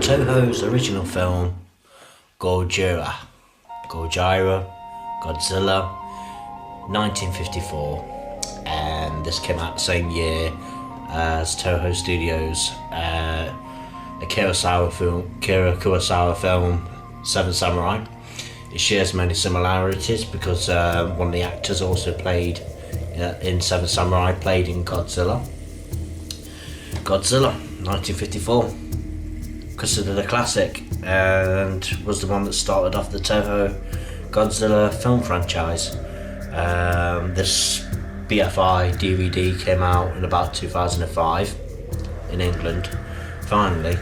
Toho's original film, Godzilla, Godzilla, 1954, and this came out the same year as Toho Studios' Akira Kurosawa film, Seven Samurai. It shares many similarities because one of the actors also played in Seven Samurai, played in Godzilla. Godzilla, 1954, considered a classic and was the one that started off the Toho Godzilla film franchise. This BFI DVD came out in about 2005 in England, finally,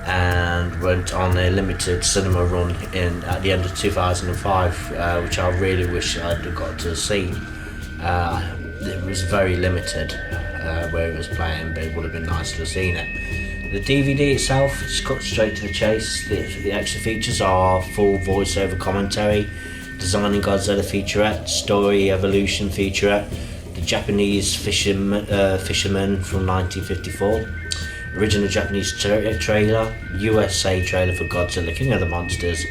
and went on a limited cinema run at the end of 2005, which I really wish I'd got to see. It was very limited where it was playing, but it would have been nice to have seen it. The DVD itself is cut straight to the chase. The extra features are full voiceover commentary, Designing Godzilla featurette, Story Evolution featurette, the Japanese fisherman from 1954, original Japanese trailer, USA trailer for Godzilla King of the Monsters,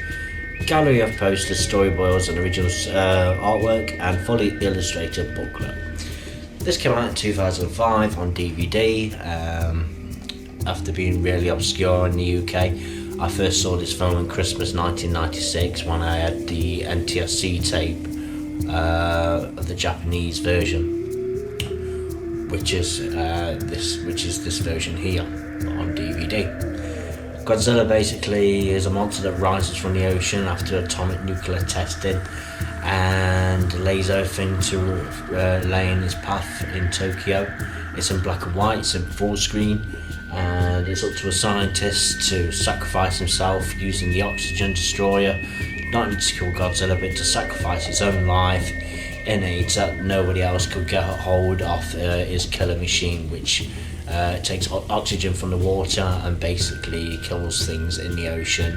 gallery of posters, storyboards and original artwork, and fully illustrated booklet. This came out in 2005 on DVD. After being really obscure in the UK, I first saw this film in Christmas 1996 when I had the NTSC tape of the Japanese version, which is this version here on DVD. Godzilla basically is a monster that rises from the ocean after atomic nuclear testing and lays everything to lay in its path in Tokyo. It's in black and white, it's in full screen, and it's up to a scientist to sacrifice himself using the oxygen destroyer, not only to kill Godzilla but to sacrifice his own life in it so that nobody else could get hold of his killer machine, which takes oxygen from the water and basically kills things in the ocean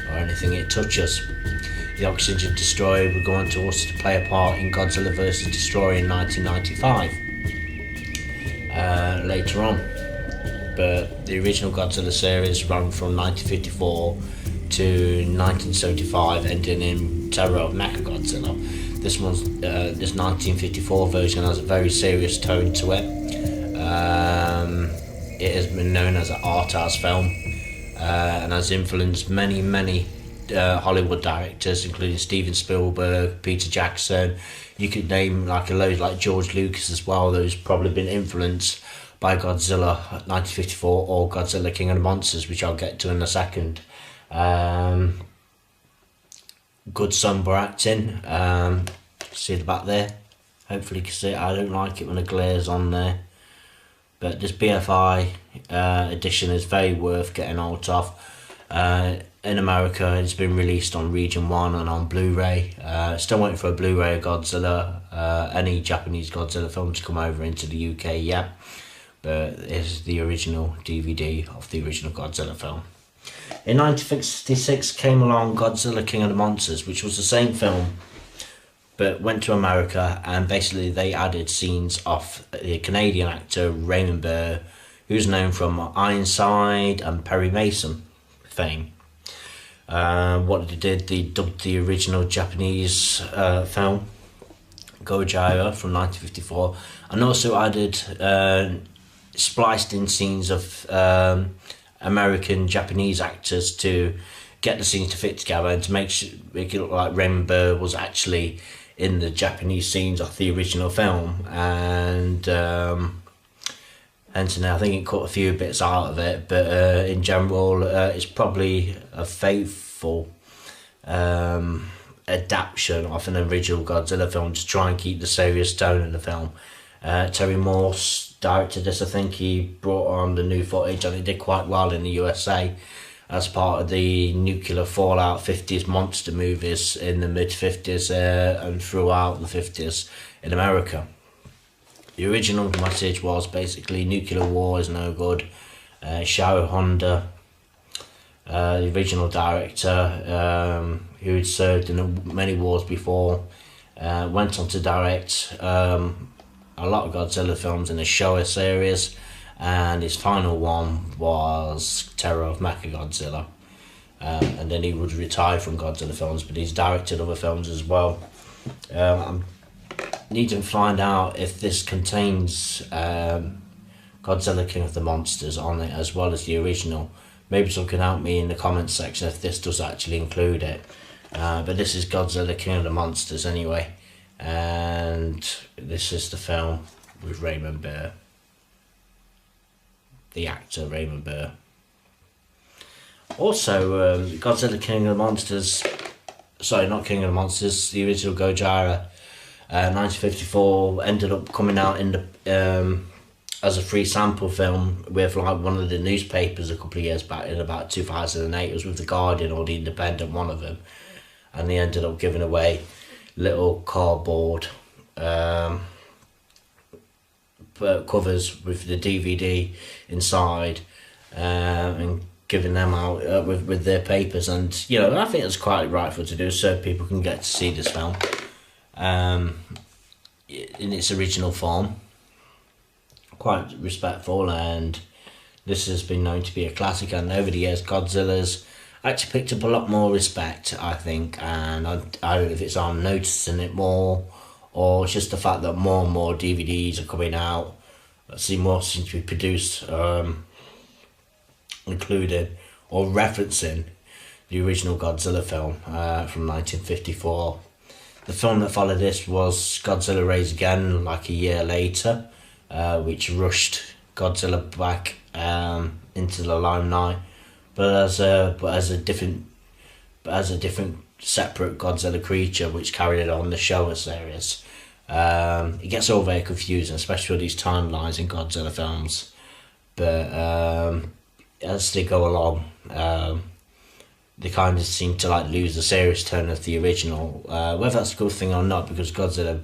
or anything it touches. The oxygen destroyer would go on to also play a part in Godzilla vs. Destroyer in 1995 later on. But the original Godzilla series ran from 1954 to 1975, ending in Terror of Mechagodzilla. This 1954 version has a very serious tone to it. It has been known as an art house film and has influenced many Hollywood directors, including Steven Spielberg, Peter Jackson. You could name like a load like George Lucas as well, who's probably been influenced by Godzilla 1954 or Godzilla King of the Monsters, which I'll get to in a second. Good somber acting. See the back there? Hopefully you can see it. I don't like it when the glare's on there. But this BFI edition is very worth getting hold of. In America, it's been released on Region 1 and on Blu-ray. Still waiting for a Blu-ray of Godzilla. Any Japanese Godzilla film to come over into the UK yet. But it's the original DVD of the original Godzilla film. In 1956 came along Godzilla King of the Monsters, which was the same film, but went to America, and basically they added scenes of the Canadian actor Raymond Burr, who's known from Ironside and Perry Mason fame. What they did, they dubbed the original Japanese film, Godzilla from 1954, and also added spliced in scenes of American Japanese actors to get the scenes to fit together and to make it look like Raymond Burr was actually in the Japanese scenes of the original film, and hence I think it cut a few bits out of it, but in general it's probably a faithful adaptation of an original Godzilla film to try and keep the serious tone in the film. Terry Morse directed this. I think he brought on the new footage and it did quite well in the USA as part of the nuclear fallout 50s monster movies in the mid-50s and throughout the 50s in America. The original message was basically nuclear war is no good. Shao Honda, the original director, who had served in many wars before, went on to direct a lot of Godzilla films in the Showa series, and his final one was Terror of Mechagodzilla. And then he would retire from Godzilla films, but he's directed other films as well. I need to find out if this contains Godzilla King of the Monsters on it as well as the original. Maybe someone can help me in the comments section if this does actually include it. But this is Godzilla King of the Monsters anyway. And this is the film with Raymond Burr. The actor Raymond Burr. Also, Godzilla King of the Monsters, sorry, not King of the Monsters, the original Godzilla, 1954, ended up coming out in the as a free sample film with like one of the newspapers a couple of years back in about 2008. It was with the Guardian or the Independent, one of them, and they ended up giving away little cardboard covers with the DVD inside, and giving them out with their papers. And you know, I think it's quite rightful to do so people can get to see this film in its original form. Quite respectful, and this has been known to be a classic, and over the years Godzilla's actually picked up a lot more respect, I think, and I don't know if it's I'm noticing it more, or it's just the fact that more and more DVDs are coming out. I see more seem to be produced, including or referencing the original Godzilla film from 1954. The film that followed this was Godzilla Rise Again, like a year later, which rushed Godzilla back into the limelight, but as a different separate Godzilla creature, which carried on the Showa series. It gets all very confusing, especially with these timelines in Godzilla films. But as they go along, they kind of seem to like lose the serious tone of the original. Whether that's a good thing or not, because Godzilla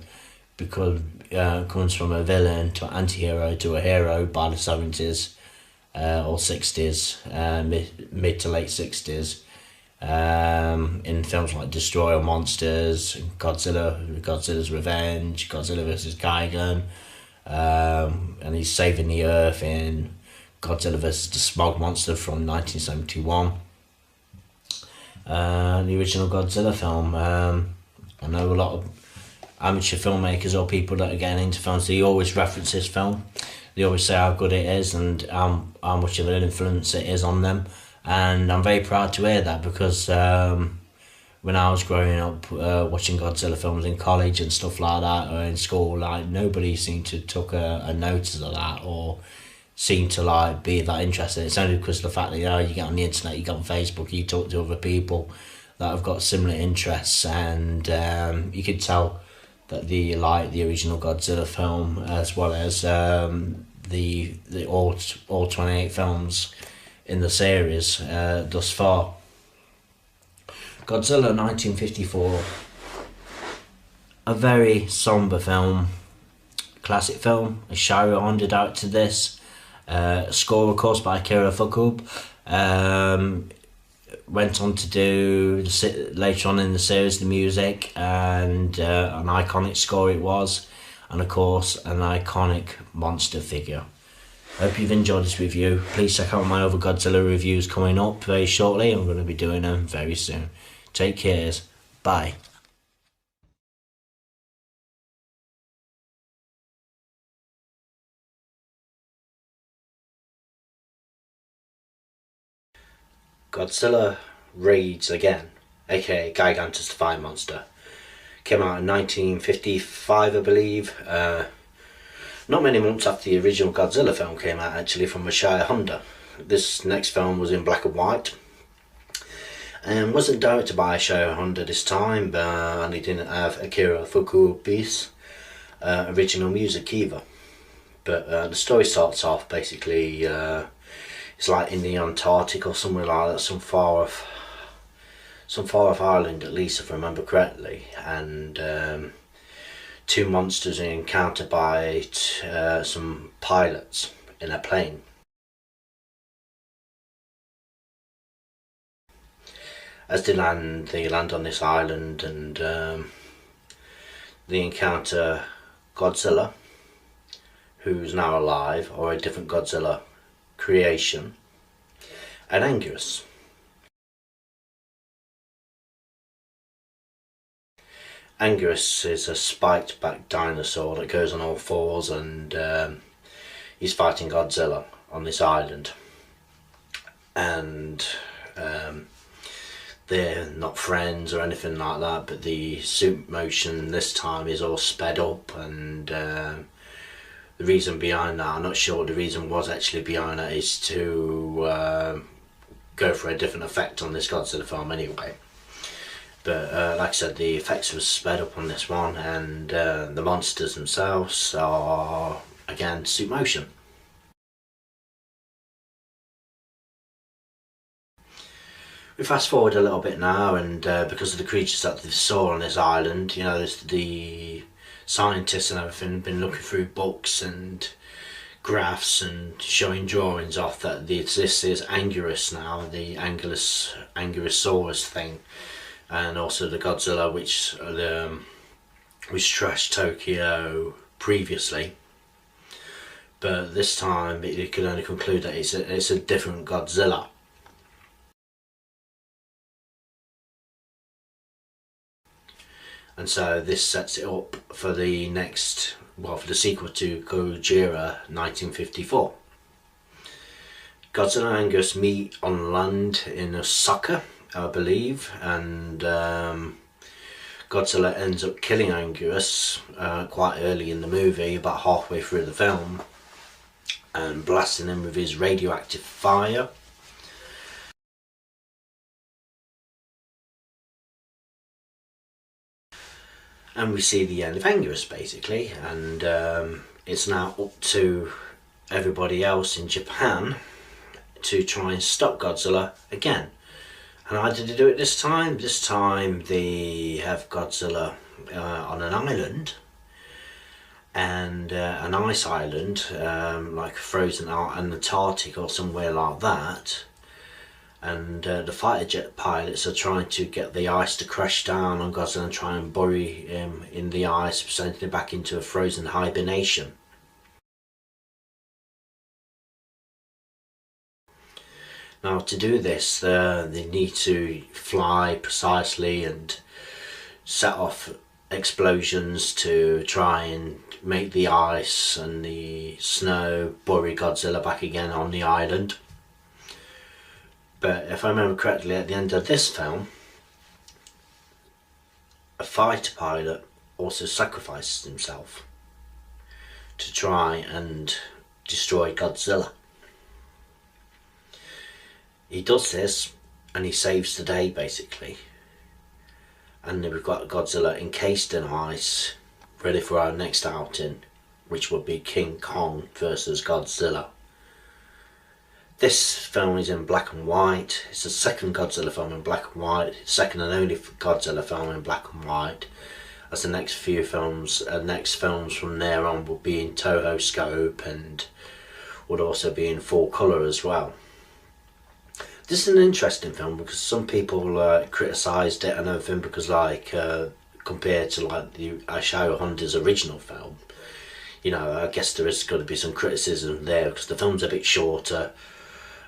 comes from a villain to an anti-hero to a hero by the 70s or 60s, mid to late 60s, in films like Destroy All Monsters, Godzilla's Revenge, Godzilla vs. Gigan, and he's saving the Earth in Godzilla vs. the Smog Monster from 1971. The original Godzilla film. I know a lot of amateur filmmakers or people that are getting into films, they always reference this film. They always say how good it is and how much of an influence it is on them. And I'm very proud to hear that, because when I was growing up watching Godzilla films in college and stuff like that, or in school, like nobody seemed to took a notice of that or seemed to like be that interested. It's only because of the fact that, you know, you get on the internet, you get on Facebook, you talk to other people that have got similar interests, and you could tell that they like the original Godzilla film as well as the all 28 films in the series thus far. Godzilla 1954, a very somber film, classic film. Showa Era directed this. Score, of course, by Akira Fukube. Went on to do later on in the series the music, and an iconic score it was, and of course an iconic monster figure. Hope you've enjoyed this review. Please check out my other Godzilla reviews coming up very shortly. I'm going to be doing them very soon. Take care. Bye. Godzilla Raids Again, aka Gigantus the Fire Monster, came out in 1955, I believe. Not many months after the original Godzilla film came out, actually, from Heisei Era. This next film was in black and white, and wasn't directed by Showa Era this time, and it didn't have Akira Fukube's original music either. But the story starts off basically. It's like in the Antarctic or somewhere like that, some far off island, at least if I remember correctly, and two monsters are encountered by some pilots in a plane. As they land on this island, and they encounter Godzilla, who's now alive, or a different Godzilla creation, and Anguirus. Anguirus is a spiked back dinosaur that goes on all fours, and he's fighting Godzilla on this island. And they're not friends or anything like that, but the suit motion this time is all sped up, and the reason behind that, I'm not sure what the reason was actually behind that, is to go for a different effect on this Godzilla film anyway. But like I said, the effects were sped up on this one, and the monsters themselves are, again, suit motion. We fast forward a little bit now, and because of the creatures that they saw on this island, you know, the scientists and everything been looking through books and graphs and showing drawings off that this is Anguirus now, the Anguirus thing. And also the Godzilla which trashed Tokyo previously, but this time you can only conclude that it's a different Godzilla. And so this sets it up for the next, well, for the sequel to Godzilla 1954. Godzilla and Anguirus meet on land in Osaka, I believe, and Godzilla ends up killing Anguirus quite early in the movie, about halfway through the film, and blasting him with his radioactive fire. And we see the end of Anguirus basically, and it's now up to everybody else in Japan to try and stop Godzilla again. And how did they do it this time? This time they have Godzilla on an island, and an ice island, like frozen out in the Antarctic or somewhere like that. And the fighter jet pilots are trying to get the ice to crash down on Godzilla and try and bury him in the ice, sending him back into a frozen hibernation. Now, to do this, they need to fly precisely and set off explosions to try and make the ice and the snow bury Godzilla back again on the island. But if I remember correctly, at the end of this film, a fighter pilot also sacrifices himself to try and destroy Godzilla. He does this and he saves the day basically, and then we've got Godzilla encased in ice, ready for our next outing, which would be King Kong versus Godzilla. This film is in black and white. It's the second Godzilla film in black and white, second and only Godzilla film in black and white, as the next few films, next films from there on will be in Toho scope and would also be in full colour as well. This is an interesting film because some people criticised it and everything because, like, compared to like the Isao Honda's original film, you know, I guess there is going to be some criticism there because the film's a bit shorter.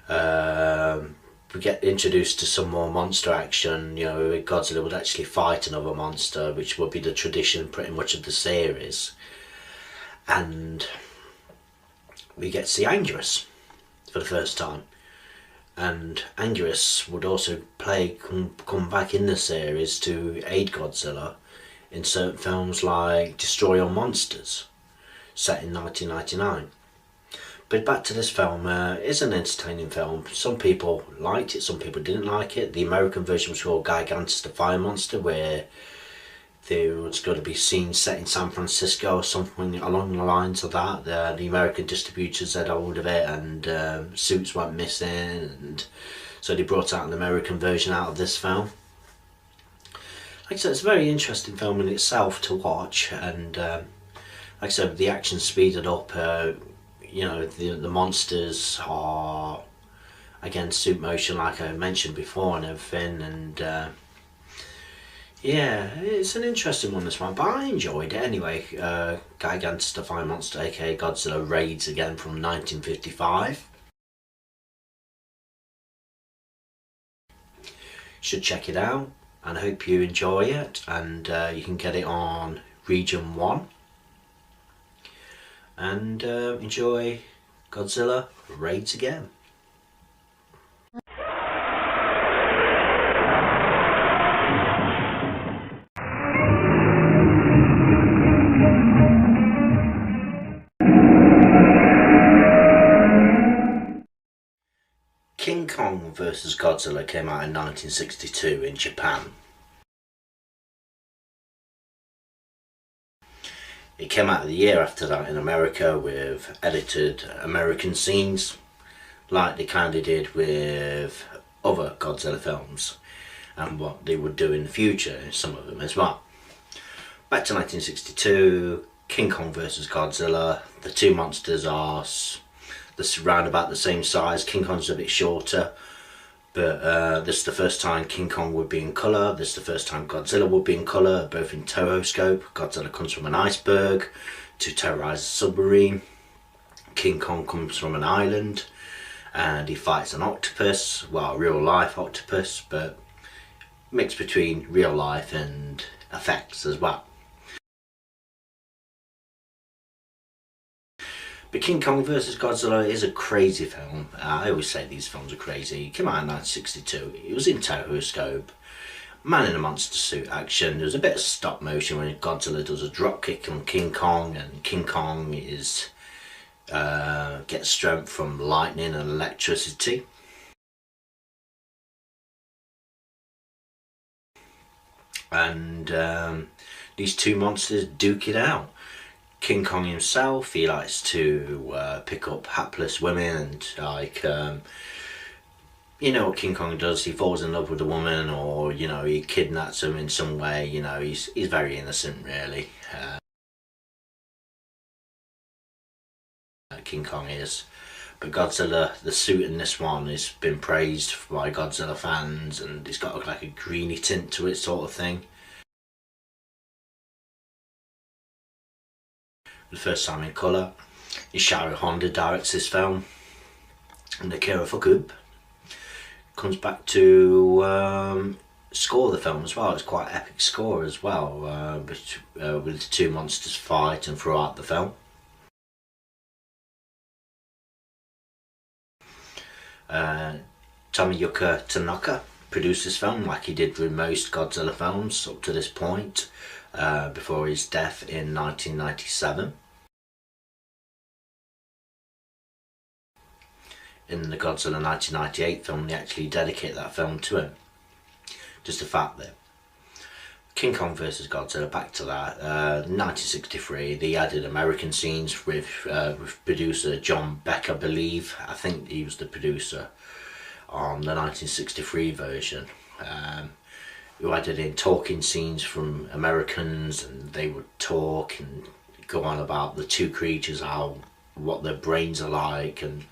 We get introduced to some more monster action. You know, Godzilla would actually fight another monster, which would be the tradition pretty much of the series, and we get to see Anguirus for the first time. And Anguirus would also come back in the series to aid Godzilla in certain films like Destroy All Monsters, set in 1999. But back to this film, it's an entertaining film. Some people liked it, some people didn't like it. The American version was called Gigantus the Fire Monster, where there was going to be scenes set in San Francisco or something along the lines of that. The American distributors had hold of it, and suits went missing, and so they brought out an American version out of this film. Like I said, it's a very interesting film in itself to watch, and like I said, the action speeded up. You know, the monsters are again suit motion, like I mentioned before, and everything, and Yeah, it's an interesting one, this one, but I enjoyed it anyway. Gigantic Defying Monster, aka Godzilla, raids again from 1955. Should check it out, and I hope you enjoy it, and you can get it on Region 1. And enjoy Godzilla raids again. King Kong vs. Godzilla came out in 1962 in Japan. It came out the year after that in America with edited American scenes, like they kind of did with other Godzilla films, and what they would do in the future in some of them as well. Back to 1962, King Kong vs. Godzilla. The two monsters are around about the same size. King Kong's a bit shorter, but this is the first time King Kong would be in colour. This is the first time Godzilla would be in colour, both in Toho scope. Godzilla comes from an iceberg to terrorise a submarine. King Kong comes from an island and he fights an octopus, well, a real life octopus, but mixed between real life and effects as well. But King Kong vs. Godzilla is a crazy film. I always say these films are crazy. It came out in 1962. It was in Toho scope. Man in a monster suit action. There's a bit of stop motion when Godzilla does a drop kick on King Kong, and King Kong gets strength from lightning and electricity. And these two monsters duke it out. King Kong himself, he likes to pick up hapless women and you know what King Kong does, he falls in love with a woman, or you know, he kidnaps them in some way. You know, he's very innocent really. King Kong is. But Godzilla, the suit in this one has been praised by Godzilla fans, and it's got like a greeny tint to it sort of thing. The first time in colour. Ishiro Honda directs this film, and Akira Fukube comes back to score the film as well. It's quite an epic score as well, with the two monsters fight and throughout the film. Tomiyuki Tanaka produced this film like he did with most Godzilla films up to this point, before his death in 1997. In the Godzilla 1998 film, they actually dedicate that film to him. Just the fact that King Kong vs. Godzilla, back to that, 1963, they added American scenes with producer John Beck, I believe. I think he was the producer on the 1963 version. Who added in talking scenes from Americans, and they would talk and go on about the two creatures, what their brains are like, and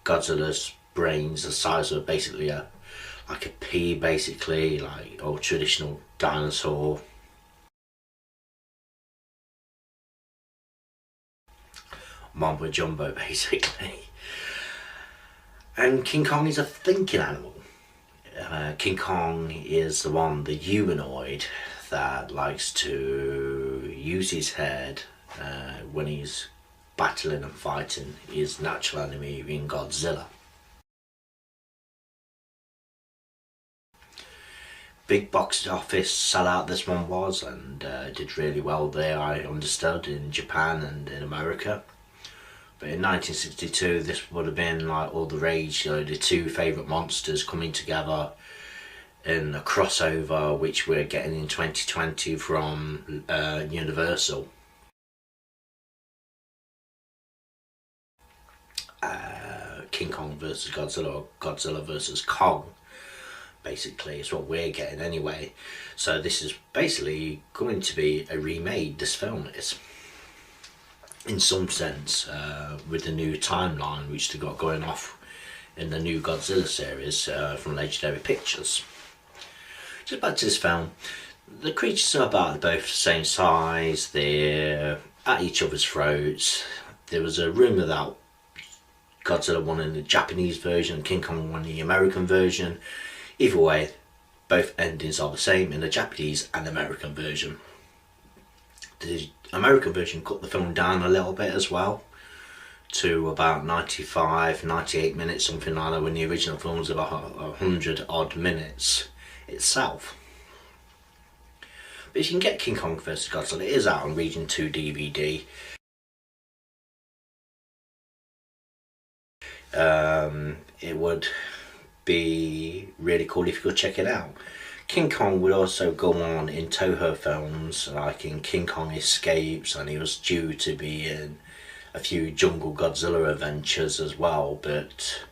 Godzilla's brains the size of basically like a pea, basically, like old traditional dinosaur. Mambo Jumbo, basically. And King Kong is a thinking animal. King Kong is the humanoid that likes to use his head when he's battling and fighting his natural enemy in Godzilla. Big box office sellout this one was, and did really well there, I understood, in Japan and in America. But in 1962, this would have been like all the rage, you know, the two favourite monsters coming together in a crossover, which we're getting in 2020 from Universal. King Kong vs. Godzilla, or Godzilla vs. Kong, basically, is what we're getting anyway. So this is basically going to be a remade, this film is, in some sense, with the new timeline which they got going off in the new Godzilla series from Legendary Pictures. Just back to this film, The creatures are about both the same size, they're at each other's throats. There was a rumour that Godzilla won in the Japanese version and King Kong won in the American version. Either way, both endings are the same in the Japanese and American version. The American version cut the film down a little bit as well, to about 95-98 minutes, something like that, when the original film was about 100 odd minutes itself. But you can get King Kong vs Godzilla, it is out on Region 2 DVD. It would be really cool if you could check it out. King Kong would also go on in Toho films, like in King Kong Escapes, and he was due to be in a few Jungle Godzilla adventures as well, but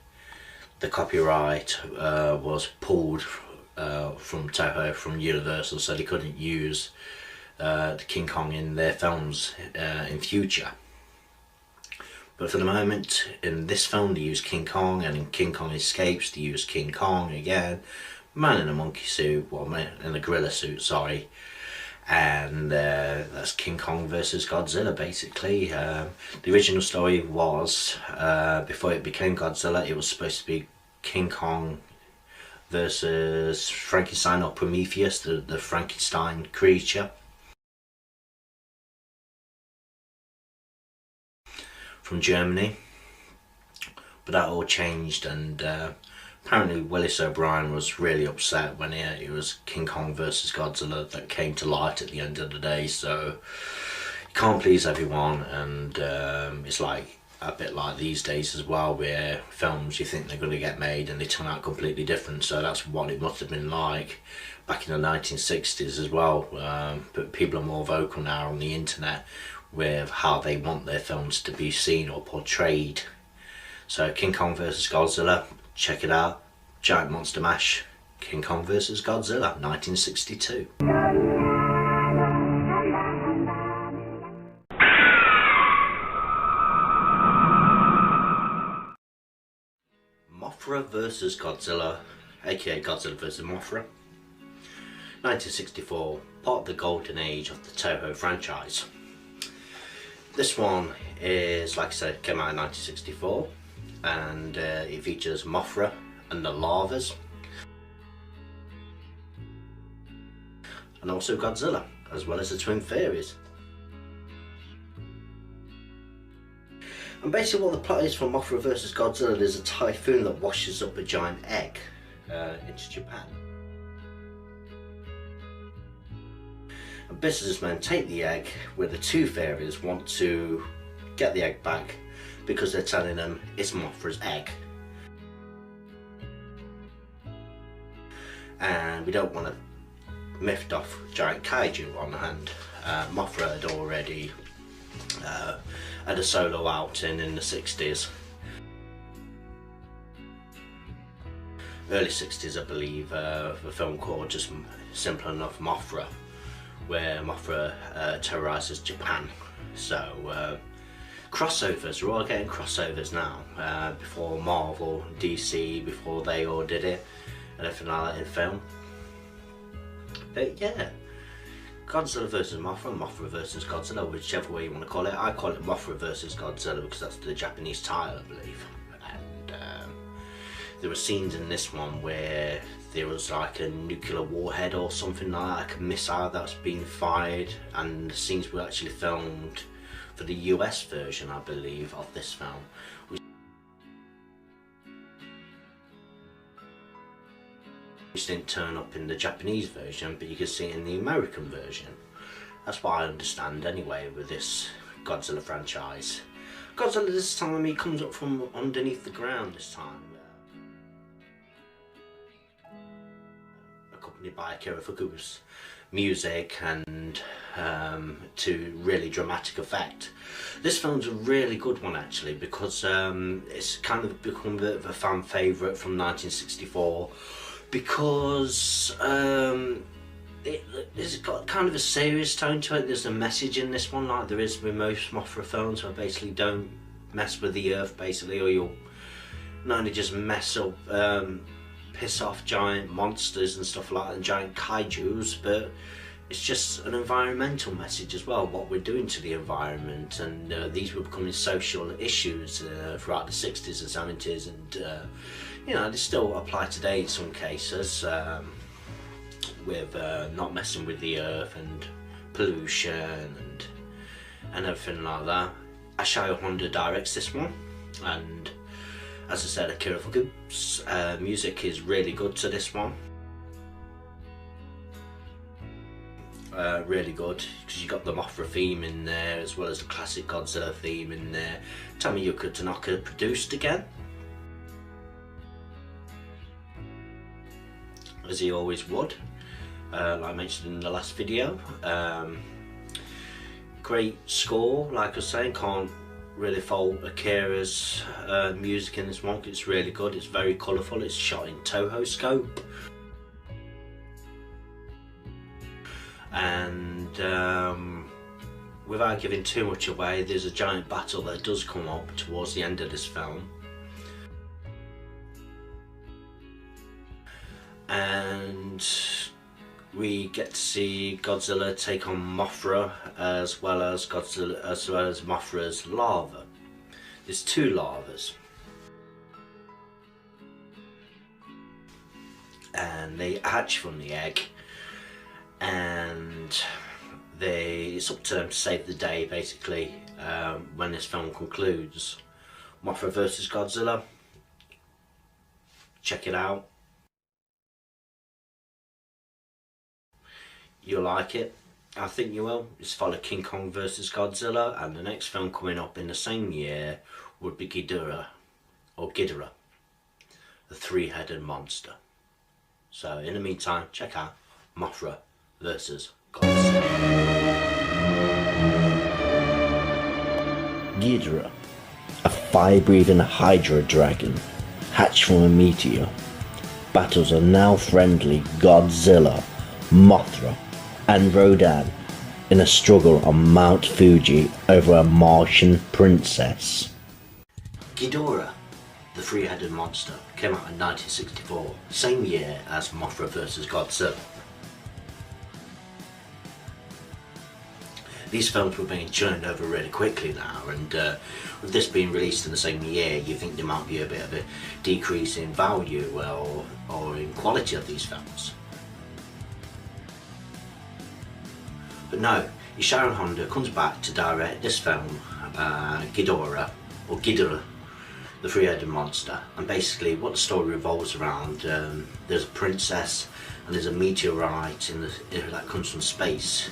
the copyright was pulled from Toho, from Universal, so they couldn't use the King Kong in their films in future. But for the moment, in this film they use King Kong, and in King Kong Escapes they use King Kong again. Man in a monkey suit, well, man in a gorilla suit, sorry. And that's King Kong versus Godzilla, basically. The original story was, before it became Godzilla, it was supposed to be King Kong versus Frankenstein, or Prometheus, the Frankenstein creature from Germany. But that all changed, and apparently Willis O'Brien was really upset when it was King Kong versus Godzilla that came to light at the end of the day. So you can't please everyone, and it's like a bit like these days as well, where films you think they're going to get made and they turn out completely different. So that's what it must have been like back in the 1960s as well. But people are more vocal now on the internet with how they want their films to be seen or portrayed. So King Kong vs Godzilla, check it out. Giant Monster Mash, King Kong vs Godzilla, 1962. Mothra vs Godzilla, aka Godzilla vs Mothra. 1964, part of the golden age of the Toho franchise. This one is, like I said, came out in 1964, and it features Mothra and the Lavas, and also Godzilla, as well as the Twin Fairies. And basically what the plot is for Mothra vs Godzilla, there's a typhoon that washes up a giant egg into Japan. And businessmen take the egg, where the two fairies want to get the egg back because they're telling them it's Mothra's egg. And we don't want a miffed off giant kaiju on hand. Mothra had already had a solo outing in the 60s. Early 60s, I believe, a film called just Simple Enough Mothra, where Mothra terrorizes Japan. So crossovers, we're all getting crossovers now. Before Marvel, DC, before they all did it, and everything like that in film. But yeah, Godzilla vs Mothra, Mothra vs Godzilla, whichever way you want to call it. I call it Mothra vs Godzilla because that's the Japanese title, I believe. And there were scenes in this one where there was like a nuclear warhead or something like that, like a missile that's being fired, and the scenes were actually filmed for the US version, I believe, of this film. Which didn't turn up in the Japanese version, but you can see it in the American version. That's what I understand anyway with this Godzilla franchise. Godzilla this time, he comes up from underneath the ground this time. Accompanied by Akira Fuku's music and to really dramatic effect. This film's a really good one actually, because it's kind of become a bit of a fan favourite from 1964. Because it's got kind of a serious tone to it. There's a message in this one, like there is with most Mothra films, where basically don't mess with the earth, basically, or you'll not only just mess up piss off giant monsters and stuff like that, and giant kaijus, but it's just an environmental message as well, what we're doing to the environment, and these were becoming social issues throughout the 60s and 70s, and you know, they still apply today in some cases, with not messing with the earth and pollution and everything like that. Heisei Honda directs this one, and as I said, Akira Fuku's music is really good to this one. Really good, because you got the Mothra theme in there as well as the classic Godzilla theme in there. Tomoyuki Tanaka produced again, as he always would, like I mentioned in the last video. Great score, like I was saying, can't really fault Akira's music in this one. It's really good, it's very colourful, it's shot in Toho scope. And without giving too much away, there's a giant battle that does come up towards the end of this film, and we get to see Godzilla take on Mothra, as well as Mothra's larva. There's two larvas, and they hatch from the egg, and it's up to them to save the day, basically, when this film concludes. Mothra vs. Godzilla, check it out. You'll like it, I think you will. It's followed King Kong vs. Godzilla, and the next film coming up in the same year would be Ghidorah, the three-headed monster. So in the meantime, check out Mothra vs. Godzilla. Ghidorah, a fire-breathing Hydra dragon hatched from a meteor, battles a now friendly Godzilla, Mothra, and Rodan in a struggle on Mount Fuji over a Martian princess. Ghidorah, the three-headed monster, came out in 1964, same year as Mothra vs. Godzilla. These films were being churned over really quickly now, and with this being released in the same year, you think there might be a bit of a decrease in value or in quality of these films. But no, Heisei Honda comes back to direct this film, Ghidorah, the three-headed monster, and basically what the story revolves around, there's a princess and there's a meteorite that comes from space,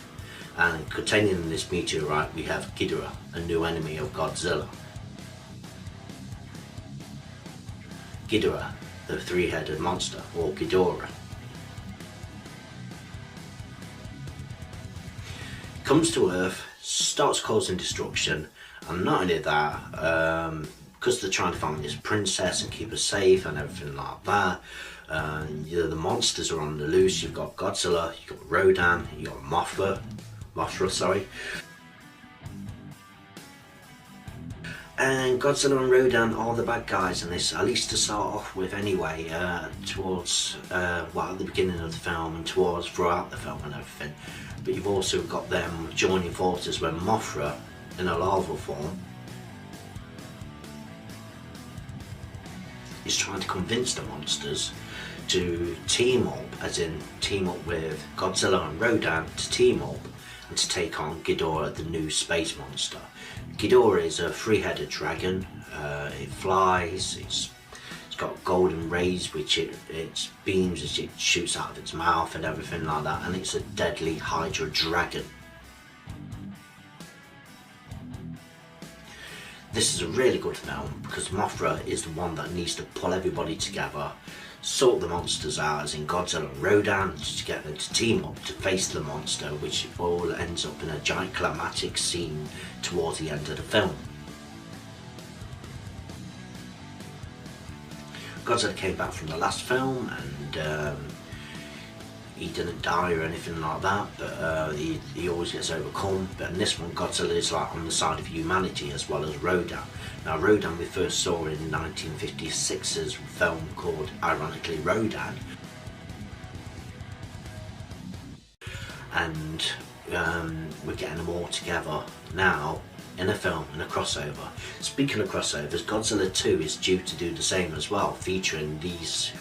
and containing this meteorite we have Ghidorah, a new enemy of Godzilla. Ghidorah, the three-headed monster, or Ghidorah, comes to Earth, starts causing destruction, and not only that, because they're trying to find this princess and keep her safe and everything like that, the monsters are on the loose. You've got Godzilla, you've got Rodan, you've got Mothra, and Godzilla and Rodan are the bad guys in this, at least to start off with anyway, towards, well, at the beginning of the film and throughout the film and everything. But you've also got them joining forces when Mothra, in a larval form, is trying to convince the monsters to team up, as in team up with Godzilla and Rodan, to team up and to take on Ghidorah, the new space monster. Ghidorah is a three-headed dragon. It flies, it's got golden rays which it beams as it shoots out of its mouth and everything like that, and it's a deadly Hydra dragon. This is a really good film because Mothra is the one that needs to pull everybody together, sort the monsters out, as in Godzilla and Rodan, to get them to team up to face the monster, which all ends up in a giant climatic scene towards the end of the film. Godzilla came back from the last film, and he didn't die or anything like that, but he always gets overcome. But in this one, Godzilla is like on the side of humanity as well as Rodan. Now Rodan we first saw in 1956's film called, ironically, Rodan. And we're getting them all together now in a film, in a crossover. Speaking of crossovers, Godzilla 2 is due to do the same as well, featuring these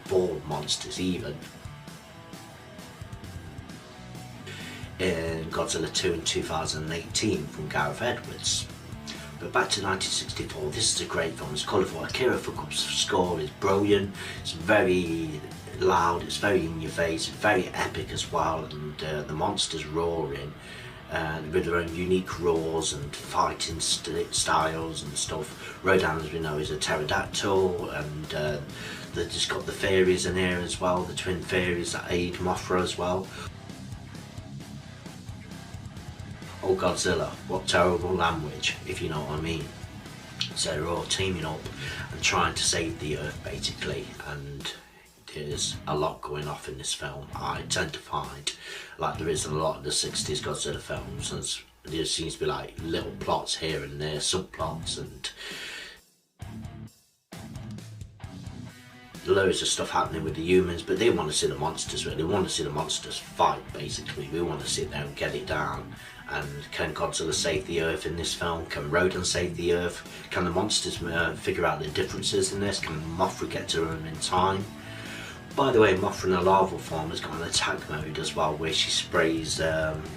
4 monsters even. In Godzilla 2 in 2018 from Gareth Edwards. But back to 1964, this is a great film, it's colourful. Akira Fuku's score is brilliant, it's very loud, it's very in your face, it's very epic as well, and the monsters roaring with their own unique roars and fighting styles and stuff. Rodan, as we know, is a pterodactyl, and they've just got the fairies in here as well, the twin fairies that aid Mothra as well. Oh Godzilla, what terrible language, if you know what I mean. So they're all teaming up and trying to save the Earth basically, and there's a lot going off in this film. I tend to find, like there is a lot of the 60s Godzilla films, and there seems to be like little plots here and there, subplots, and loads of stuff happening with the humans, but they want to see the monsters, really. They want to see the monsters fight basically. We want to sit there and get it down. And can Godzilla save the Earth in this film? Can Rodan save the Earth? Can the monsters figure out the differences in this? Can Mothra get to them in time? By the way, Mothra in a larval form has got an attack mode as well, where she sprays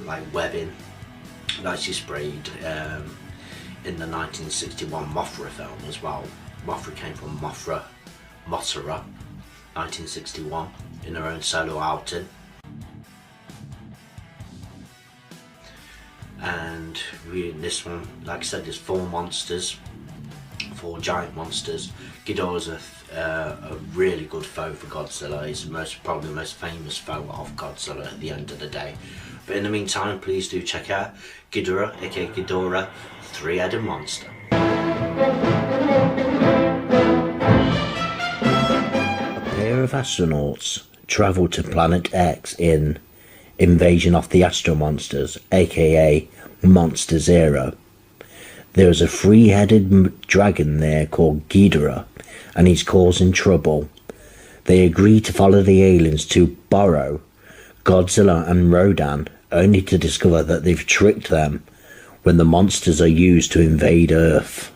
like webbing, like she sprayed in the 1961 Mothra film as well. Mothra came from Mothra, 1961, in her own solo outing. And in this one, like I said, there's 4 monsters, 4 giant monsters. Ghidorah's a really good foe for Godzilla. He's probably the most famous foe of Godzilla at the end of the day. But in the meantime, please do check out Ghidorah, aka Ghidorah, the 3-headed monster. A pair of astronauts travel to Planet X in Invasion of the Astro Monsters, aka Monsters Era. There is a 3-headed dragon there called Ghidorah, and he's causing trouble. They agree to follow the aliens to borrow Godzilla and Rodan, only to discover that they've tricked them when the monsters are used to invade Earth.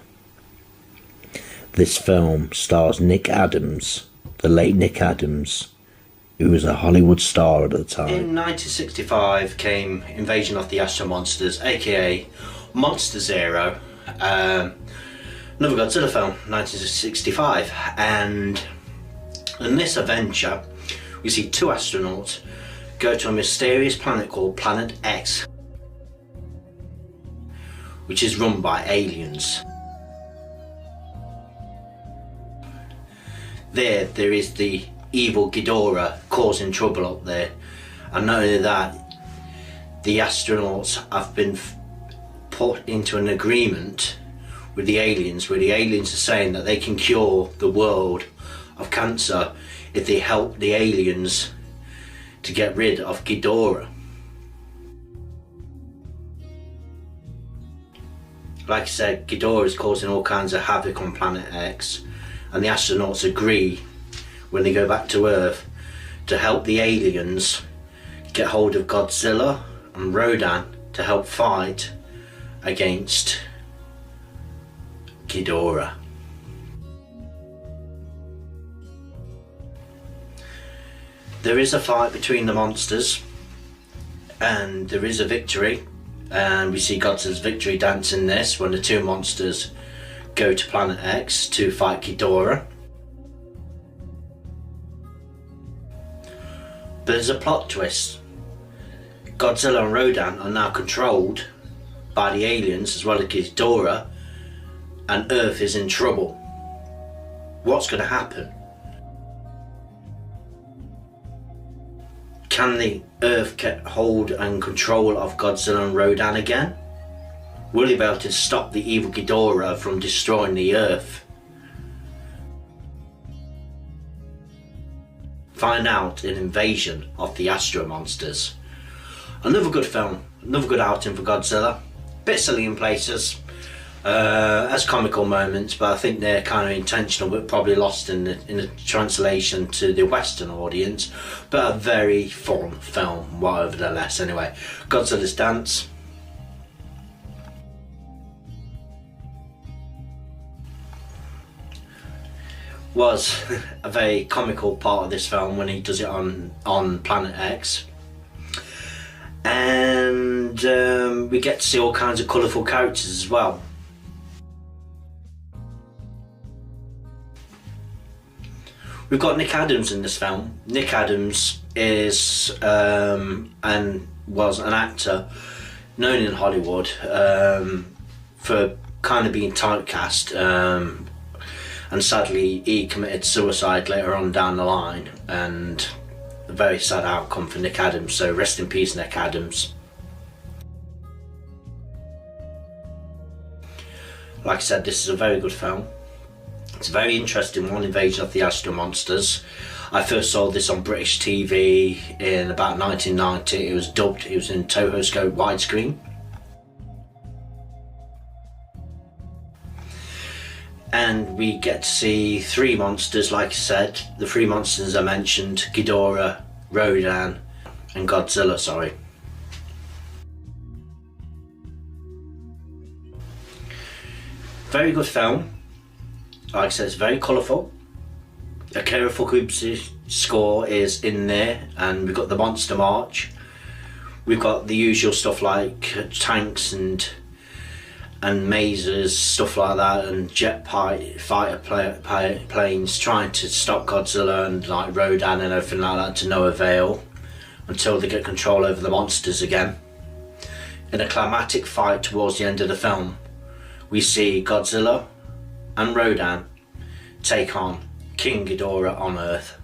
This film stars Nick Adams, the late Nick Adams, who was a Hollywood star at the time. In 1965 came Invasion of the Astro Monsters, aka Monsters Era, another Godzilla film, 1965, and in this adventure we see 2 astronauts go to a mysterious planet called Planet X, which is run by aliens. There is the evil Ghidorah causing trouble up there, and not only that, the astronauts have been put into an agreement with the aliens, where the aliens are saying that they can cure the world of cancer if they help the aliens to get rid of Ghidorah. Like I said, Ghidorah is causing all kinds of havoc on Planet X, and the astronauts agree when they go back to Earth to help the aliens get hold of Godzilla and Rodan to help fight against Ghidorah. There is a fight between the monsters, and there is a victory, and we see Godzilla's victory dance in this when the 2 monsters go to Planet X to fight Ghidorah. But there's a plot twist. Godzilla and Rodan are now controlled by the aliens as well as Ghidorah, and Earth is in trouble. What's going to happen? Can the Earth get hold and control of Godzilla and Rodan again? Will he be able to stop the evil Ghidorah from destroying the Earth? Find out in Invasion of the Astro Monsters. Another good film, another good outing for Godzilla. Bit silly in places, as comical moments, but I think they're kind of intentional, but probably lost in the translation to the Western audience. But a very fun film, nevertheless. Anyway, Godzilla's Dance. Was a very comical part of this film when he does it on Planet X. And we get to see all kinds of colourful characters as well. We've got Nick Adams in this film. Nick Adams is and was an actor known in Hollywood for kind of being typecast, and sadly he committed suicide later on down the line, and a very sad outcome for Nick Adams, so rest in peace, Nick Adams. Like I said, this is a very good film. It's a very interesting one, Invasion of the Astro Monsters. I first saw this on British TV in about 1990. It was dubbed, it was in Tokusatsu widescreen. And we get to see three monsters, like I said. The three monsters I mentioned: Ghidorah, Rodan and Godzilla, sorry. Very good film. Like I said, it's very colourful. Akira Fukuba's score is in there, and we've got the Monster March. We've got the usual stuff like tanks and mazes, stuff like that, and jet fighter planes trying to stop Godzilla and like Rodan and everything like that, to no avail, until they get control over the monsters again. In a climatic fight towards the end of the film, we see Godzilla and Rodan take on King Ghidorah on Earth.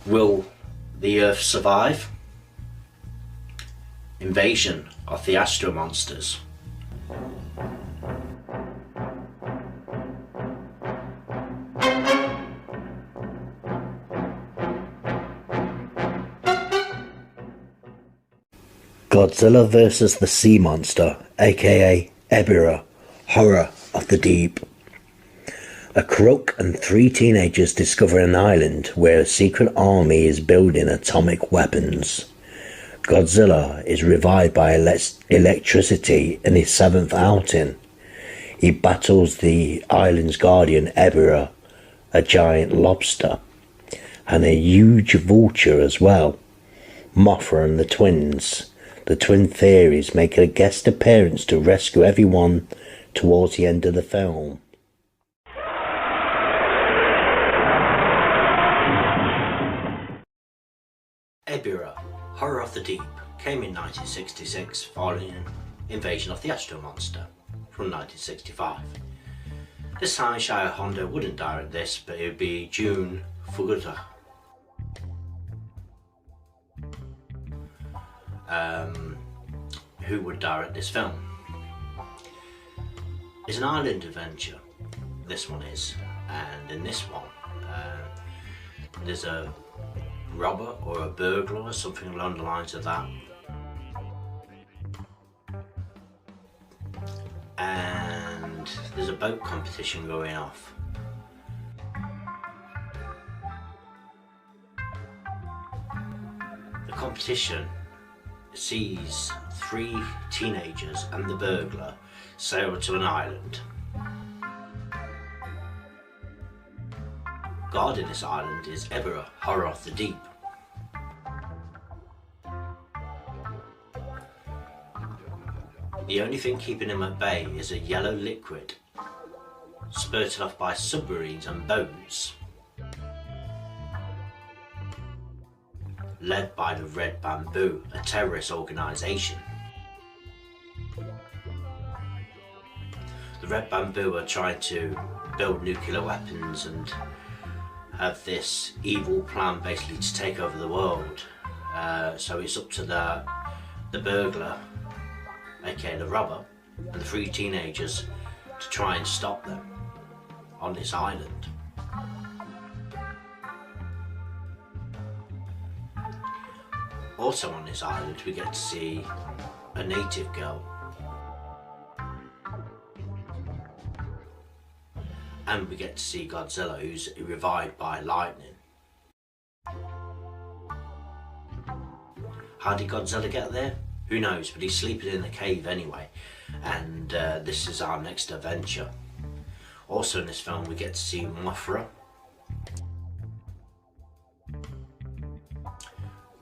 Will the Earth survive? Invasion of the Astro Monsters. Godzilla vs. the Sea Monster, aka Ebirah, Horror of the Deep. A crook and three teenagers discover an island where a secret army is building atomic weapons. Godzilla is revived by electricity in his seventh outing. He battles the island's guardian Ebirah, a giant lobster, and a huge vulture as well. Mothra and the twins. The twin theories make a guest appearance to rescue everyone towards the end of the film. Ebirah, Horror of the Deep, came in 1966 following Invasion of the Astro Monster from 1965. This time Shia Honda wouldn't direct this, but it would be Jun Fukuda. Who would direct this film. It's an island adventure, this one is, and in this one there's a robber or a burglar or something along the lines of that, and there's a boat competition going off. The competition sees three teenagers and the burglar sail to an island. Guarding this island is Ebirah, Horror of the Deep. The only thing keeping him at bay is a yellow liquid spurted off by submarines and boats, led by the Red Bamboo, a terrorist organisation. The Red Bamboo are trying to build nuclear weapons and have this evil plan basically to take over the world. So it's up to the burglar, aka the robber, and the three teenagers to try and stop them on this island. Also on this island we get to see a native girl and we get to see Godzilla, who's revived by lightning. How did Godzilla get there? Who knows, but he's sleeping in the cave anyway, and this is our next adventure. Also in this film we get to see Mothra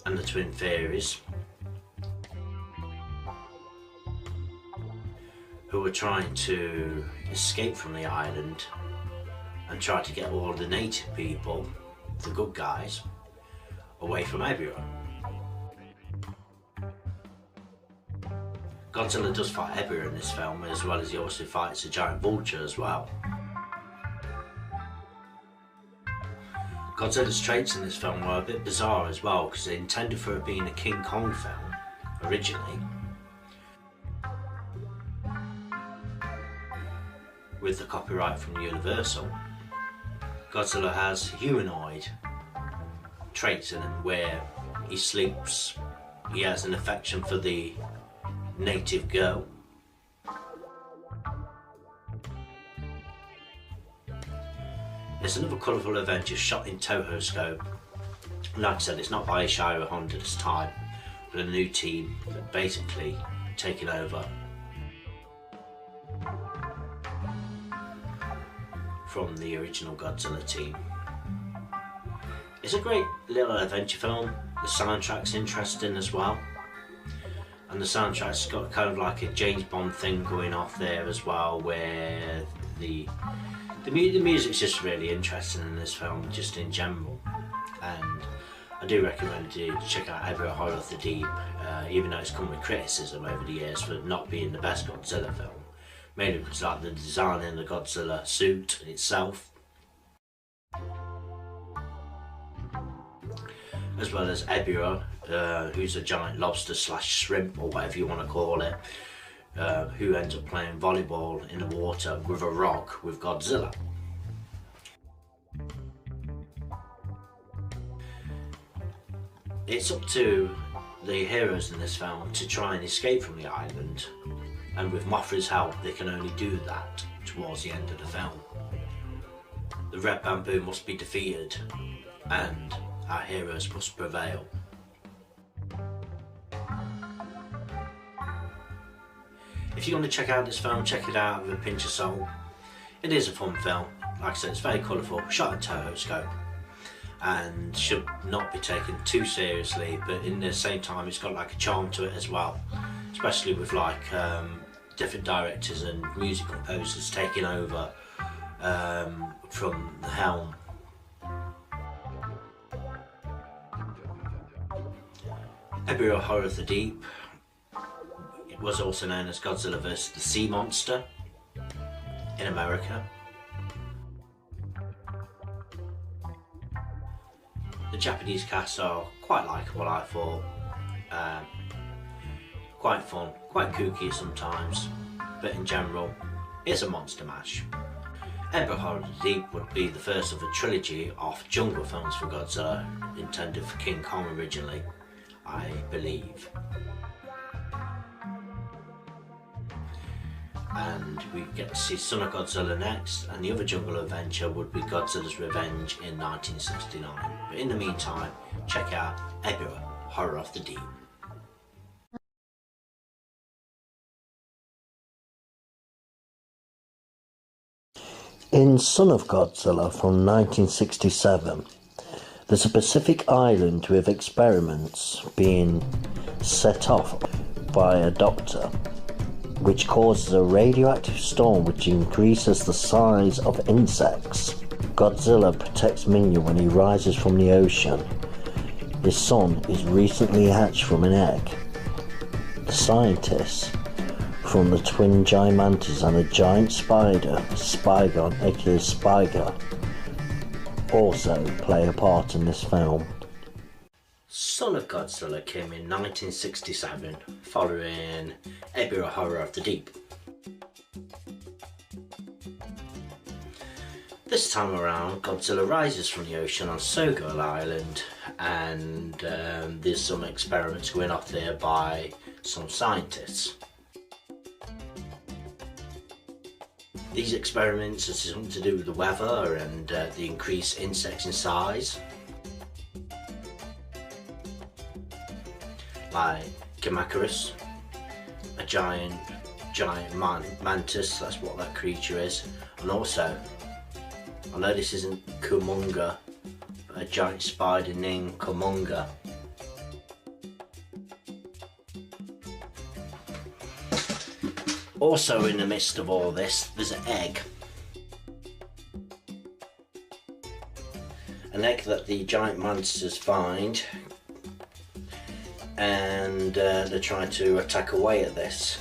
and the Twin Fairies, who are trying to escape from the island and try to get all the native people, the good guys, away from Ebirah. Godzilla does fight Ebirah in this film, as well as he also fights a giant vulture as well. Godzilla's traits in this film were a bit bizarre as well, because they intended for it being a King Kong film originally, with the copyright from Universal. Godzilla has humanoid traits in him, where he sleeps, he has an affection for the native girl. It's another colourful adventure shot in Toho scope. Like I said, it's not by Heisei Honda this time, but a new team that basically taken over from the original Godzilla team. It's a great little adventure film. The soundtrack's interesting as well, and the soundtrack's got kind of like a James Bond thing going off there as well, where the music's just really interesting in this film, just in general. And I do recommend you check out Heisei Horror of the Deep, even though it's come with criticism over the years for not being the best Godzilla film, mainly because like the design in the Godzilla suit itself, as well as Ebirah, who's a giant lobster slash shrimp, or whatever you want to call it, who ends up playing volleyball in the water with a rock with Godzilla. It's up to the heroes in this film to try and escape from the island, and with Mothra's help they can only do that towards the end of the film. The Red Bamboo must be defeated, and our heroes must prevail. If you want to check out this film, check it out with a pinch of salt. It is a fun film. Like I said, it's very colourful, shot in Toho scope, and should not be taken too seriously, but in the same time it's got like a charm to it as well, especially with like different directors and music composers taking over from the helm. Heisei Horror of the Deep, it was also known as Godzilla vs. the Sea Monster in America. The Japanese cast are quite likeable, I thought. Quite fun, quite kooky sometimes, but in general, it's a monster mash. Heisei Horror of the Deep would be the first of a trilogy of jungle films for Godzilla, intended for King Kong originally, I believe. And we get to see Son of Godzilla next, and the other jungle adventure would be Godzilla's Revenge in 1969. But in the meantime, check out Heisei Horror of the Deep. In Son of Godzilla from 1967, there's a Pacific island with experiments being set off by a doctor, which causes a radioactive storm which increases the size of insects. Godzilla protects Minilla when he rises from the ocean. His son is recently hatched from an egg. The scientists from the twin giant mantis and a giant spider, Spygon aka Spiger, also play a part in this film. Son of Godzilla came in 1967, following Heisei Horror of the Deep. This time around, Godzilla rises from the ocean on Sogol Island, and there's some experiments going off there by some scientists. These experiments are something to do with the weather and the increased insects in size, like Gammacarus, a giant mantis. That's what that creature is. And also, I know this isn't Kumonga, but a giant spider named Kumonga. Also in the midst of all this, there's an egg. An egg that the giant monsters find, and they're trying to attack away at this.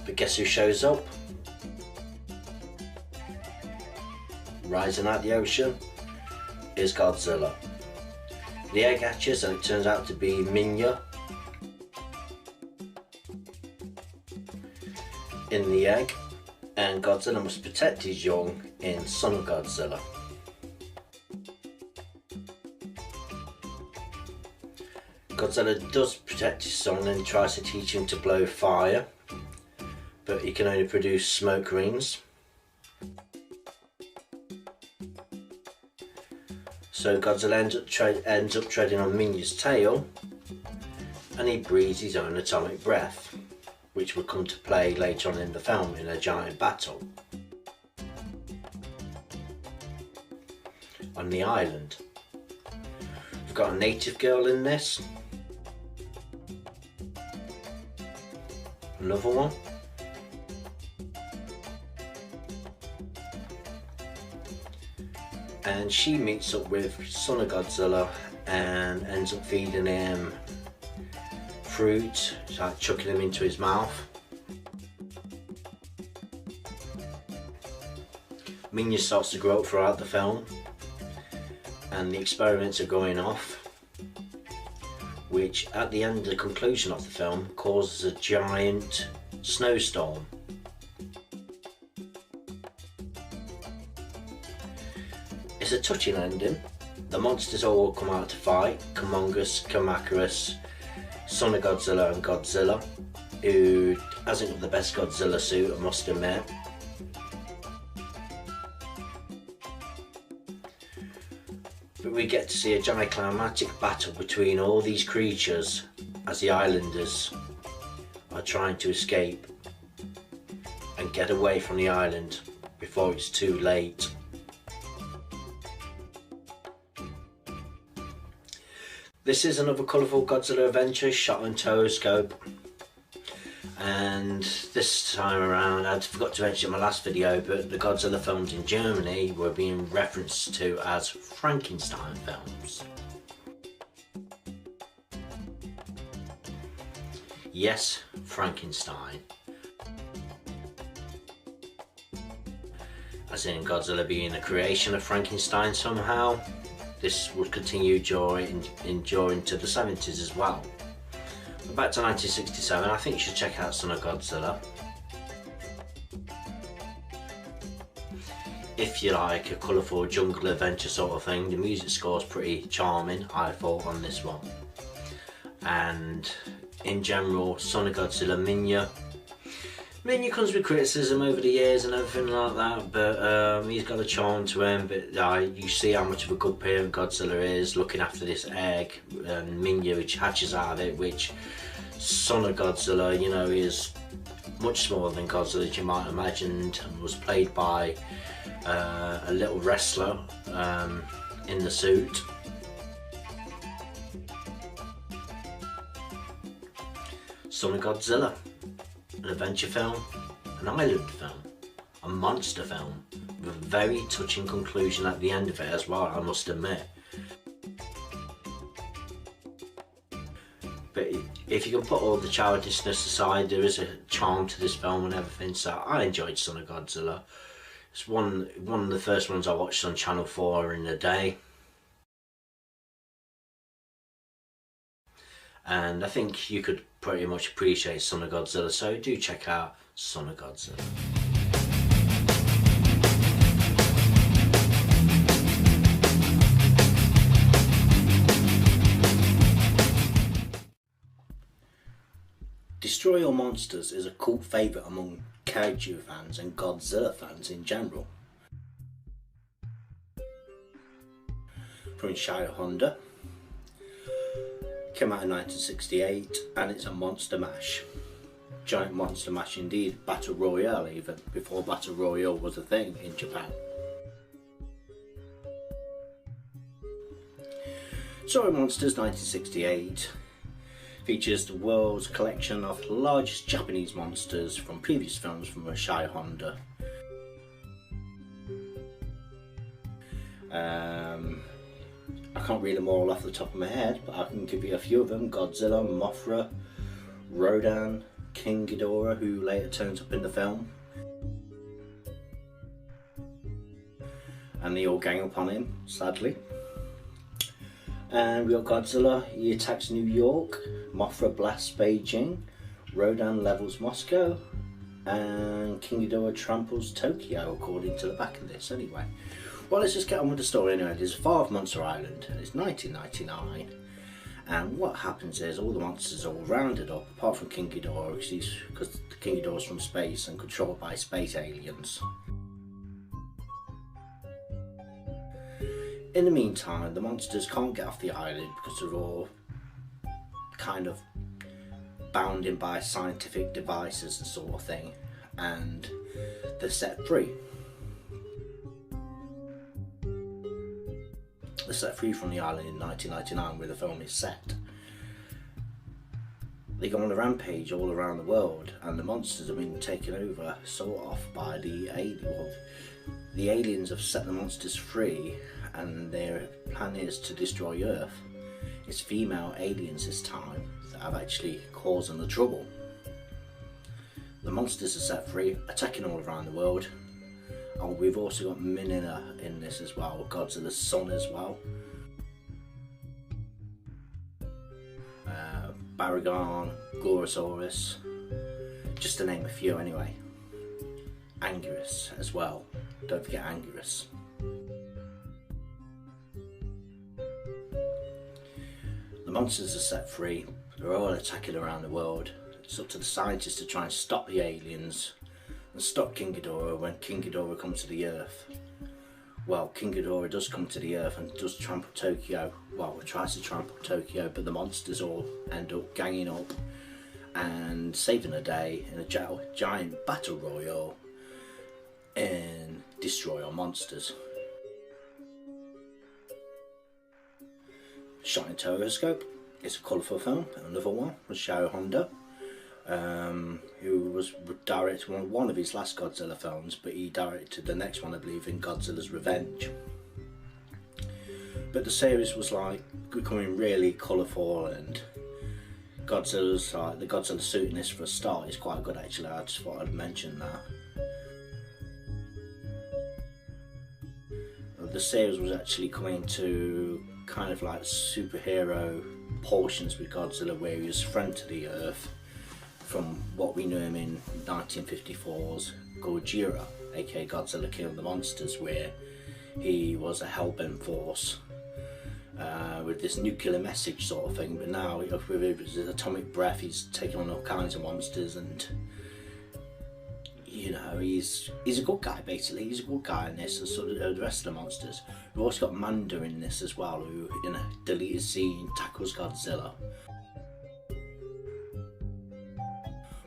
But guess who shows up? Rising out the ocean is Godzilla. The egg hatches and it turns out to be Minilla in the egg, and Godzilla must protect his young in Son of Godzilla. Godzilla does protect his son and tries to teach him to blow fire, but he can only produce smoke rings. So Godzilla ends up treading on Milla's tail, and he breathes his own atomic breath, which will come to play later on in the film in a giant battle on the island. We've got a native girl in this, another one, and she meets up with Son of Godzilla and ends up feeding him fruit, like chucking him into his mouth. Minilla starts to grow up throughout the film, and the experiments are going off, which at the end of the conclusion of the film causes a giant snowstorm. It's a touching ending. The monsters all come out to fight: Kumonga, Gammacarus, Son of Godzilla and Godzilla, who hasn't got the best Godzilla suit, I must admit. But we get to see a giant climatic battle between all these creatures as the islanders are trying to escape and get away from the island before it's too late. This is another colourful Godzilla adventure shot on Tokusatsu, and this time around, I forgot to mention in my last video, but the Godzilla films in Germany were being referenced to as Frankenstein films. Yes, Frankenstein. As in Godzilla being a creation of Frankenstein somehow. This would continue enduring to the 70s as well. But back to 1967, I think you should check out Son of Godzilla. If you like a colourful jungle adventure sort of thing, the music score's pretty charming, I thought, on this one. And in general, Son of Godzilla, Minilla comes with criticism over the years and everything like that, but he's got a charm to him. But you see how much of a good parent Godzilla is, looking after this egg, and Minilla, which hatches out of it, which Son of Godzilla, you know, is much smaller than Godzilla, as you might imagine, and was played by a little wrestler in the suit. Son of Godzilla. An adventure film, an island film, a monster film, with a very touching conclusion at the end of it as well, I must admit. But if you can put all the childishness aside, there is a charm to this film and everything, so I enjoyed Son of Godzilla. It's one of the first ones I watched on Channel 4 in the day. And I think you could pretty much appreciate Son of Godzilla, so do check out Son of Godzilla. Destroy All Monsters is a cult favourite among kaiju fans and Godzilla fans in general. From Showa Era, came out in 1968, and it's a monster mash. Giant monster mash indeed, battle royale even, before battle royale was a thing in Japan. Story Monsters 1968 features the world's collection of largest Japanese monsters from previous films from Heisei Era. I can't read them all off the top of my head, but I can give you a few of them. Godzilla, Mothra, Rodan, King Ghidorah, who later turns up in the film. And they all gang up on him, sadly. And we got Godzilla, he attacks New York, Mothra blasts Beijing, Rodan levels Moscow, and King Ghidorah tramples Tokyo, according to the back of this anyway. Well, let's just get on with the story anyway. There's 5 Monster Island, and it's 1999, and what happens is all the monsters are all rounded up, apart from King Ghidorah, because King Ghidorah's from space and controlled by space aliens. In the meantime, the monsters can't get off the island because they're all kind of bound in by scientific devices and sort of thing, and they're set free. They're set free from the island in 1999, where the film is set. They go on a rampage all around the world, and the monsters have been taken over, sort of, by the aliens. Well, the aliens have set the monsters free, and their plan is to destroy Earth. It's female aliens this time that have actually caused them the trouble. The monsters are set free, attacking all around the world. And we've also got Minilla in this as well, Godzilla's son as well. Baragon, Gorosaurus, just to name a few anyway. Anguirus as well, don't forget Anguirus. The monsters are set free, they're all attacking around the world. It's up to the scientists to try and stop the aliens and stop King Ghidorah when King Ghidorah comes to the Earth. Well, King Ghidorah does come to the Earth and does trample Tokyo. Well, he tries to trample Tokyo, but the monsters all end up ganging up and saving the day in a giant battle royale and destroy our monsters. Shot in Telescope. It's a colourful film. Another one was Showa Era, who was directed one of his last Godzilla films, but he directed the next one, I believe, in Godzilla's Revenge. But the series was like becoming really colourful, and Godzilla's like the Godzilla suit in this for a start is quite good actually. I just thought I'd mention that. The series was actually coming to kind of like superhero portions with Godzilla, where he was friend to the Earth, from what we knew him in 1954's Godzilla, aka Godzilla King of the Monsters, where he was a hellbent force with this nuclear message sort of thing. But now with his atomic breath, he's taking on all kinds of monsters, and you know, he's a good guy basically. He's a good guy in this, and so are the rest of the monsters. We've also got Manda in this as well, who in a deleted scene tackles Godzilla.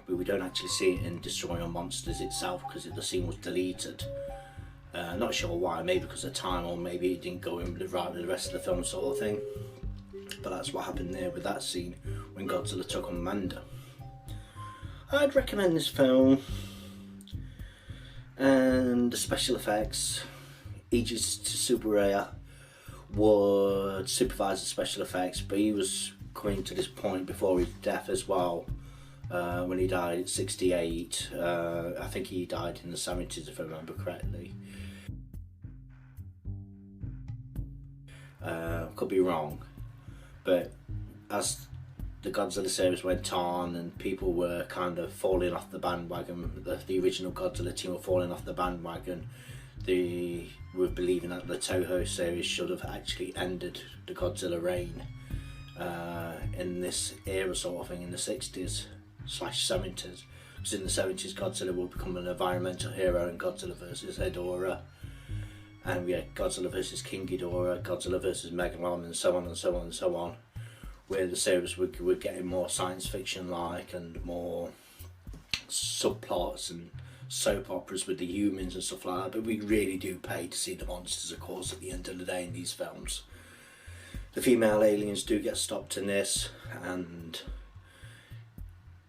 But we don't actually see it in Destroy All Monsters itself because the scene was deleted. Not sure why, maybe because of time, or maybe it didn't go in right with the rest of the film sort of thing. But that's what happened there with that scene when Godzilla took on Manda. I'd recommend this film. And the special effects, Aegis Tsuburaya would supervise the special effects, but he was coming to this point before his death as well, when he died at 68. I think he died in the 70s if I remember correctly. Could be wrong, but as the Godzilla series went on and people were kind of falling off the bandwagon, the original Godzilla team were falling off the bandwagon, they were believing that the Toho series should have actually ended the Godzilla reign in this era sort of thing, in the 60s/70s, Because in the 70s, Godzilla will become an environmental hero in Godzilla vs. Ghidorah. And we had Godzilla vs. King Ghidorah, Godzilla vs. Megalon, and so on and so on and so on. Where the series were getting more science fiction like and more subplots and soap operas with the humans and stuff like that. But we really do pay to see the monsters, of course, at the end of the day in these films. The female aliens do get stopped in this, and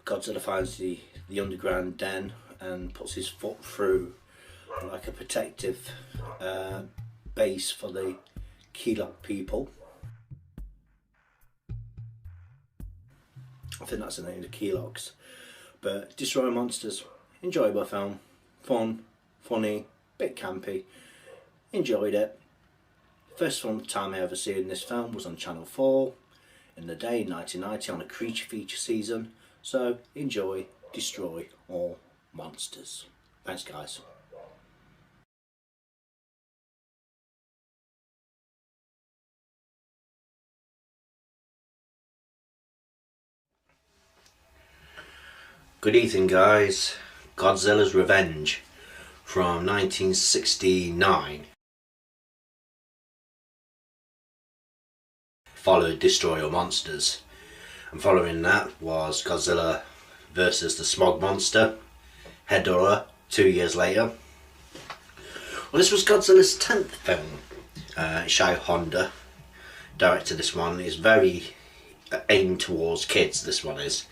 Godzilla finds the underground den and puts his foot through like a protective base for the Keelok people. I think that's the name, the Keeloks. But Destroy Monsters, enjoyable film, fun, funny, bit campy, enjoyed it. First time I ever seen this film was on Channel 4 in the day 1990 on a creature feature season. So enjoy Destroy All Monsters. Thanks guys. Good evening guys. Godzilla's Revenge from 1969 followed Destroy All Monsters, and following that was Godzilla versus the Smog Monster, Ghidorah, 2 years later. Well, this was Godzilla's 10th film. Shai Honda directed this one. It's very aimed towards kids, this one is.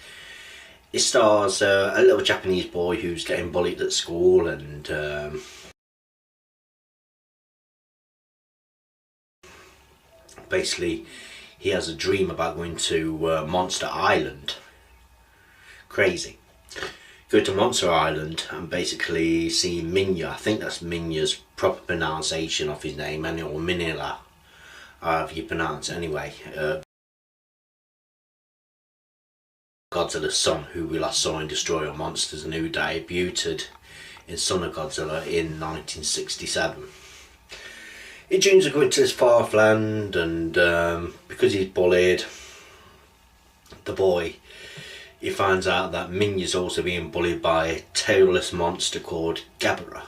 It stars a little Japanese boy who's getting bullied at school, and basically he has a dream about going to Monster Island. Crazy. Go to Monster Island and basically see Minya. I think that's Minya's proper pronunciation of his name, or Minilla, however you pronounce it anyway. Godzilla's son, who we last saw in Destroy All Monsters and who debuted in Son of Godzilla in 1967. He dreams of going to this far off land, and because he's bullied, the boy, he finds out that Minya's also being bullied by a tailless monster called Ghidorah.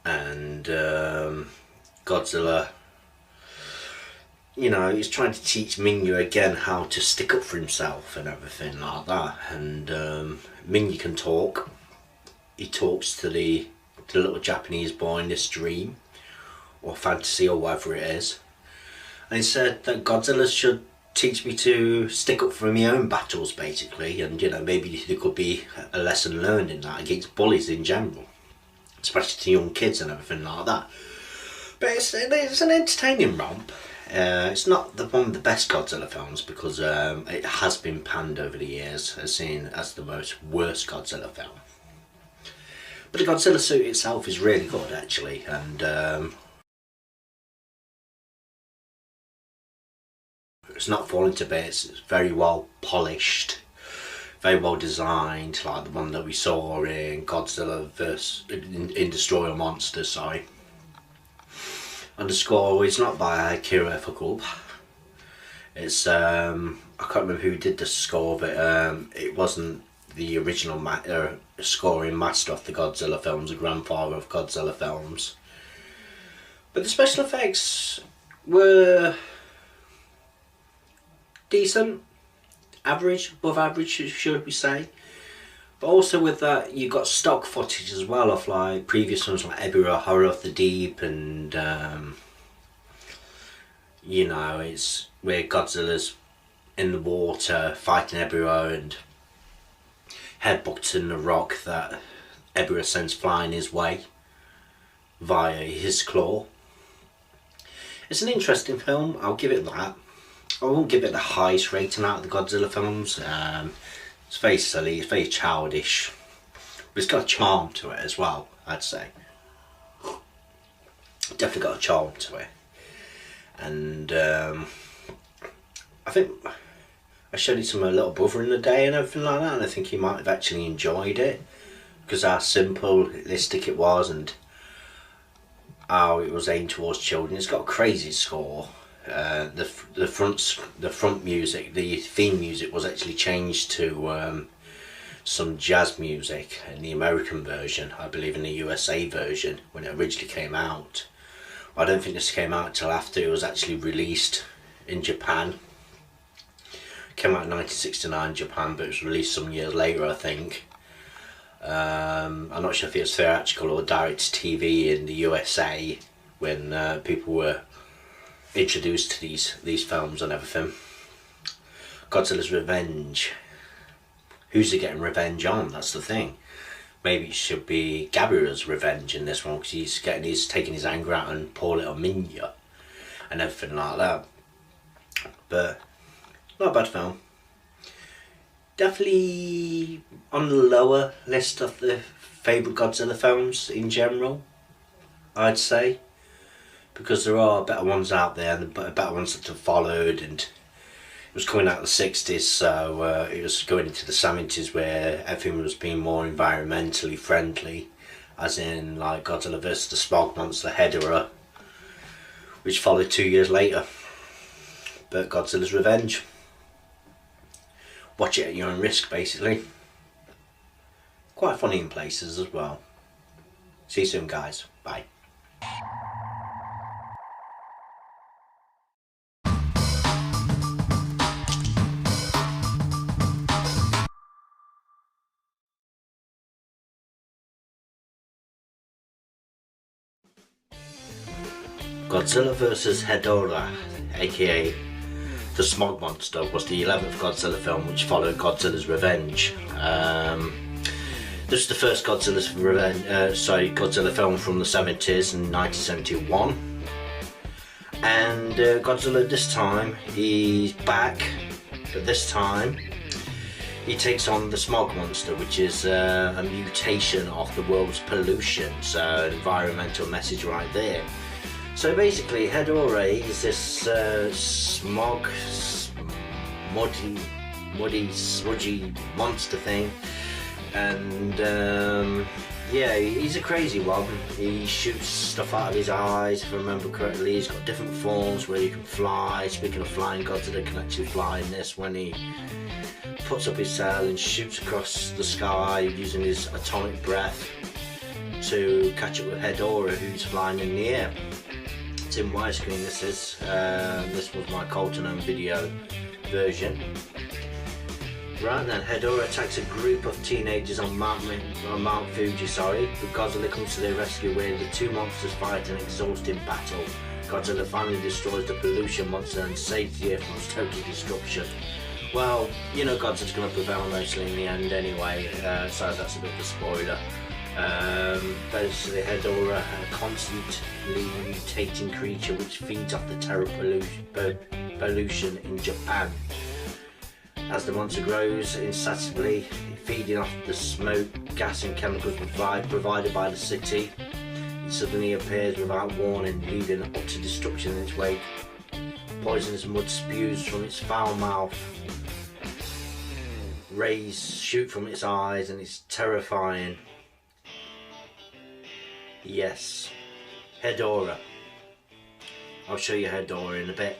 And Godzilla, you know, he's trying to teach Minya again how to stick up for himself and everything like that. And Minya can talk. He talks to the little Japanese boy in this dream or fantasy or whatever it is, and he said that Godzilla should teach me to stick up for my own battles, basically. And you know, maybe there could be a lesson learned in that against bullies in general, especially to young kids and everything like that. But it's an entertaining romp. It's not one of the best Godzilla films, because it has been panned over the years as seen as the worst Godzilla film. But the Godzilla suit itself is really good actually, and it's not falling to bits. It's very well polished, very well designed, like the one that we saw in Godzilla vs. in Destroy All Monsters, sorry. And the score is not by Akira Ifukube. It's I can't remember who did the score, but it wasn't the original scoring master of the Godzilla films, the grandfather of Godzilla films. But the special effects were decent, average, above average should we say. But also with that, you got stock footage as well of like previous films like Ebirah, Horror of the Deep, and you know, it's where Godzilla's in the water fighting Ebirah and headbutting the rock that Ebirah sends flying his way via his claw. It's an interesting film, I'll give it that. I won't give it the highest rating out of the Godzilla films. It's very silly, it's very childish, but it's got a charm to it as well, I'd say. Definitely got a charm to it. And I think I showed it to my little brother in the day and everything like that, and I think he might have actually enjoyed it because how simplistic it was and how it was aimed towards children. It's got a crazy score. The front music, the theme music, was actually changed to some jazz music in the American version. I believe in the USA version when it originally came out. I don't think this came out until after it was actually released in Japan. It came out in 1969 in Japan, but it was released some years later, I think. I'm not sure if it was theatrical or direct to TV in the USA when people were introduced to these films and everything. Godzilla's Revenge. Who's he getting revenge on? That's the thing. Maybe it should be Ghidorah's revenge in this one, because he's taking his anger out on poor little Minilla and everything like that. But not a bad film. Definitely on the lower list of the favourite Godzilla films in general, I'd say, because there are better ones out there and better ones that have followed, and it was coming out of the 60s, so it was going into the 70s where everything was being more environmentally friendly, as in like Godzilla vs. the Smog Monster, Ghidorah, which followed 2 years later. But Godzilla's Revenge, watch it at your own risk, basically. Quite funny in places as well. See you soon, guys. Bye. Godzilla vs. Ghidorah, aka the Smog Monster, was the 11th Godzilla film which followed Godzilla's Revenge. This is the first Godzilla film from the 70s in 1971. And Godzilla this time, he's back, but this time he takes on the Smog Monster, which is a mutation of the world's pollution, so environmental message right there. So basically, Ghidorah is this muddy, smudgy monster thing, and yeah, he's a crazy one. He shoots stuff out of his eyes, if I remember correctly. He's got different forms where he can fly. Speaking of flying, Godzilla can actually fly in this when he puts up his tail and shoots across the sky using his atomic breath to catch up with Ghidorah, who's flying in the air. It's in widescreen. This was my Colton home video version. Right then, Ghidorah attacks a group of teenagers on Mount Fuji, but Godzilla comes to their rescue where the two monsters fight an exhausting battle. Godzilla finally destroys the pollution monster and saves the Earth from total destruction. Well, you know Godzilla's going to prevail mostly in the end anyway, so that's a bit of a spoiler. Basically, Ghidorah, a constantly mutating creature which feeds off the terrible pollution in Japan. As the monster grows insatiably, feeding off the smoke, gas and chemicals provided by the city, it suddenly appears without warning, leaving utter destruction in its wake. Poisonous mud spews from its foul mouth, rays shoot from its eyes, and it's terrifying. Yes, Ghidorah. I'll show you Ghidorah in a bit.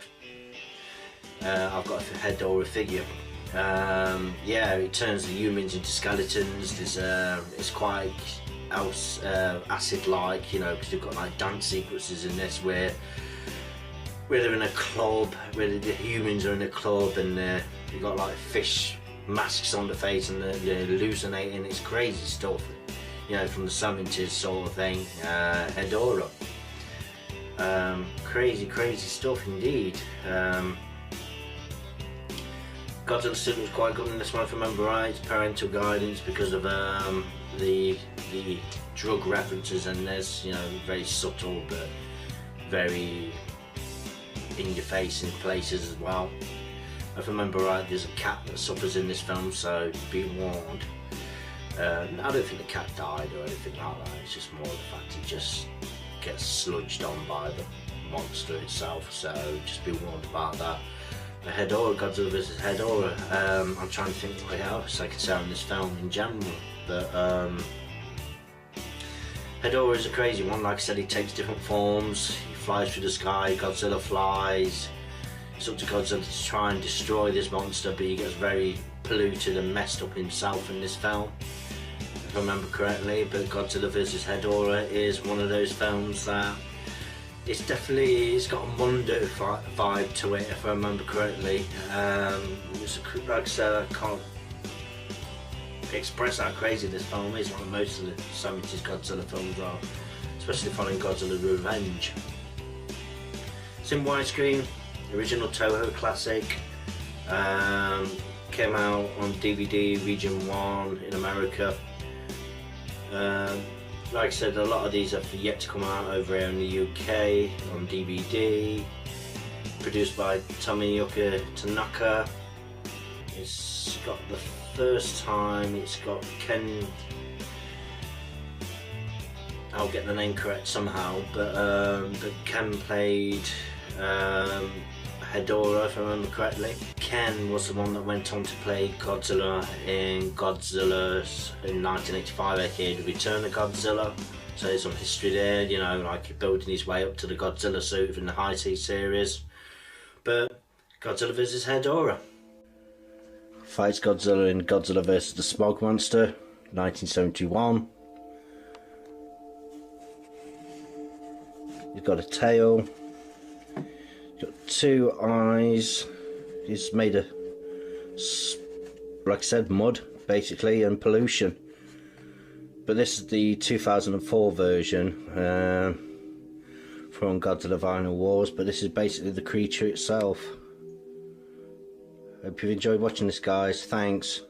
I've got a Ghidorah figure. Yeah, it turns the humans into skeletons. It's quite acid-like, you know, because they've got like dance sequences in this where they're in a club, where the humans are in a club, and you've got like fish masks on the face and they're hallucinating. It's crazy stuff, you know, from the 70s sort of thing. Ghidorah. Crazy stuff indeed. Godzilla suit was quite good in this one, if I remember right. Parental guidance because of the drug references, and there's, you know, very subtle but very in your face in places as well. If I remember right, there's a cat that suffers in this film, so be warned. I don't think the cat died or anything like that. It's just more the fact it just gets sludged on by the monster itself, so just be warned about that. The Ghidorah, Godzilla vs. Ghidorah, I'm trying to think what else I could say on this film in general, but Ghidorah is a crazy one. Like I said, he takes different forms, he flies through the sky, Godzilla flies. It's up to Godzilla to try and destroy this monster, but he gets very polluted and messed up himself in this film, if I remember correctly. But Godzilla vs. Ghidorah is one of those films that it's got a Mondo vibe to it, if I remember correctly. Like I said, I can't express how crazy this film is, like most of the 70s Godzilla films are, especially following Godzilla Revenge. It's in widescreen, original Toho classic, came out on DVD Region 1 in America. Like I said, a lot of these have yet to come out over here in the UK on DVD. Produced by Tomiyuki Tanaka. It's got the first time, it's got Ken, I'll get the name correct somehow, but Ken played Ghidorah, if I remember correctly. Ken was the one that went on to play Godzilla in Godzilla's in 1985 arcade Return of Godzilla. So there's some history there, you know, like building his way up to the Godzilla suit in the Heisei series. But Godzilla vs. Ghidorah. Fights Godzilla in Godzilla vs. the Smog Monster, 1971. He's got a tail. Got two eyes. He's made of, like I said, mud basically and pollution. But this is the 2004 version from Godzilla Vinyl Wars. But this is basically the creature itself. Hope you've enjoyed watching this, guys. Thanks.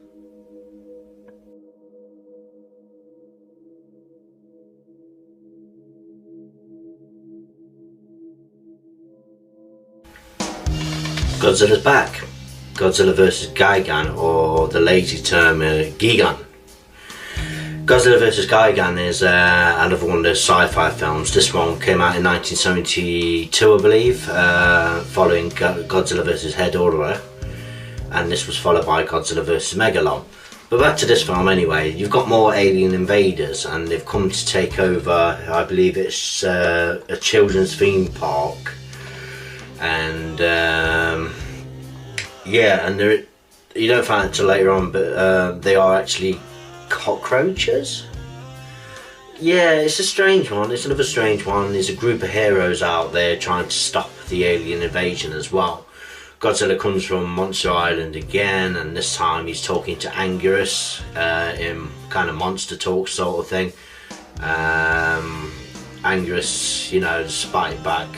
Godzilla's back. Godzilla vs. Gigan, or the lazy term Gigan. Godzilla vs. Gigan is another one of those sci-fi films. This one came out in 1972, I believe, following Godzilla vs. Ghidorah, and this was followed by Godzilla vs. Megalon. But back to this film anyway, you've got more alien invaders, and they've come to take over, I believe it's a children's theme park. And yeah, and you don't find it until later on, but they are actually cockroaches. Yeah, it's a strange one. It's another strange one. There's a group of heroes out there trying to stop the alien invasion as well. Godzilla comes from Monster Island again, and this time he's talking to Anguirus in kind of monster talk sort of thing. Anguirus, you know, the spike back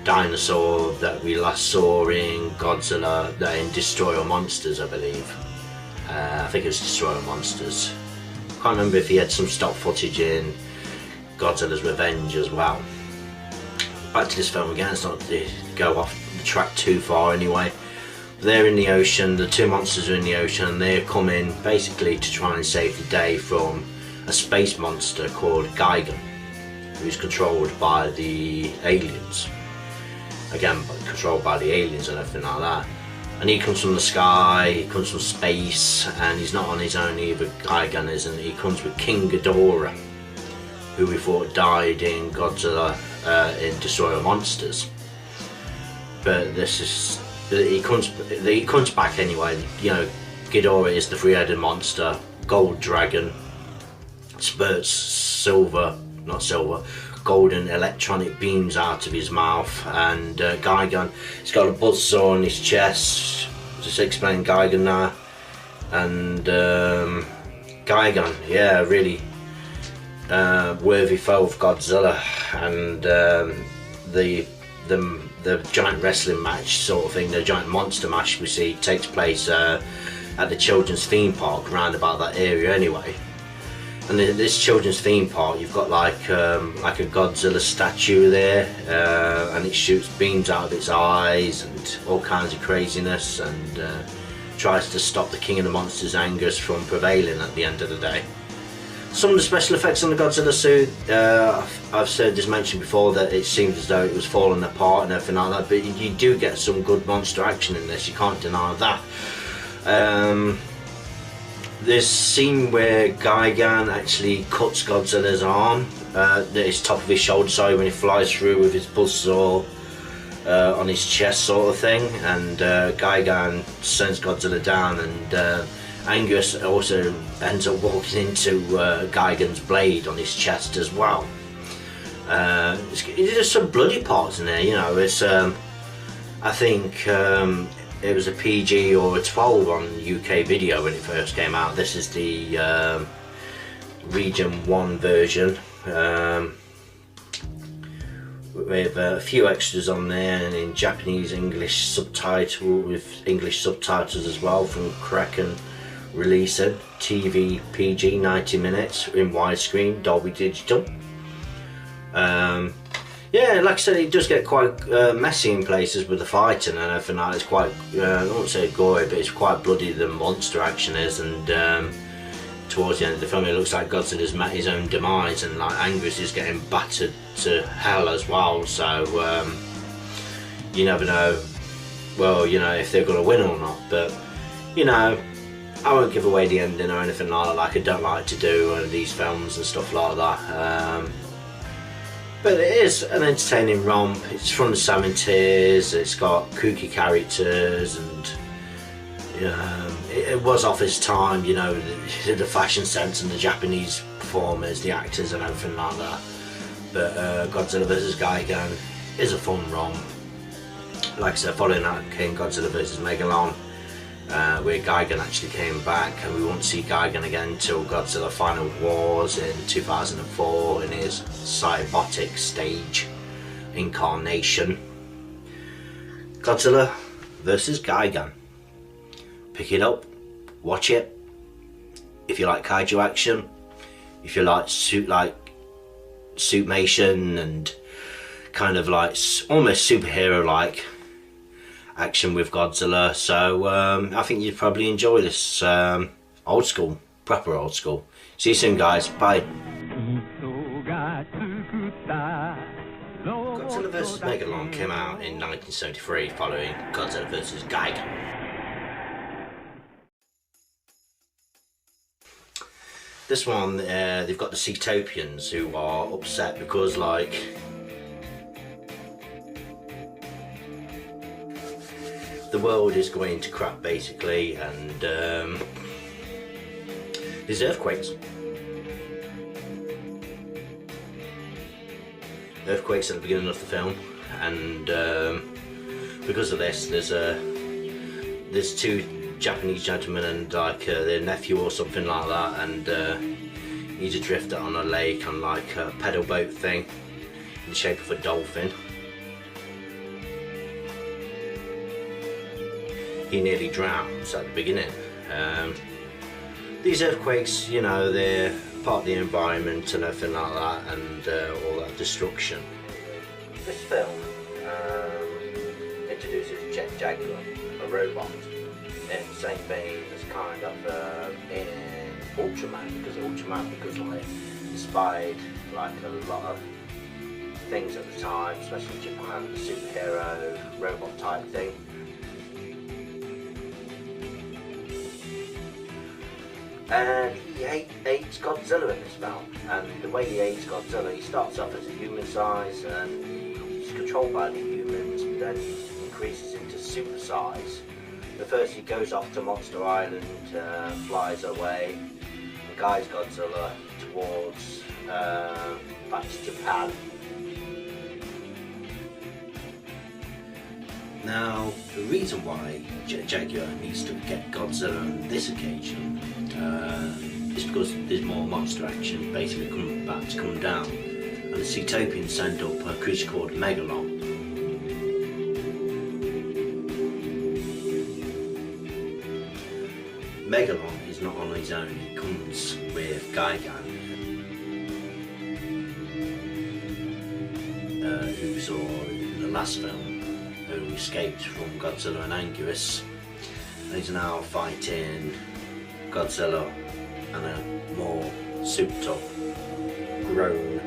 dinosaur that we last saw in Godzilla, in Destroy All Monsters, I believe. I think it was Destroy All Monsters. Can't remember if he had some stock footage in Godzilla's Revenge as well. Back to this film again, it's not to go off the track too far anyway. They're in the ocean, the two monsters are in the ocean, and they're coming basically to try and save the day from a space monster called Gigan, who's controlled by the aliens. Again, controlled by the aliens and everything like that. And he comes from the sky, he comes from space, and he's not on his own either, Gigan isn't. He comes with King Ghidorah, who we thought died in Godzilla in Destroy All Monsters. But this is, he comes back anyway. You know, Ghidorah is the three-headed monster, gold dragon, spurts golden electronic beams out of his mouth, and Gigan, he's got a buzzsaw on his chest. Just explain Gigan now. And Gigan, yeah, really worthy foe of Godzilla. And the giant wrestling match sort of thing, the giant monster match we see takes place at the children's theme park around about that area anyway. And in this children's theme park, you've got like a Godzilla statue there, and it shoots beams out of its eyes and all kinds of craziness, and tries to stop the King of the Monsters, Anguirus, from prevailing at the end of the day. Some of the special effects on the Godzilla suit, I've said this mentioned before that it seemed as though it was falling apart and everything like that, but you do get some good monster action in this, you can't deny that. There's a scene where Gigan actually cuts Godzilla's arm his top of his shoulder, sorry, when he flies through with his buzzsaw on his chest sort of thing, and Gigan sends Godzilla down, and Angus also ends up walking into Gigan's blade on his chest as well. There's some bloody parts in there, you know. It's I think it was a PG or a 12 on UK video when it first came out. This is the Region 1 version, with a few extras on there, and in Japanese English subtitle, with English subtitles as well from Kraken Releaser. TV PG, 90 minutes in widescreen, Dolby Digital. Yeah, like I said, it does get quite messy in places with the fighting and everything like that. It's quite, I won't say gory, but it's quite bloody, the monster action is, and towards the end of the film it looks like Godzilla's met his own demise, and like Angus is getting battered to hell as well, so you never know, well, you know, if they're going to win or not. But, you know, I won't give away the ending or anything like I don't like to do in these films and stuff like that. But it is an entertaining romp. It's from the Salmon Tears, it's got kooky characters, and it was off its time, you know, the fashion sense and the Japanese performers, the actors and everything like that. But Godzilla vs Gigan is a fun romp. Like I said, following that came Godzilla vs Megalon, where Gigan actually came back, and we won't see Gigan again until Godzilla Final Wars in 2004 in his cybernetic stage incarnation. Godzilla vs Gigan. Pick it up, watch it. If you like kaiju action, if you like suitmation and kind of like almost superhero like action with Godzilla, so I think you'd probably enjoy this. Old school, proper old school. See you soon, guys. Bye. Godzilla vs Megalon came out in 1973 following Godzilla vs Gigan. This one, they've got the Ceatopians who are upset because, like, the world is going to crap basically, and there's earthquakes. Earthquakes at the beginning of the film, and because of this, there's two Japanese gentlemen and like their nephew or something like that, and he's adrift on a lake on like a pedal boat thing in the shape of a dolphin. He nearly drowns at the beginning. These earthquakes, you know, they're part of the environment and everything like that, and all that destruction. This film introduces Jet Jaguar, a robot, in the same vein as kind of in Ultraman, because like inspired like a lot of things at the time, especially Japan, the superhero robot type thing. And he hates Godzilla in this film, and the way he hates Godzilla, he starts off as a human size and he's controlled by the humans, but then he increases into super size. But first he goes off to Monster Island, flies away, and guides Godzilla towards back to Japan. Now, the reason why Jet Jaguar needs to get Godzilla on this occasion is because there's more monster action basically about to come down, and the Ceatopians send up a creature called Megalon. Megalon is not on his own, he comes with Gigan, who we saw in the last film, who escaped from Godzilla and Anguirus, and he's now fighting Godzilla and a more souped up, grown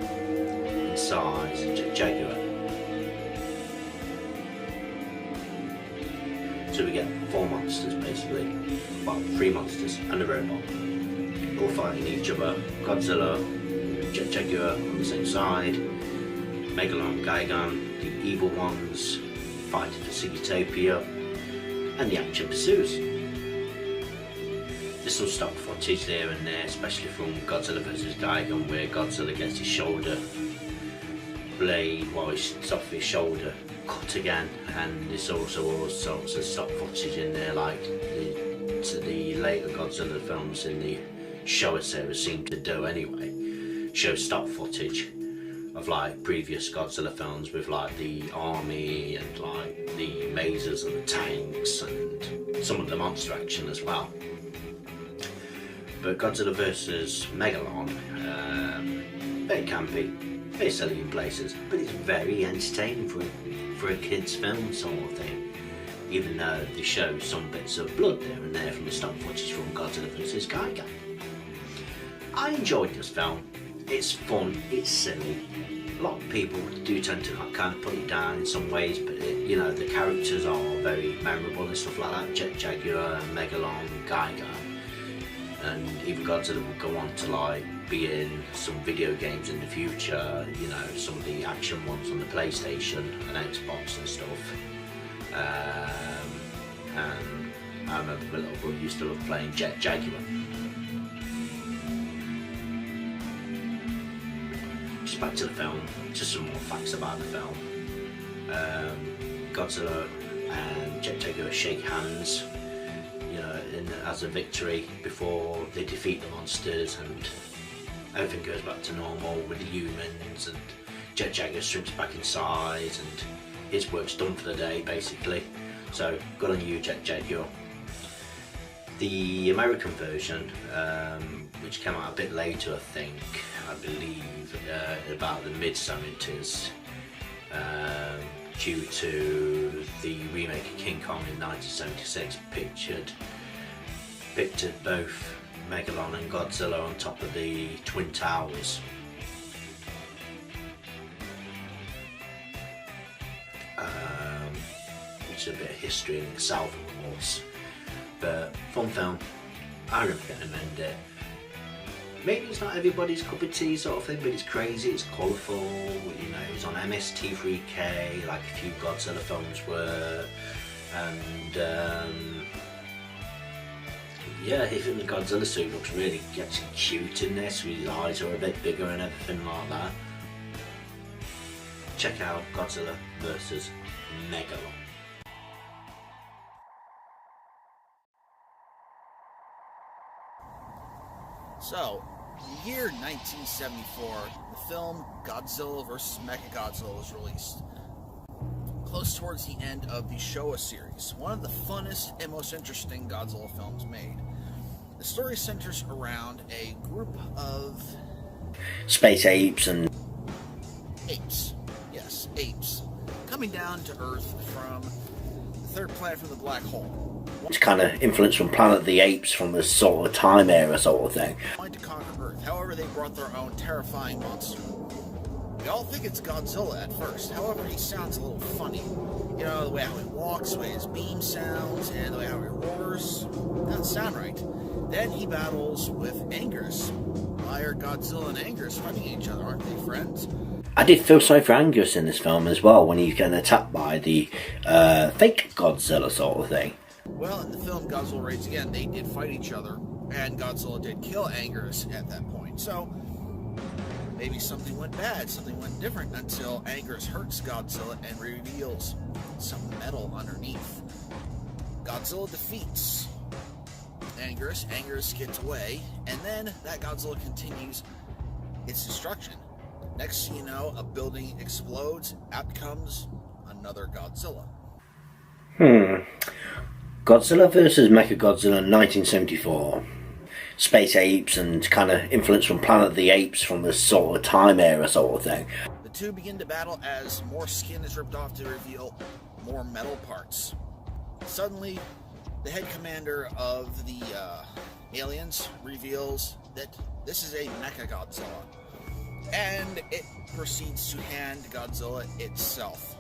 in size Jaguar. So we get 4 monsters basically, well 3 monsters and a robot, all fighting each other. Godzilla Jaguar on the same side, Megalon, Gigan, the evil ones, fighting for Utopia, and the action pursues. There's some stock footage there and there, especially from Godzilla vs Gigan, where Godzilla gets his shoulder blade, while he's off his shoulder, cut again, and there's also all sorts of stock footage in there, like the later Godzilla films in the Showa Era seem to do anyway, show stock footage of like previous Godzilla films with like the army and like the mazes and the tanks and some of the monster action as well. But Godzilla vs Megalon, very campy, very silly in places, but it's very entertaining for a kid's film sort of thing, even though they show some bits of blood there and there from the stock footage from Godzilla vs Gigan. I enjoyed this film. It's fun, it's silly. A lot of people do tend to kind of put it down in some ways, but you know, the characters are very memorable and stuff like that. Jaguar, Megalon, Gigan, and even Godzilla will go on to like be in some video games in the future, you know, some of the action ones on the PlayStation and Xbox and stuff. And I remember my little brother used to love playing Jaguar. Just back to the film, just some more facts about the film. Godzilla and Jaguar shake hands, you know, as a victory before they defeat the monsters, and everything goes back to normal with the humans, and Jaguar shrinks back in size, and his work's done for the day basically. So good on you, Jaguar. The American version, which came out a bit later, I believe about the mid-70s, due to the remake of King Kong in 1976, pictured both Megalon and Godzilla on top of the Twin Towers. Which is a bit of history in itself, of course. But fun film, I recommend it. Maybe it's not everybody's cup of tea sort of thing, but it's crazy, it's colourful, you know, it's on MST3K like a few Godzilla films were, and yeah, even the Godzilla suit looks really actually cute in this, his eyes are a bit bigger and everything like that. Check out Godzilla vs Megalon. So, in the year 1974, the film Godzilla vs. Mechagodzilla was released, close towards the end of the Showa series, one of the funnest and most interesting Godzilla films made. The story centers around a group of space apes and apes, yes, apes, coming down to Earth from the third planet from the black hole. it's kind of influenced from Planet of the Apes from the sort of time era sort of thing. Trying to conquer Earth. However, they brought their own terrifying monster. We all think it's Godzilla at first. However, he sounds a little funny. You know, the way how he walks, the way his beam sounds, and the way how he roars. Doesn't sound right. Then he battles with Angus. Why are Godzilla and Angus fighting each other? Aren't they friends? I did feel sorry for Angus in this film as well when he's getting attacked by the fake Godzilla sort of thing. Well, in the film Godzilla Raids Again, they did fight each other, and Godzilla did kill Angus at that point. So, maybe something went bad, something went different, until Angus hurts Godzilla and reveals some metal underneath. Godzilla defeats Angus, Angus gets away, and then that Godzilla continues its destruction. Next thing you know, a building explodes, out comes another Godzilla. Godzilla vs. Mechagodzilla 1974. Space apes and kind of influence from Planet of the Apes from the sort of time era sort of thing. The two begin to battle as more skin is ripped off to reveal more metal parts. Suddenly, the head commander of the aliens reveals that this is a Mechagodzilla, and it proceeds to hand Godzilla itself.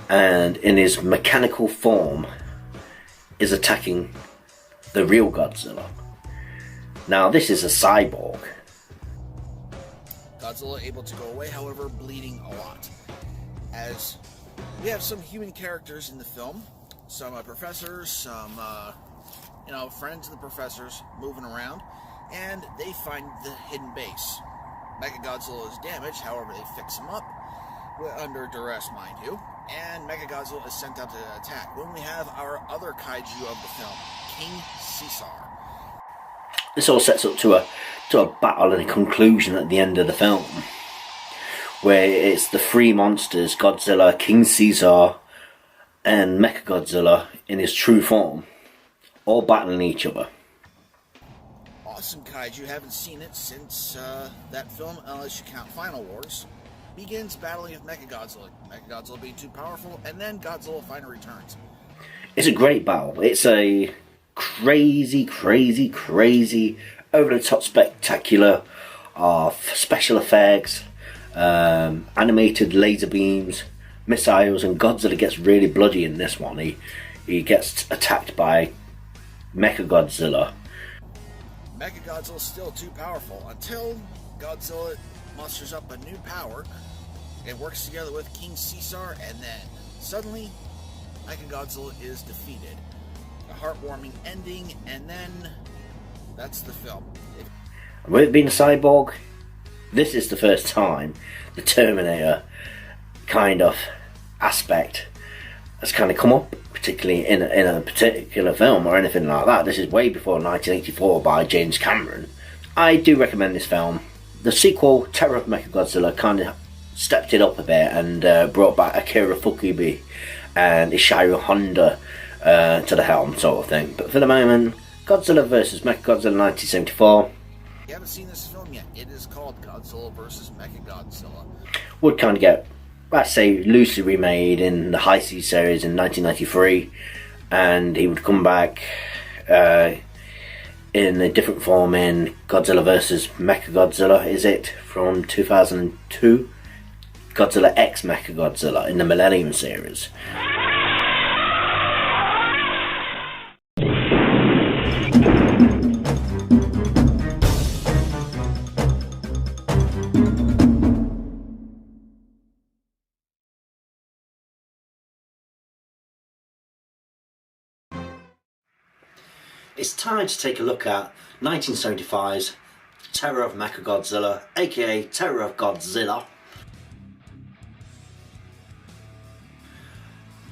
And in his mechanical form is attacking the real Godzilla. Now this is a cyborg. Godzilla able to go away, however, bleeding a lot. As we have some human characters in the film, some professors, some friends of the professors moving around, and they find the hidden base. Mechagodzilla is damaged, however, they fix him up, under duress, mind you, and Mechagodzilla is sent out to attack. When we have our other kaiju of the film, King Caesar. This all sets up to a battle and a conclusion at the end of the film, where it's the three monsters, Godzilla, King Caesar, and Mechagodzilla in his true form, all battling each other. Awesome kaiju, haven't seen it since that film, unless you count Final Wars, begins battling with Mechagodzilla. Mechagodzilla being too powerful, and then Godzilla finally returns. It's a great battle. It's a crazy, over-the-top spectacular of special effects, animated laser beams, missiles, and Godzilla gets really bloody in this one. He gets attacked by Mechagodzilla. Mechagodzilla's still too powerful until Godzilla musters up a new power and works together with King Caesar, and then suddenly Mechagodzilla is defeated. A heartwarming ending, and then that's the film. With it being a cyborg, this is the first time the Terminator kind of aspect has kind of come up, particularly in a particular film or anything like that. This is way before 1984 by James Cameron. I do recommend this film. The sequel, Terror of Mechagodzilla, kind of stepped it up a bit and brought back Akira Ifukube and Ishiru Honda to the helm, sort of thing. But for the moment, Godzilla vs. Mechagodzilla 1974. You haven't seen this film yet. It is called Godzilla vs. Mechagodzilla. Would kind of get, let's say, loosely remade in the Heisei series in 1993, and he would come back in a different form in Godzilla vs. Mechagodzilla, is it, from 2002? Godzilla X Mechagodzilla in the Millennium series. It's time to take a look at 1975's Terror of Mechagodzilla, aka Terror of Godzilla,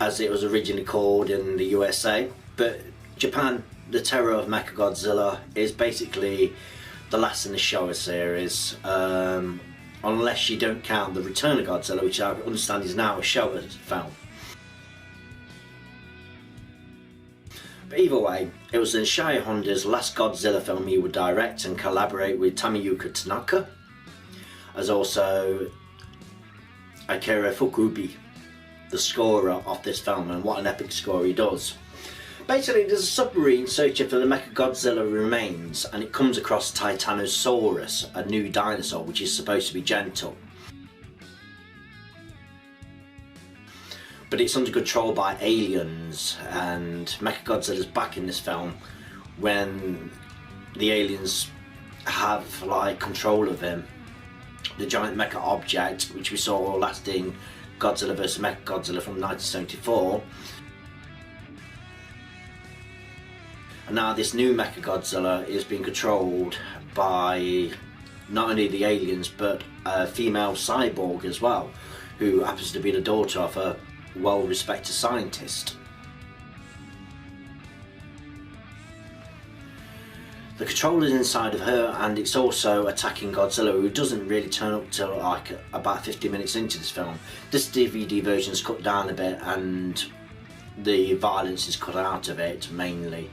as it was originally called in the USA. But Japan, the Terror of Mechagodzilla is basically the last in the Showa series, unless you don't count the Return of Godzilla, which I understand is now a Showa film. But either way, it was Ishiru Honda's last Godzilla film he would direct and collaborate with Tomoyuki Tanaka, as also Akira Ifukube, the scorer of this film, and what an epic score he does. Basically, there's a submarine searching for the Mechagodzilla remains, and it comes across Titanosaurus, a new dinosaur which is supposed to be gentle. But it's under control by aliens, and Mechagodzilla's back in this film when the aliens have control of him. The giant mecha object, which we saw last in Godzilla vs. Mechagodzilla from 1974. And now this new Mechagodzilla is being controlled by not only the aliens but a female cyborg as well, who happens to be the daughter of a well-respected scientist. The control is inside of her, and it's also attacking Godzilla, who doesn't really turn up till about 50 minutes into this film. This DVD version is cut down a bit and the violence is cut out of it mainly.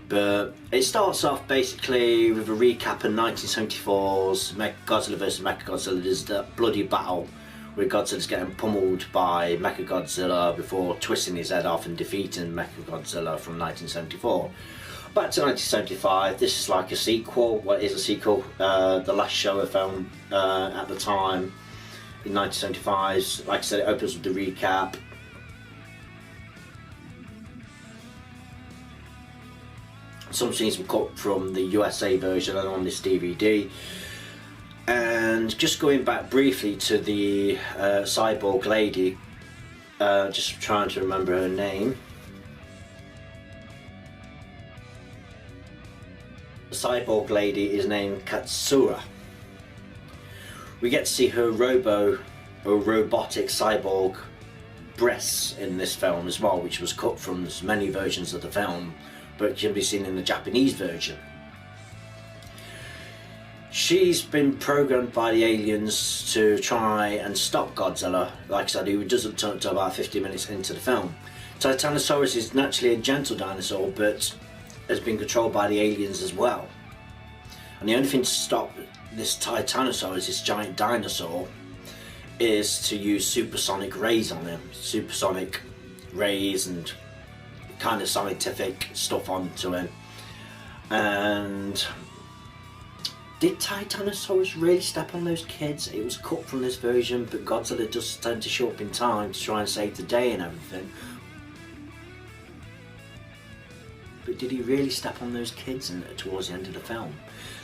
But it starts off basically with a recap of 1974's Godzilla vs. Mechagodzilla. There's the bloody battle where Godzilla's getting pummeled by Mechagodzilla before twisting his head off and defeating Mechagodzilla from 1974. Back to 1975, this is like a sequel. Well, it is a sequel. The last Showa film at the time in 1975. Like I said, it opens with the recap. Some scenes were cut from the USA version and on this DVD. And just going back briefly to the cyborg lady, just trying to remember her name. The cyborg lady is named Katsura. We get to see her robotic cyborg breasts in this film as well, which was cut from many versions of the film, but can be seen in the Japanese version. She's been programmed by the aliens to try and stop Godzilla. Like I said, he doesn't turn up until about 50 minutes into the film. Titanosaurus is naturally a gentle dinosaur, but has been controlled by the aliens as well. And the only thing to stop this Titanosaurus, this giant dinosaur, is to use supersonic rays on him. Supersonic rays and kind of scientific stuff onto him. And did Titanosaurus really step on those kids? It was cut from this version, but Godzilla does tend to show up in time to try and save the day and everything. But did he really step on those kids towards the end of the film?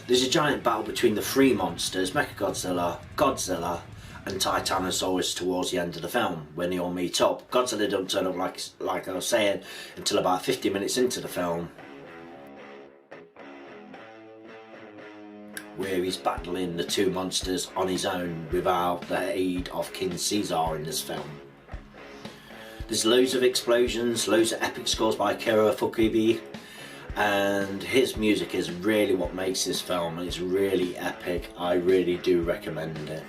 There's a giant battle between the three monsters, Mechagodzilla, Godzilla and Titanosaurus towards the end of the film when they all meet up. Godzilla don't turn up, like I was saying, until about 50 minutes into the film, where he's battling the two monsters on his own without the aid of King Caesar in this film. There's loads of explosions, loads of epic scores by Akira Fukuibe, and his music is really what makes this film. It's really epic. I really do recommend it.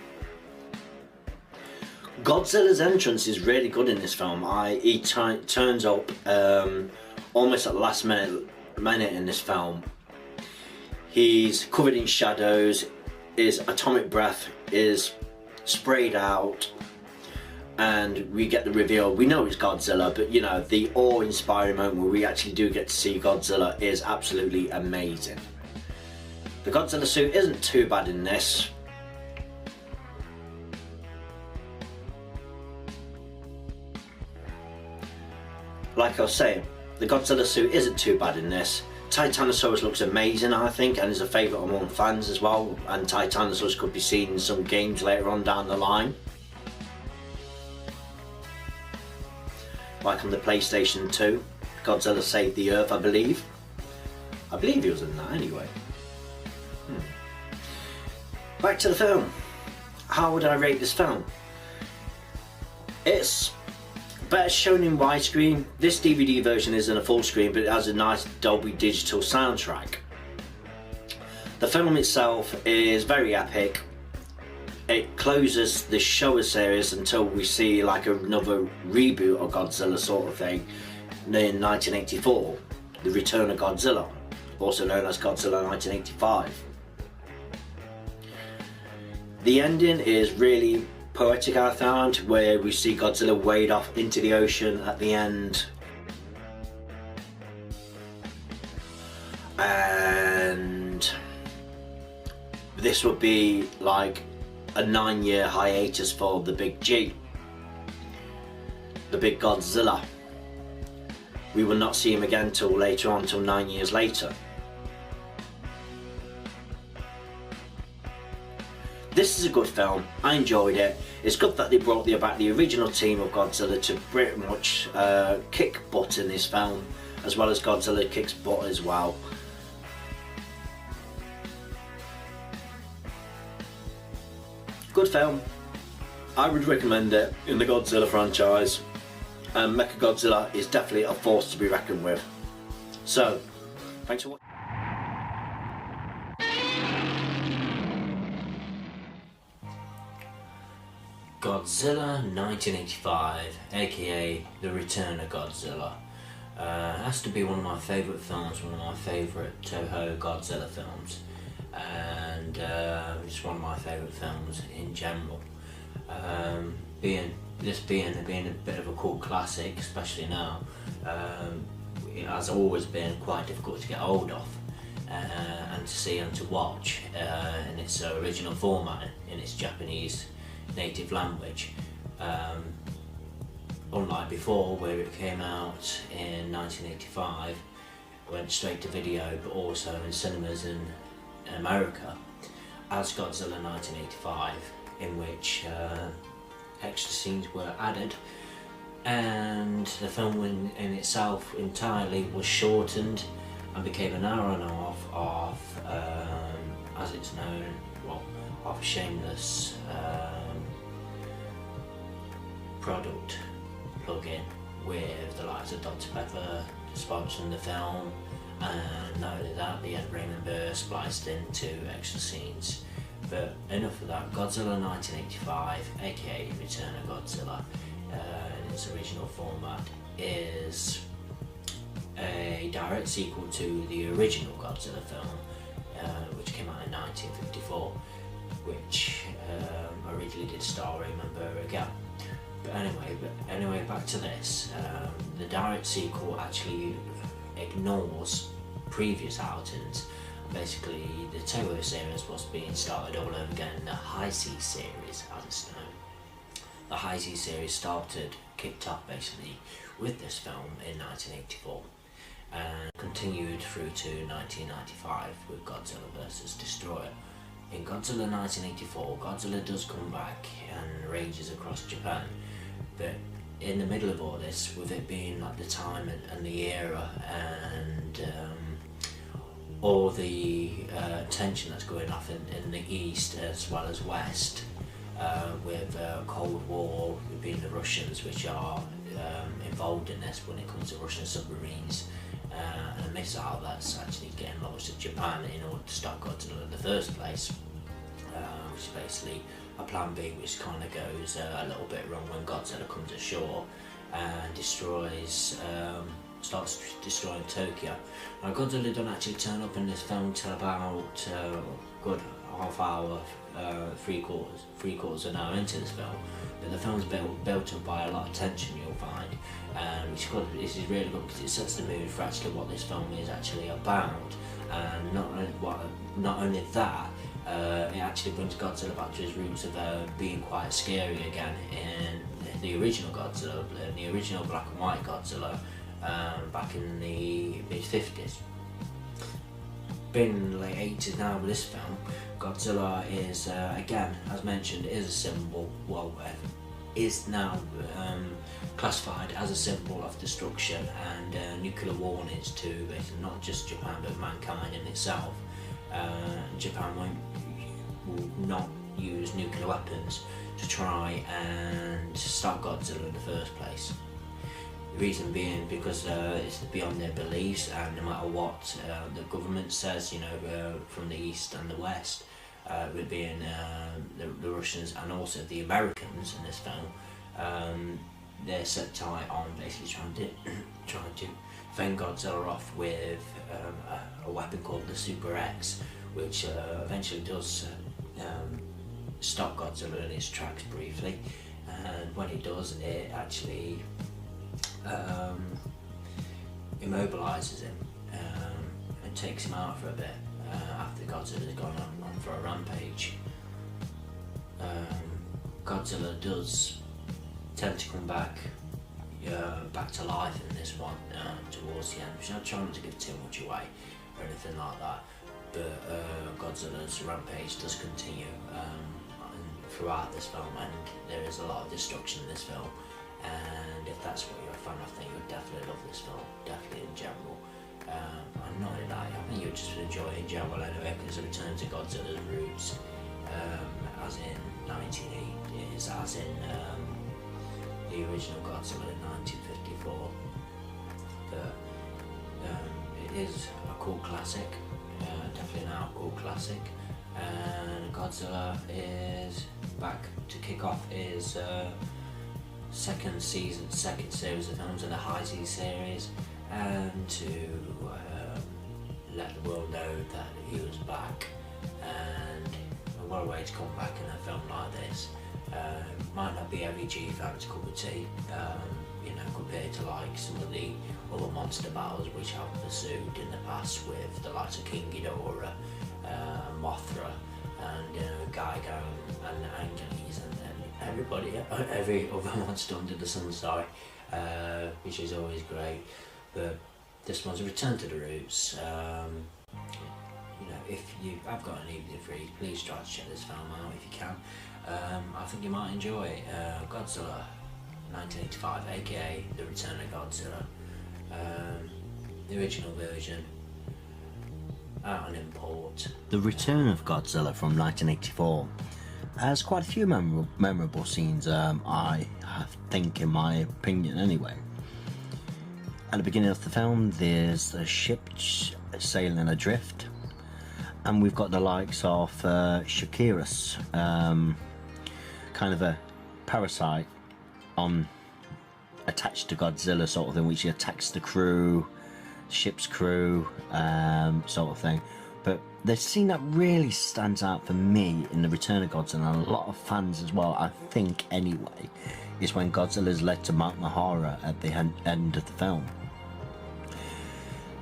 Godzilla's entrance is really good in this film. He turns up almost at the last minute in this film. He's covered in shadows, his atomic breath is sprayed out, and we get the reveal. We know it's Godzilla, but you know, the awe-inspiring moment where we actually do get to see Godzilla is absolutely amazing. The Godzilla suit isn't too bad in this. Like I was saying, the Godzilla suit isn't too bad in this. Titanosaurus looks amazing, I think, and is a favourite among fans as well, and Titanosaurus could be seen in some games later on down the line. Like on the PlayStation 2, Godzilla Saved the Earth, I believe. I believe he was in that anyway. Back to the film. How would I rate this film? It's better shown in widescreen. This DVD version isn't a full screen, but it has a nice Dolby Digital soundtrack. The film itself is very epic. It closes the Showa series until we see like another reboot of Godzilla sort of thing in 1984, The Return of Godzilla, also known as Godzilla 1985. The ending is really poetic, I found, where we see Godzilla wade off into the ocean at the end, and this would be like a 9-year hiatus for the big G, the big Godzilla. We will not see him again till later on, till 9 years later. This is a good film. I enjoyed it. It's good that they brought back the original team of Godzilla to pretty much kick butt in this film, as well as Godzilla kicks butt as well. Good film. I would recommend it in the Godzilla franchise, and Mechagodzilla is definitely a force to be reckoned with. So, thanks for watching. Godzilla 1985, aka The Return of Godzilla. Has to be one of my favourite films, one of my favourite Toho Godzilla films, and it's one of my favourite films in general. Being a bit of a cult classic, especially now, it has always been quite difficult to get hold of and to see and to watch in its original format, in its Japanese native language, unlike before where it came out in 1985, went straight to video, but also in cinemas in America. as Godzilla 1985, in which extra scenes were added, and the film in itself entirely was shortened and became an hour and a half of, as it's known, well, of a shameless product plug-in with the likes of Dr. Pepper sponsoring the film, and not only that, they had Raymond Burr spliced into extra scenes. But enough of that. Godzilla 1985, aka Return of Godzilla, in its original format, is a direct sequel to the original Godzilla film, which came out in 1954, which originally did star Raymond Burr again. But anyway, back to this. The direct sequel actually ignores previous outings. Basically, the Toho series was being started all over again in the Heisei series, as it's known. The Heisei series kicked off basically with this film in 1984 and continued through to 1995 with Godzilla vs. Destroyer. In Godzilla 1984, Godzilla does come back and rages across Japan, but in the middle of all this, with it being like the time and the era and all the tension that's going off in the east as well as west, with Cold War being the Russians, which are involved in this when it comes to Russian submarines, and a missile that's actually getting launched at Japan in order to stop Godzilla in the first place, which is basically a plan B, which kind of goes a little bit wrong when Godzilla comes ashore and starts destroying Tokyo. Now, Godzilla don't actually turn up in this film till about good half hour, three quarters an hour into this film. But the film's built up by a lot of tension, you'll find, this is really good because it sets the mood for actually what this film is actually about. And not only that, it actually brings Godzilla back to his roots of being quite scary again in the original Godzilla, the original black and white Godzilla, back in the mid-50s. Being in the late 80s now with this film, Godzilla is, again, as mentioned, is a symbol, is now classified as a symbol of destruction and nuclear warnings to basically not just Japan but mankind in itself. Japan will not use nuclear weapons to try and stop Godzilla in the first place. The reason being because it's beyond their beliefs, and no matter what the government says, from the east and the west, with being the Russians and also the Americans in this film, they're set tight on basically trying to fend Godzilla off with a weapon called the Super X, which eventually does stop Godzilla in its tracks briefly, and when it does, it actually immobilizes him and takes him out for a bit after Godzilla's gone on for a rampage. Godzilla does tend to come back to life in this one towards the end, which I'm trying not to give too much away or anything like that, but Godzilla's rampage does continue throughout this film, and there is a lot of destruction in this film, and if that's what you're a fan of, then you would definitely love this film, definitely in general. And not only that, I think you'll just enjoy it in general anyway, because it returns to Godzilla's roots, as in 1980, as in the original Godzilla in 1954. But it is a cool classic, definitely now a cool classic, and Godzilla is back to kick off his second series of films in the Heisei series, and to let the world know that he was back. And what a way to come back in a film like this. Might not be every G fan's cup of tea, compared to like some of the other monster battles which I've pursued in the past with the likes of King Ghidorah, Mothra, and Geiger and Angeles and every other monster under the sun, which is always great. But this one's a return to the roots. if you have got an evening free, please try to check this film out if you can. I think you might enjoy it. Godzilla 1985, aka The Return of Godzilla. The original version, out on import. The Return of Godzilla from 1984 has quite a few memorable scenes, I think, in my opinion anyway. At the beginning of the film, there's a ship sailing adrift, and we've got the likes of Shakirus, kind of a parasite attached to Godzilla sort of thing, which attacks the crew, ship's crew, sort of thing. But the scene that really stands out for me in The Return of Godzilla, and a lot of fans as well, I think anyway, is when Godzilla is led to Mount Mothra at the end of the film.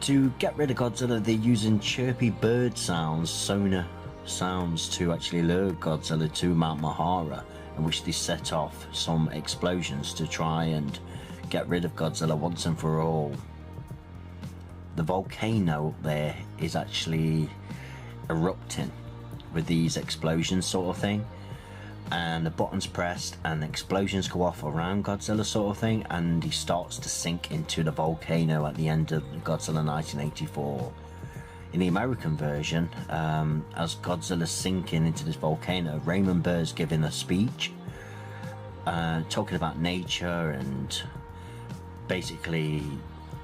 To get rid of Godzilla, they're using chirpy bird sounds, sonar sounds, to actually lure Godzilla to Mount Mothra, in which they set off some explosions to try and get rid of Godzilla once and for all. The volcano there is actually erupting with these explosions sort of thing, and the button's pressed and the explosions go off around Godzilla sort of thing, and he starts to sink into the volcano at the end of Godzilla 1984. In the American version, as Godzilla's sinking into this volcano, Raymond Burr's giving a speech talking about nature, and basically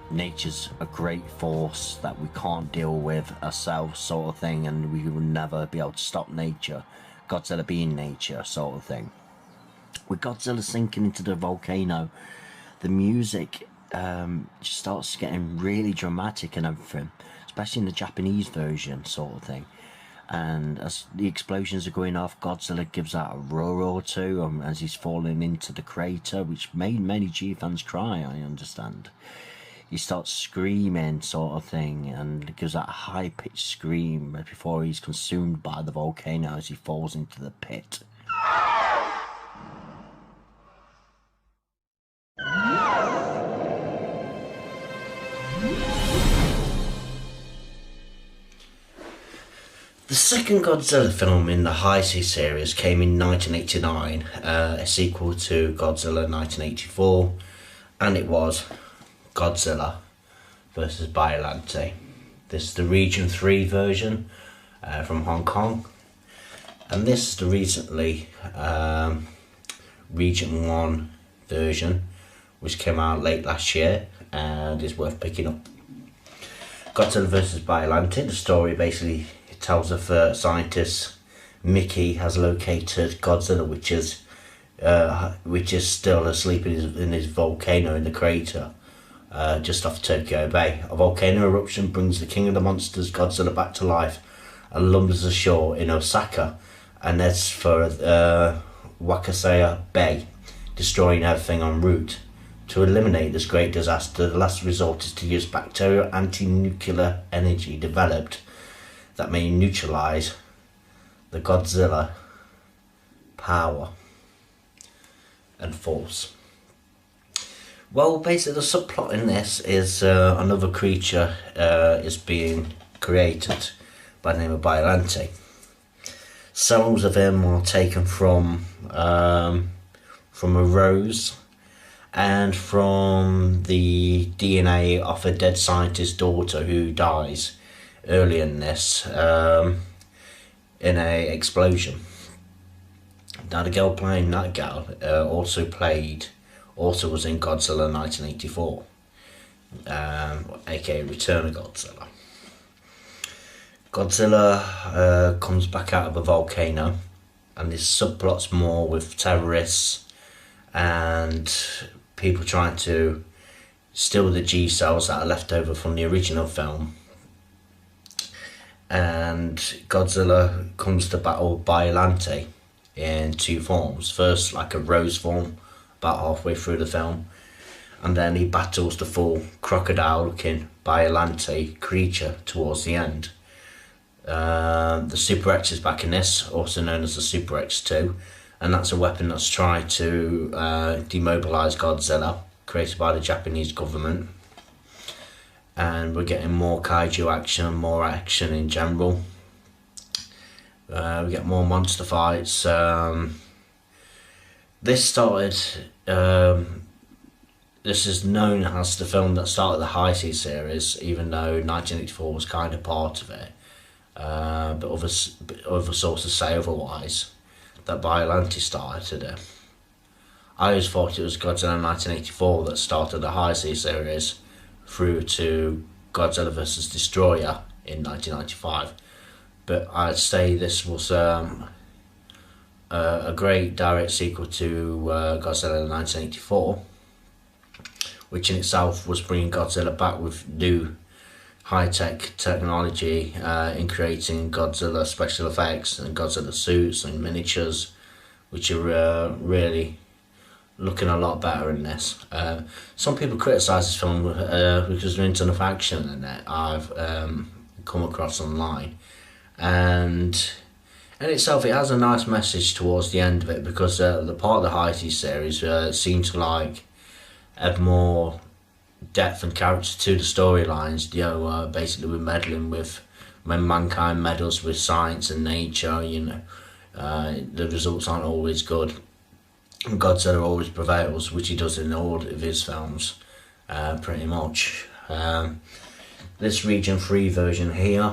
nature's a great force that we can't deal with ourselves sort of thing, and we will never be able to stop nature, Godzilla being nature sort of thing. With Godzilla sinking into the volcano, the music just starts getting really dramatic and everything, especially in the Japanese version sort of thing. And as the explosions are going off, Godzilla gives out a roar or two as he's falling into the crater, which made many G fans cry, I understand. He starts screaming sort of thing, and gives that high-pitched scream before he's consumed by the volcano as he falls into the pit. The second Godzilla film in the Heisei series came in 1989, a sequel to Godzilla 1984, and it was Godzilla vs. Biollante. This is the Region 3 version from Hong Kong, and this is the recently Region 1 version, which came out late last year and is worth picking up. Godzilla vs. Biollante, the story basically tells of scientist Mickey has located Godzilla, which is still asleep in his volcano in the crater just off Tokyo Bay. A volcano eruption brings the king of the monsters, Godzilla, back to life and lumbers ashore in Osaka and heads for Wakasaya Bay, destroying everything en route. To eliminate this great disaster, the last resort is to use bacterial anti-nuclear energy developed that may neutralize the Godzilla power and force. Well, basically the subplot in this is another creature is being created by the name of Biollante. Cells of him are taken from a rose and from the DNA of a dead scientist's daughter who dies early in this in a explosion. Now the girl playing that gal also was in Godzilla 1984, aka Return of Godzilla. Godzilla comes back out of a volcano, and this subplot's more with terrorists and people trying to steal the G cells that are left over from the original film. And Godzilla comes to battle Biollante in two forms. First, like a rose form, about halfway through the film, and then he battles the full crocodile-looking Biollante creature towards the end. The Super X is back in this, also known as the Super X2, and that's a weapon that's tried to demobilise Godzilla, created by the Japanese government. and we're getting more kaiju action, more action in general. We get more monster fights. This started, this is known as the film that started the Heisei series, even though 1984 was kind of part of it. But other sources say otherwise, that Biollante started it. I always thought it was Godzilla 1984 that started the Heisei series through to Godzilla vs. Destroyer in 1995. But I'd say this was a great direct sequel to Godzilla 1984, which in itself was bringing Godzilla back with new high-tech technology in creating Godzilla special effects and Godzilla suits and miniatures, which are really looking a lot better in this. Some people criticise this film because there isn't enough action in it, I've come across online. And in itself, it has a nice message towards the end of it, because the part of the Heisei series seemed to add more depth and character to the storylines. Basically we're meddling with, when mankind meddles with science and nature, the results aren't always good. And Godzilla always prevails, which he does in all of his films, pretty much. This Region 3 version here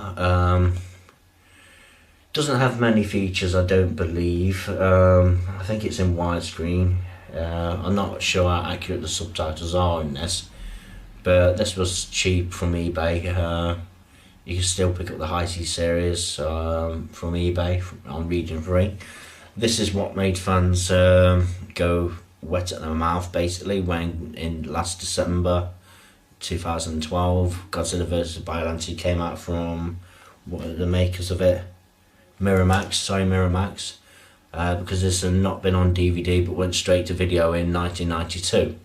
doesn't have many features, I don't believe. I think it's in widescreen. I'm not sure how accurate the subtitles are in this, but this was cheap from eBay. You can still pick up the Heisei series from eBay on Region 3. This is what made fans go wet at their mouth, basically, when in last December 2012 Godzilla vs. Biollante came out from the makers of it, Miramax, because this had not been on DVD but went straight to video in 1992.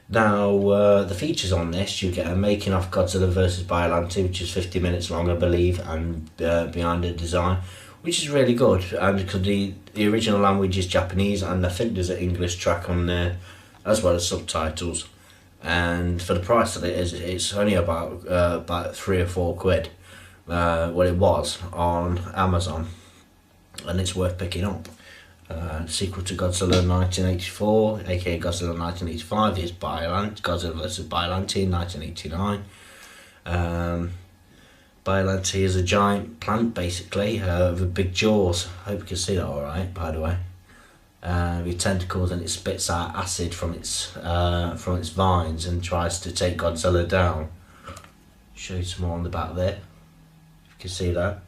Now, the features on this, you get a making of Godzilla vs. Biollante, which is 50 minutes long, I believe, and behind the design, which is really good. And because the original language is Japanese, and I think there's an English track on there, as well as subtitles. And for the price that it is, it's only about £3 or £4. What it was on Amazon, and it's worth picking up. Sequel to Godzilla 1984, aka Godzilla 1985, is Godzilla vs. Biollante in 1989. Biollante is a giant plant, basically, with big jaws. I hope you can see that alright, by the way. With tentacles, and it spits out acid from its vines and tries to take Godzilla down. Show you some more on the back there. You can see that.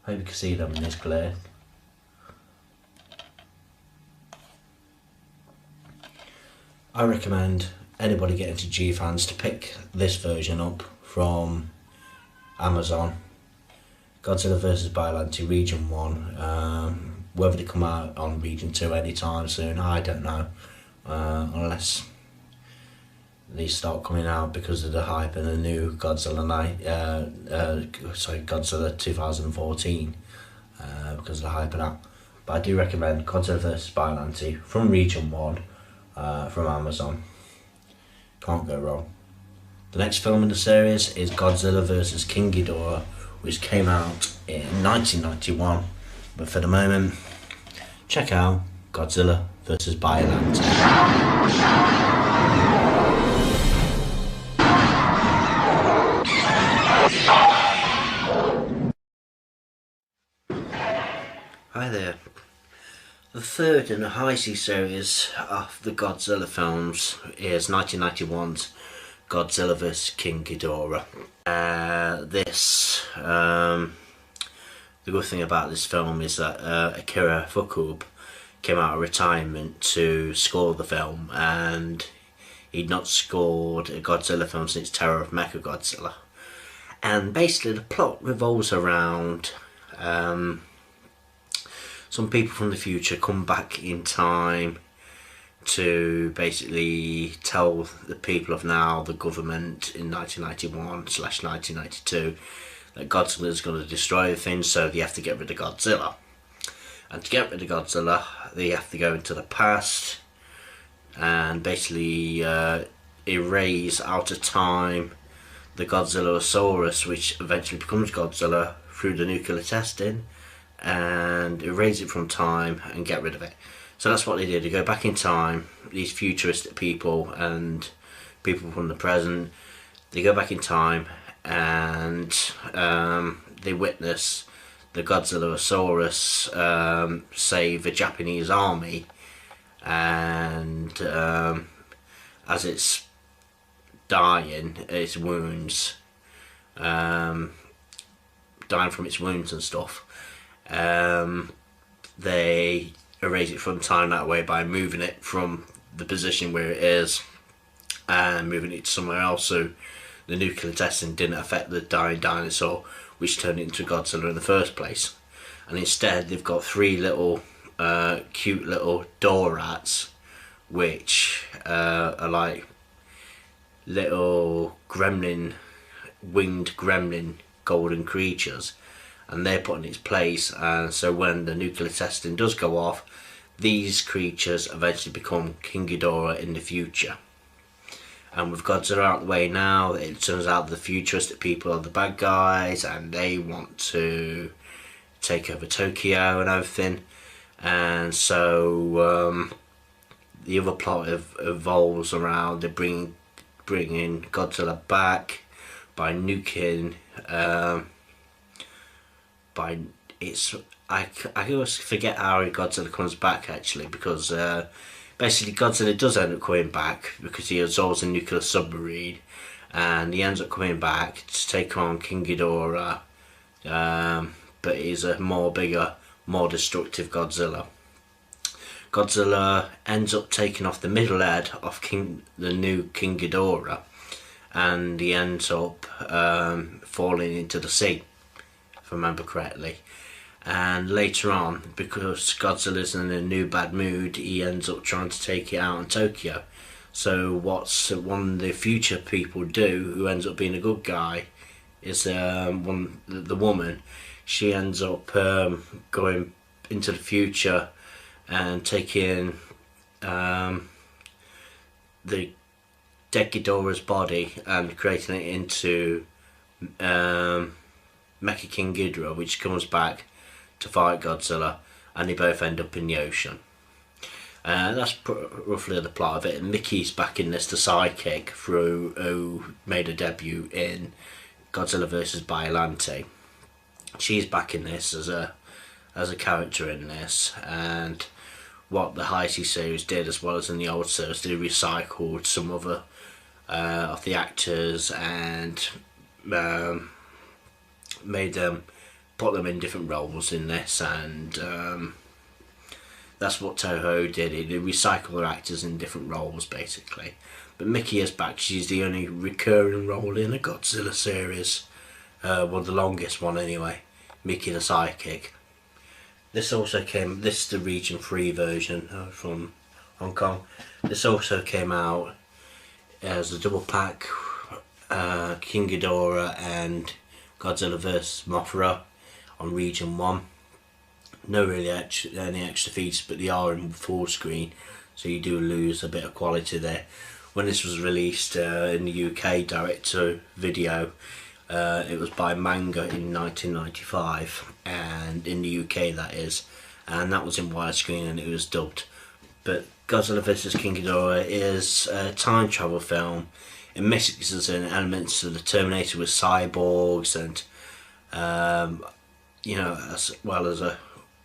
Hope you can see them in this glare. I recommend anybody getting to G-Fans to pick this version up from Amazon. Godzilla vs. Biollante Region 1. Whether they come out on Region 2 anytime soon, I don't know. Unless these start coming out because of the hype and the new Godzilla Godzilla 2014, because of the hype of that. But I do recommend Godzilla vs. Biollante from Region 1 from Amazon. Can't go wrong. The next film in the series is Godzilla vs. King Ghidorah, which came out in 1991. But for the moment, check out Godzilla vs. Biollante. Hi there. The third in the Heisei series of the Godzilla films is 1991's Godzilla vs. King Ghidorah. The good thing about this film is that Akira Ifukube came out of retirement to score the film, and he'd not scored a Godzilla film since Terror of Mechagodzilla. And basically the plot revolves around some people from the future come back in time to basically tell the people of now, the government in 1991/1992, that Godzilla is going to destroy things, so they have to get rid of Godzilla. And to get rid of Godzilla, they have to go into the past and basically erase out of time the Godzillasaurus, which eventually becomes Godzilla through the nuclear testing, and erase it from time and get rid of it. So that's what they did. They go back in time, these futuristic people and people from the present, they go back in time and they witness the Godzillasaurus save a Japanese army, and as it's dying, its wounds, dying from its wounds and stuff, they erase it from time that way by moving it from the position where it is and moving it to somewhere else, so the nuclear testing didn't affect the dying dinosaur, which turned it into Godzilla in the first place. And instead they've got three little cute little door rats, which are like little gremlin, winged gremlin golden creatures, and they're put in its place. And so when the nuclear testing does go off, these creatures eventually become King Ghidorah in the future. And with Godzilla out of the way now, it turns out the futuristic people are the bad guys, and they want to take over Tokyo and everything. And so the other plot evolves around they bringing Godzilla back by nuking by its. I always forget how Godzilla comes back actually, because basically Godzilla does end up coming back because he absorbs a nuclear submarine, and he ends up coming back to take on King Ghidorah, but he's a bigger, more destructive Godzilla. Godzilla ends up taking off the middle head of the new King Ghidorah, and he ends up falling into the sea, if I remember correctly. And later on, because Godzilla's in a new bad mood, he ends up trying to take it out on Tokyo. So what's one of the future people do, who ends up being a good guy, is the woman. She ends up going into the future and taking the dead Ghidorah's body and creating it into Mecha King Ghidorah, which comes back to fight Godzilla, and they both end up in the ocean. That's roughly the plot of it. And Mickey's back in this, the sidekick, who made a debut in Godzilla vs. Biollante. She's back in this as a character in this, and what the Heisei series did, as well as in the old series, they recycled some other of the actors and put them in different roles in this, and that's what Toho did. They recycled their actors in different roles basically. But Mickey is back. She's the only recurring role in a Godzilla series, well, the longest one anyway. Mickey the sidekick. This is the region 3 version from Hong Kong. This also came out as a double pack, King Ghidorah and Godzilla vs. Mothra on region 1. No really any extra features, but they are in full screen, so you do lose a bit of quality there. When this was released in the UK direct to video, it was by Manga in 1995, and in the UK that is, and that was in widescreen and it was dubbed. But Godzilla vs. King Ghidorah is a time travel film. It mixes in elements of the Terminator with cyborgs and as well as a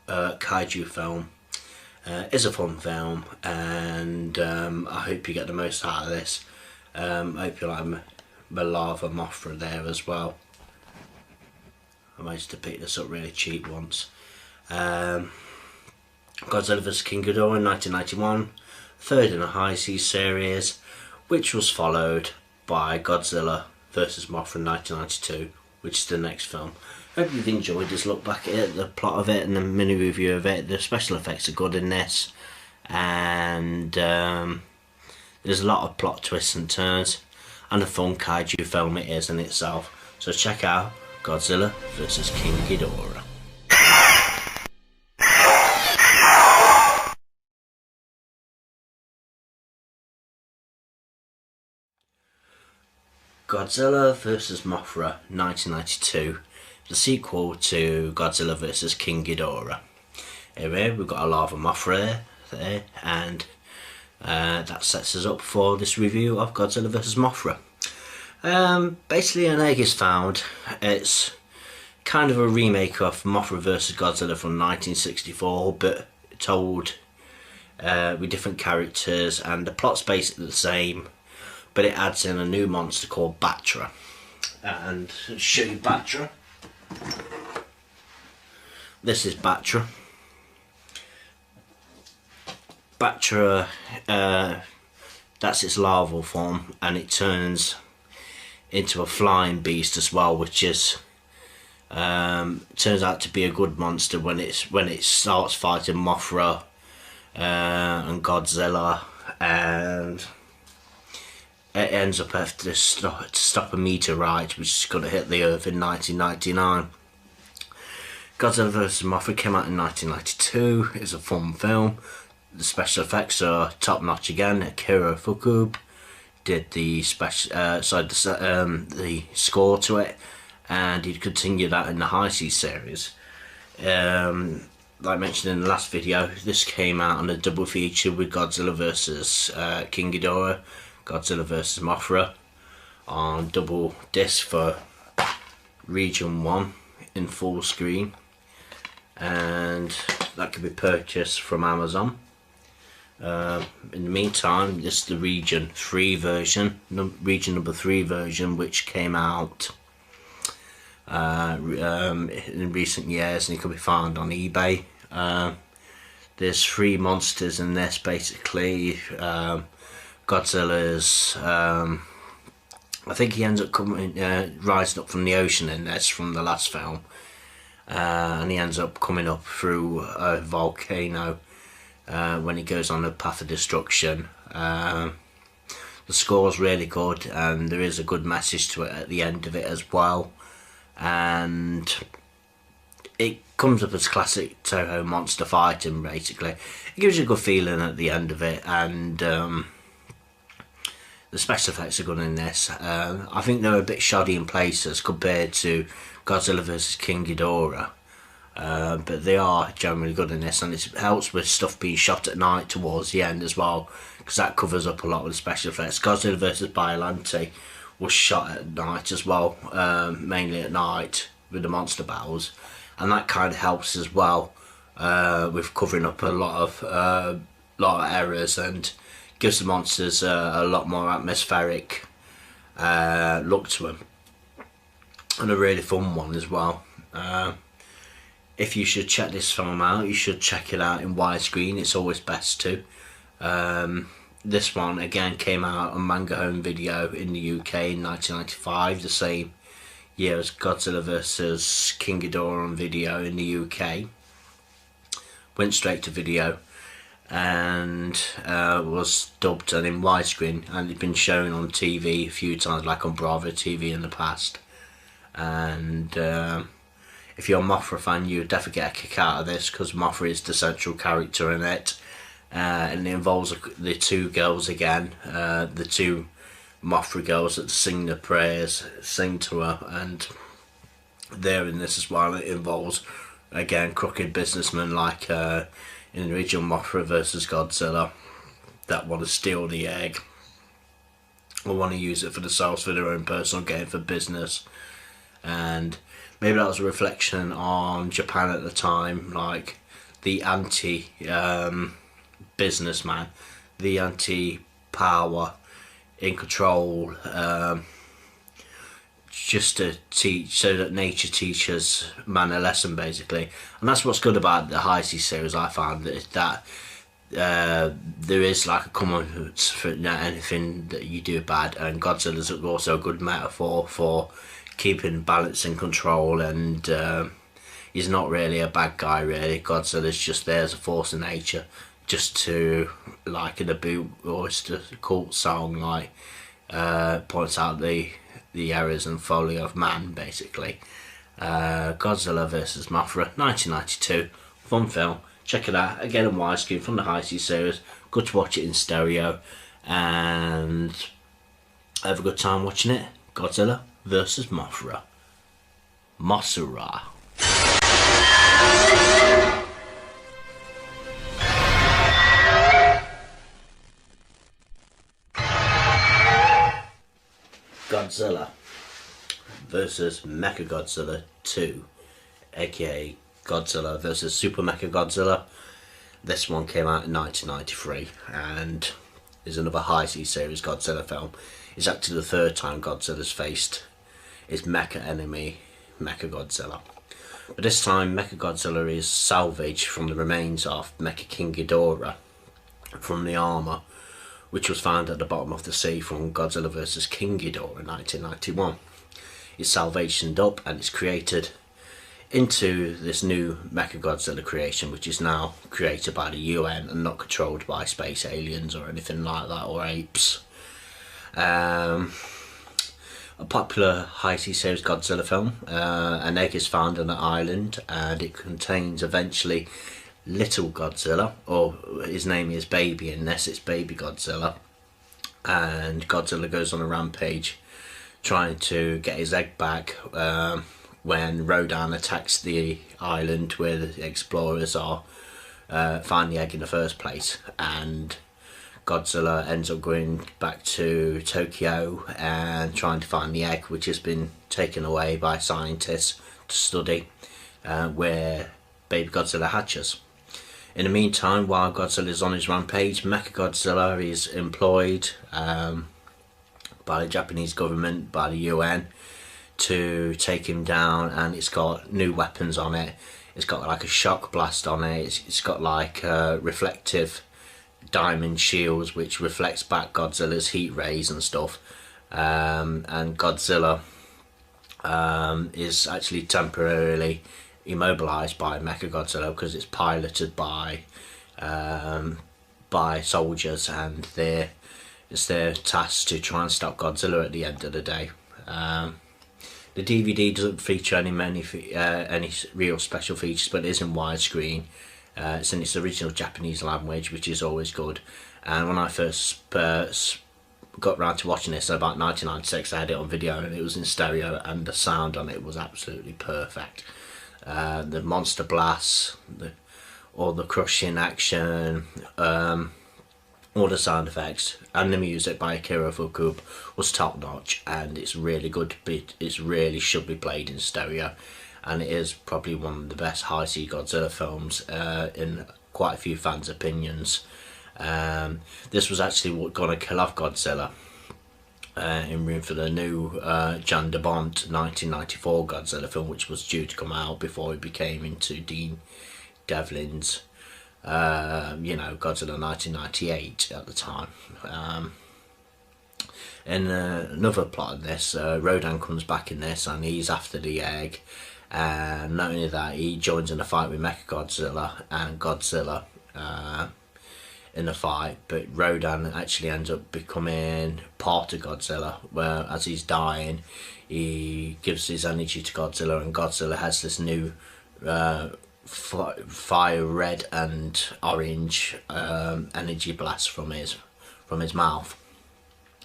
kaiju film. It's a fun film, and I hope you get the most out of this. I hope you like Mililla Mothra there as well. I managed to pick this up really cheap once. Godzilla vs. King Ghidorah in 1991, third in a Heisei series, which was followed by Godzilla vs. Mothra in 1992, which is the next film. Hope you've enjoyed this look back at it, the plot of it and the mini review of it. The special effects are good in this, and there's a lot of plot twists and turns, and a fun kaiju film it is in itself. So check out Godzilla vs. King Ghidorah. Godzilla vs. Mothra 1992, the sequel to Godzilla vs. King Ghidorah. Here we've got a lava Mothra there, and that sets us up for this review of Godzilla vs. Mothra. Basically an egg is found. It's kind of a remake of Mothra vs. Godzilla from 1964, but told with different characters, and the plot's basically the same, but it adds in a new monster called Batra. And I'll show you Batra. This is Batra. Batra, that's its larval form, and it turns into a flying beast as well, which is turns out to be a good monster when it starts fighting Mothra and Godzilla, and it ends up having to stop a meteorite which is going to hit the Earth in 1999. Godzilla vs. Mothra came out in 1992. It's a fun film. The special effects are top notch again. Akira Fukube did the the score to it, and he'd continue that in the Heisei series. Like mentioned in the last video, this came out on a double feature with Godzilla vs. King Ghidorah, Godzilla vs. Mothra on double disc for Region 1 in full screen, and that could be purchased from Amazon. In the meantime, this is the Region 3 version, Region number 3 version, which came out in recent years, and it can be found on eBay. There's 3 monsters in this basically. Godzilla's, I think he ends up coming, rising up from the ocean in this from the last film, and he ends up coming up through a volcano when he goes on a path of destruction. The score's really good, and there is a good message to it at the end of it as well, and it comes up as classic Toho monster fighting basically. It gives you a good feeling at the end of it, and the special effects are good in this. I think they're a bit shoddy in places compared to Godzilla vs. King Ghidorah, but they are generally good in this, and it helps with stuff being shot at night towards the end as well, because that covers up a lot of the special effects. Godzilla vs. Biollante was shot at night as well, mainly at night with the monster battles, and that kind of helps as well with covering up a lot of errors, and gives the monsters a lot more atmospheric look to them, and a really fun one as well. If you should check this film out, you should check it out in widescreen. It's always best to. This one again came out on Manga Home Video in the UK in 1995, the same year as Godzilla vs. King Ghidorah on video in the UK. Went straight to video, and was dubbed and in widescreen, and it's been shown on TV a few times, like on Bravo TV in the past. And if you're a Mothra fan, you would definitely get a kick out of this, because Mothra is the central character in it, and it involves the 2 girls again, the 2 Mothra girls that sing the prayers, sing to her, and they're in this as well. It involves again crooked businessmen like in the original Mothra vs. Godzilla that want to steal the egg, or want to use it for themselves, for their own personal gain, for business. And maybe that was a reflection on Japan at the time, like the anti-businessman, the anti-power in control, just to teach, so that nature teaches man a lesson basically. And that's what's good about the Heisei series, I found, that there is like a common for anything that you do bad, and Godzilla's also a good metaphor for keeping balance and control, and he's not really a bad guy really. Godzilla's just there as a force of nature, just to, like in the Boo Oyster Cult song, like points out the errors and folly of man basically. Godzilla vs. Mothra 1992, fun film, check it out again on widescreen from the Heisei series. Good to watch it in stereo, and have a good time watching it. Godzilla vs. Mothra. Mothra. Godzilla vs. Mechagodzilla 2, aka Godzilla vs. Super Mechagodzilla. This one came out in 1993 and is another Heisei series Godzilla film. It's actually the third time Godzilla's faced its mecha enemy, Mechagodzilla. But this time Mechagodzilla is salvaged from the remains of Mecha King Ghidorah from the armour which was found at the bottom of the sea from Godzilla vs. King Ghidorah in 1991. It's salvationed up and it's created into this new Mechagodzilla creation, which is now created by the UN and not controlled by space aliens or anything like that, or apes. A popular Heisei series Godzilla film. An egg is found on an island and it contains eventually little Godzilla, or his name is Baby in this, it's Baby Godzilla, and Godzilla goes on a rampage trying to get his egg back when Rodan attacks the island where the explorers are find the egg in the first place, and Godzilla ends up going back to Tokyo and trying to find the egg, which has been taken away by scientists to study where Baby Godzilla hatches. In the meantime, while Godzilla is on his rampage, Mechagodzilla is employed by the Japanese government, by the UN, to take him down, and it's got new weapons on it. It's got like a shock blast on it. It's got like reflective diamond shields which reflects back Godzilla's heat rays and stuff. And Godzilla is actually temporarily immobilized by Mechagodzilla because it's piloted by soldiers, and it's their task to try and stop Godzilla at the end of the day. The DVD doesn't feature any real special features, but it is in widescreen. It's in its original Japanese language, which is always good. And when I first got round to watching this in about 1996, I had it on video and it was in stereo, and the sound on it was absolutely perfect. The monster blasts, all the crushing action, all the sound effects, and the music by Akira Fukube was top notch, and it's really good. It really should be played in stereo, and it is probably one of the best Heisei Godzilla films in quite a few fans' opinions. This was actually going to kill off Godzilla in room for the new Jan de Bont 1994 Godzilla film, which was due to come out before it became into Dean Devlin's Godzilla 1998 at the time. In another plot of this, Rodan comes back in this and he's after the egg, and not only that, he joins in a fight with Mechagodzilla and Godzilla in the fight, but Rodan actually ends up becoming part of Godzilla, where as he's dying he gives his energy to Godzilla, and Godzilla has this new fire red and orange energy blast from his mouth,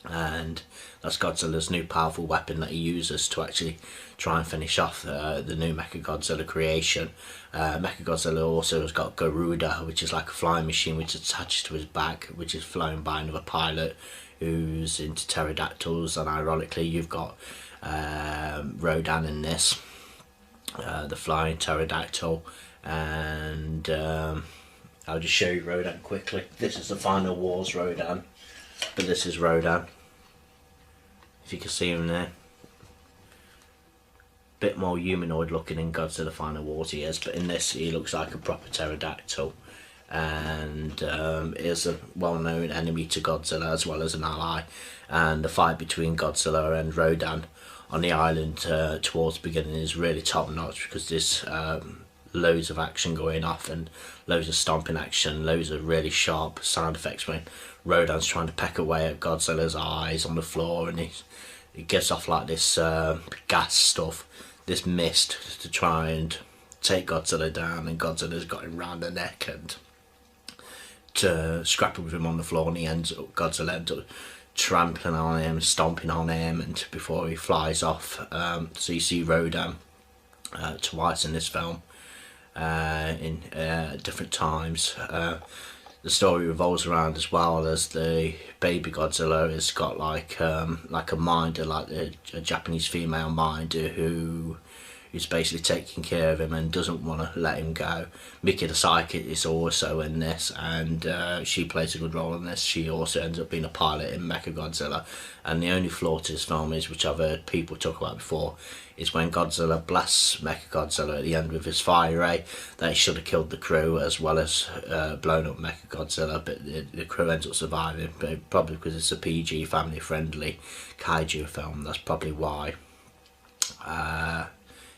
and that's Godzilla's new powerful weapon that he uses to actually try and finish off the new Mechagodzilla creation. Mechagodzilla also has got Garuda, which is like a flying machine which is attached to his back, which is flown by another pilot who's into pterodactyls, and ironically you've got Rodan in this, the flying pterodactyl. And I'll just show you Rodan quickly. This is the Final Wars Rodan, but this is Rodan, if you can see him there. Bit more humanoid looking in Godzilla Final Wars he is, but in this he looks like a proper pterodactyl, and is a well-known enemy to Godzilla as well as an ally. And the fight between Godzilla and Rodan on the island towards the beginning is really top notch, because there's loads of action going off and loads of stomping action, loads of really sharp sound effects when Rodan's trying to peck away at Godzilla's eyes on the floor, and he gives off like this gas stuff, this mist, to try and take Godzilla down, and Godzilla's got him round the neck and to scrapping with him on the floor, and Godzilla ends up trampling on him, stomping on him, and before he flies off. So you see Rodan twice in this film, in different times. The story revolves around, as well as the baby Godzilla has got like a minder, like a Japanese female minder who's basically taking care of him and doesn't want to let him go. Miki the Psychic is also in this, and she plays a good role in this. She also ends up being a pilot in Mechagodzilla, and the only flaw to this film is, which I've heard people talk about before, is when Godzilla blasts Mechagodzilla at the end with his fire ray. They should have killed the crew as well as blown up Mechagodzilla, but the crew ends up surviving, but probably because it's a PG, family friendly kaiju film. That's probably why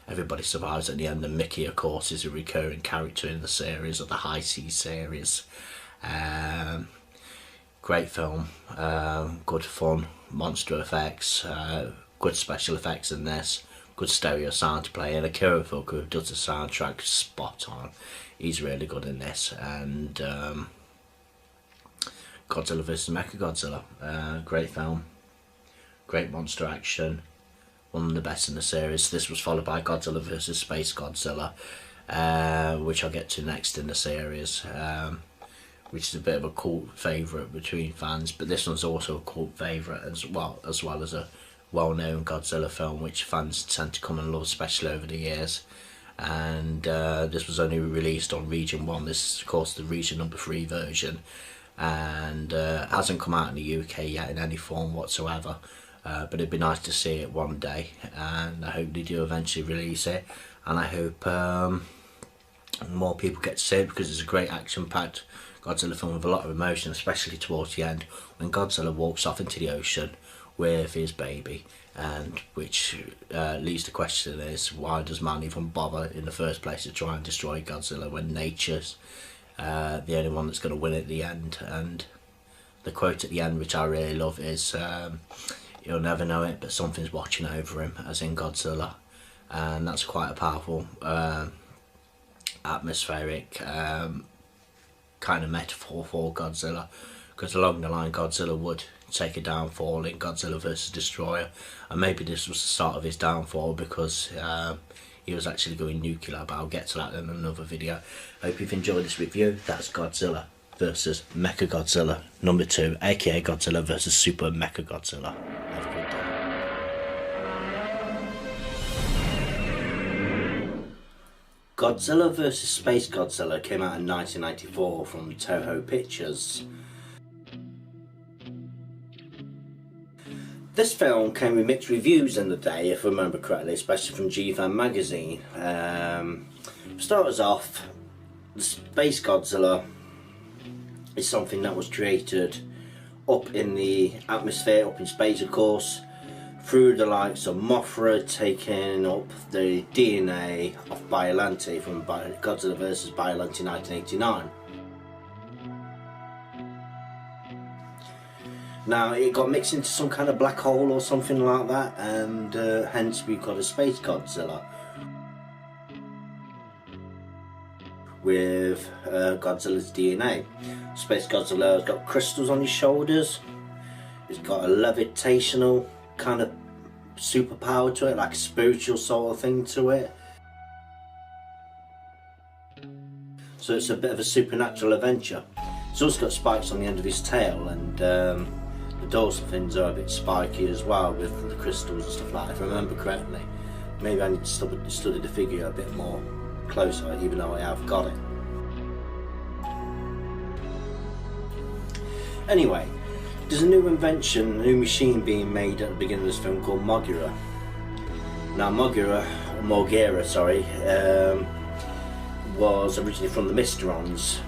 everybody survives at the end, and Mickey, of course, is a recurring character in the series, of the Heisei series. Great film, good fun, monster effects, good special effects in this, good stereo sound to play, and Akira Fuku, who does the soundtrack, spot on. He's really good in this. And Godzilla vs Mechagodzilla, great film, great monster action, one of the best in the series. This was followed by Godzilla vs Space Godzilla, which I'll get to next in the series, which is a bit of a cult favourite between fans, but this one's also a cult favourite as well as a well-known Godzilla film, which fans tend to come and love, especially over the years. And this was only released on Region 1. This is, of course, the Region number 3 version, and hasn't come out in the UK yet in any form whatsoever. But it'd be nice to see it one day, and I hope they do eventually release it, and I hope more people get to see it, because it's a great action-packed Godzilla film with a lot of emotion, especially towards the end when Godzilla walks off into the ocean with his baby, and which leads to the question is, why does man even bother in the first place to try and destroy Godzilla when nature's the only one that's going to win at the end? And the quote at the end, which I really love, is you'll never know it, but something's watching over him, as in Godzilla. And that's quite a powerful atmospheric kind of metaphor for Godzilla, because along the line Godzilla would take a downfall in Godzilla vs Destroyer, and maybe this was the start of his downfall, because he was actually going nuclear, but I'll get to that in another video. Hope you've enjoyed this review. That's Godzilla vs Mechagodzilla number 2, aka Godzilla vs Super Mechagodzilla. Have a good day. Godzilla vs Space Godzilla came out in 1994 from Toho Pictures. This film came with mixed reviews in the day, if I remember correctly, especially from G-Fan magazine. For starters off, the Space Godzilla is something that was created up in the atmosphere, up in space of course, through the likes of Mothra taking up the DNA of Biollante from Godzilla vs Biollante 1989. Now it got mixed into some kind of black hole or something like that, and hence we've got a Space Godzilla with Godzilla's DNA. Space Godzilla has got crystals on his shoulders. It's got a levitational kind of superpower to it, like a spiritual sort of thing to it. So it's a bit of a supernatural adventure. It's also got spikes on the end of his tail, and the dorsal fins are a bit spiky as well with the crystals and stuff like that, if I remember correctly. Maybe I need to study the figure a bit more closer, even though I have got it. Anyway, there's a new invention, a new machine being made at the beginning of this film called Mothra. Now Mothra, was originally from the Mysterons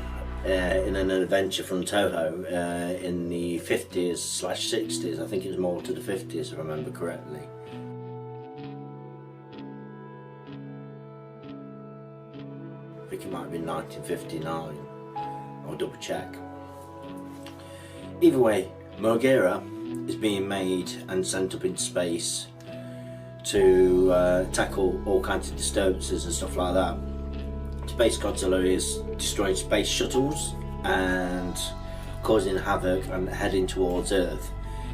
in an adventure from Toho in the 50s/60s. I think it was more to the 50s if I remember correctly. I think it might have been 1959. I'll double check. Either way, Mothra is being made and sent up into space to tackle all kinds of disturbances and stuff like that. Space Godzilla is destroying space shuttles and causing havoc and heading towards Earth.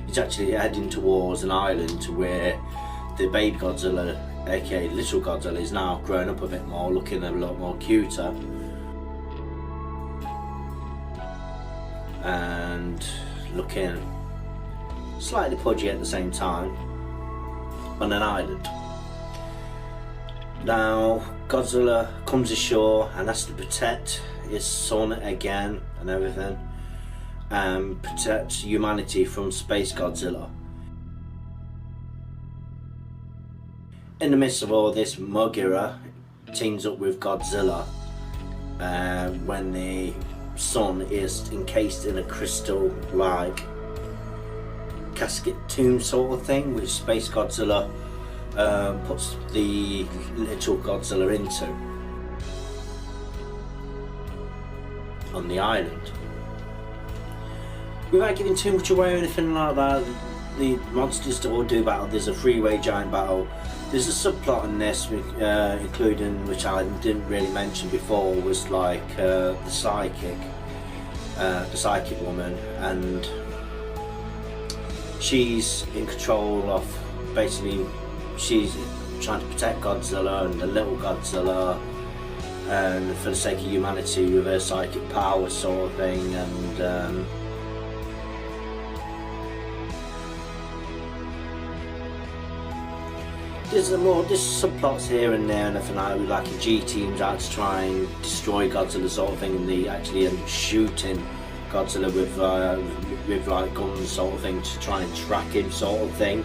he's actually heading towards an island where the baby Godzilla, aka little Godzilla, is now grown up a bit more, looking a lot more cuter. And looking slightly pudgy at the same time on an island. Now Godzilla comes ashore and has to protect his son again and everything, and protect humanity from Space Godzilla. In the midst of all this, Mothra teams up with Godzilla when the sun is encased in a crystal-like casket tomb sort of thing, which Space Godzilla puts the little Godzilla into on the island. Without giving too much away or anything like that, the monsters all do battle. There's a three-way giant battle. There's a subplot in this, including, which I didn't really mention before, was like the psychic woman, and she's in control of, basically, she's trying to protect Godzilla and the little Godzilla, and for the sake of humanity with her psychic power sort of thing, and there's subplots here and there and everything like a G team's out to try and destroy Godzilla sort of thing, and they actually end up shooting Godzilla with like guns sort of thing to try and track him sort of thing,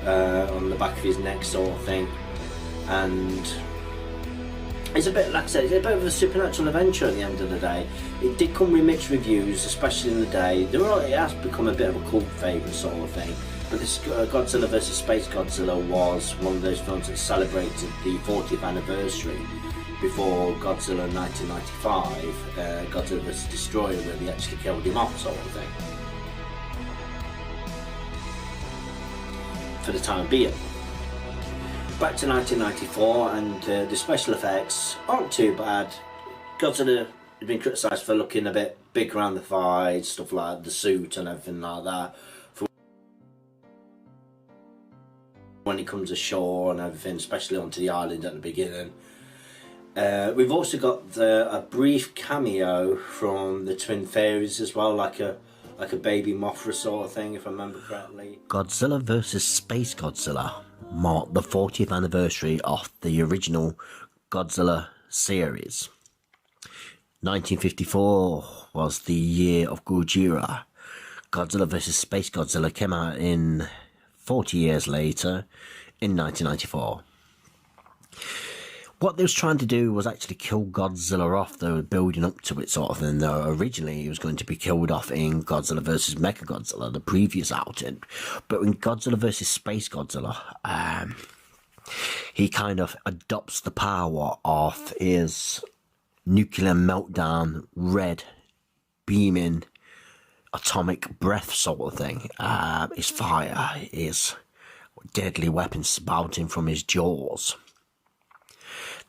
on the back of his neck sort of thing. And it's a bit, like I said, it's a bit of a supernatural adventure at the end of the day. It did come with mixed reviews, especially in the day. It has become a bit of a cult favourite sort of thing. But this Godzilla vs Space Godzilla was one of those films that celebrated the 40th anniversary before Godzilla 1995, Godzilla vs Destroyer, where they actually killed him off sort of thing. For the time being. Back to 1994, and the special effects aren't too bad. Godzilla has been criticised for looking a bit big around the thighs, stuff like the suit and everything like that, for when he comes ashore and everything, especially onto the island at the beginning. We've also got a brief cameo from the Twin Fairies as well, like a baby Mothra sort of thing, if I remember correctly. Godzilla vs Space Godzilla marked the 40th anniversary of the original Godzilla series. 1954 was the year of Ghidorah. Godzilla vs Space Godzilla came out in 40 years later, in 1994. What they was trying to do was actually kill Godzilla off. They were building up to it sort of thing. Though originally he was going to be killed off in Godzilla vs Mechagodzilla, the previous outing. But in Godzilla vs Space Godzilla, he kind of adopts the power of his nuclear meltdown, red, beaming, atomic breath sort of thing. His fire, his deadly weapons spouting from his jaws.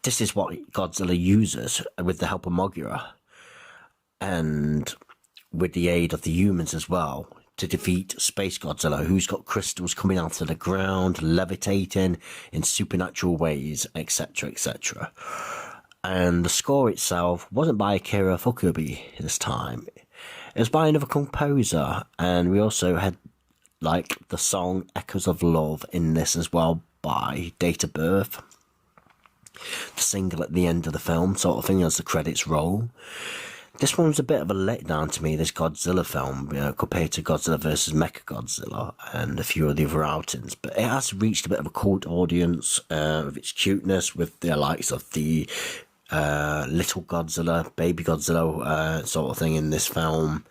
This is what Godzilla uses with the help of Mothra, and with the aid of the humans as well, to defeat Space Godzilla, who's got crystals coming out of the ground, levitating in supernatural ways, etc., etc. And the score itself wasn't by Akira Fukubi this time. It was by another composer, and we also had like the song Echoes of Love in this as well by Date of Birth. The single at the end of the film sort of thing as the credits roll. This one was a bit of a letdown to me, this Godzilla film, compared to Godzilla vs Mechagodzilla and a few of the other outings, but it has reached a bit of a cult audience with its cuteness, with the likes of the little Godzilla, baby Godzilla sort of thing in this film,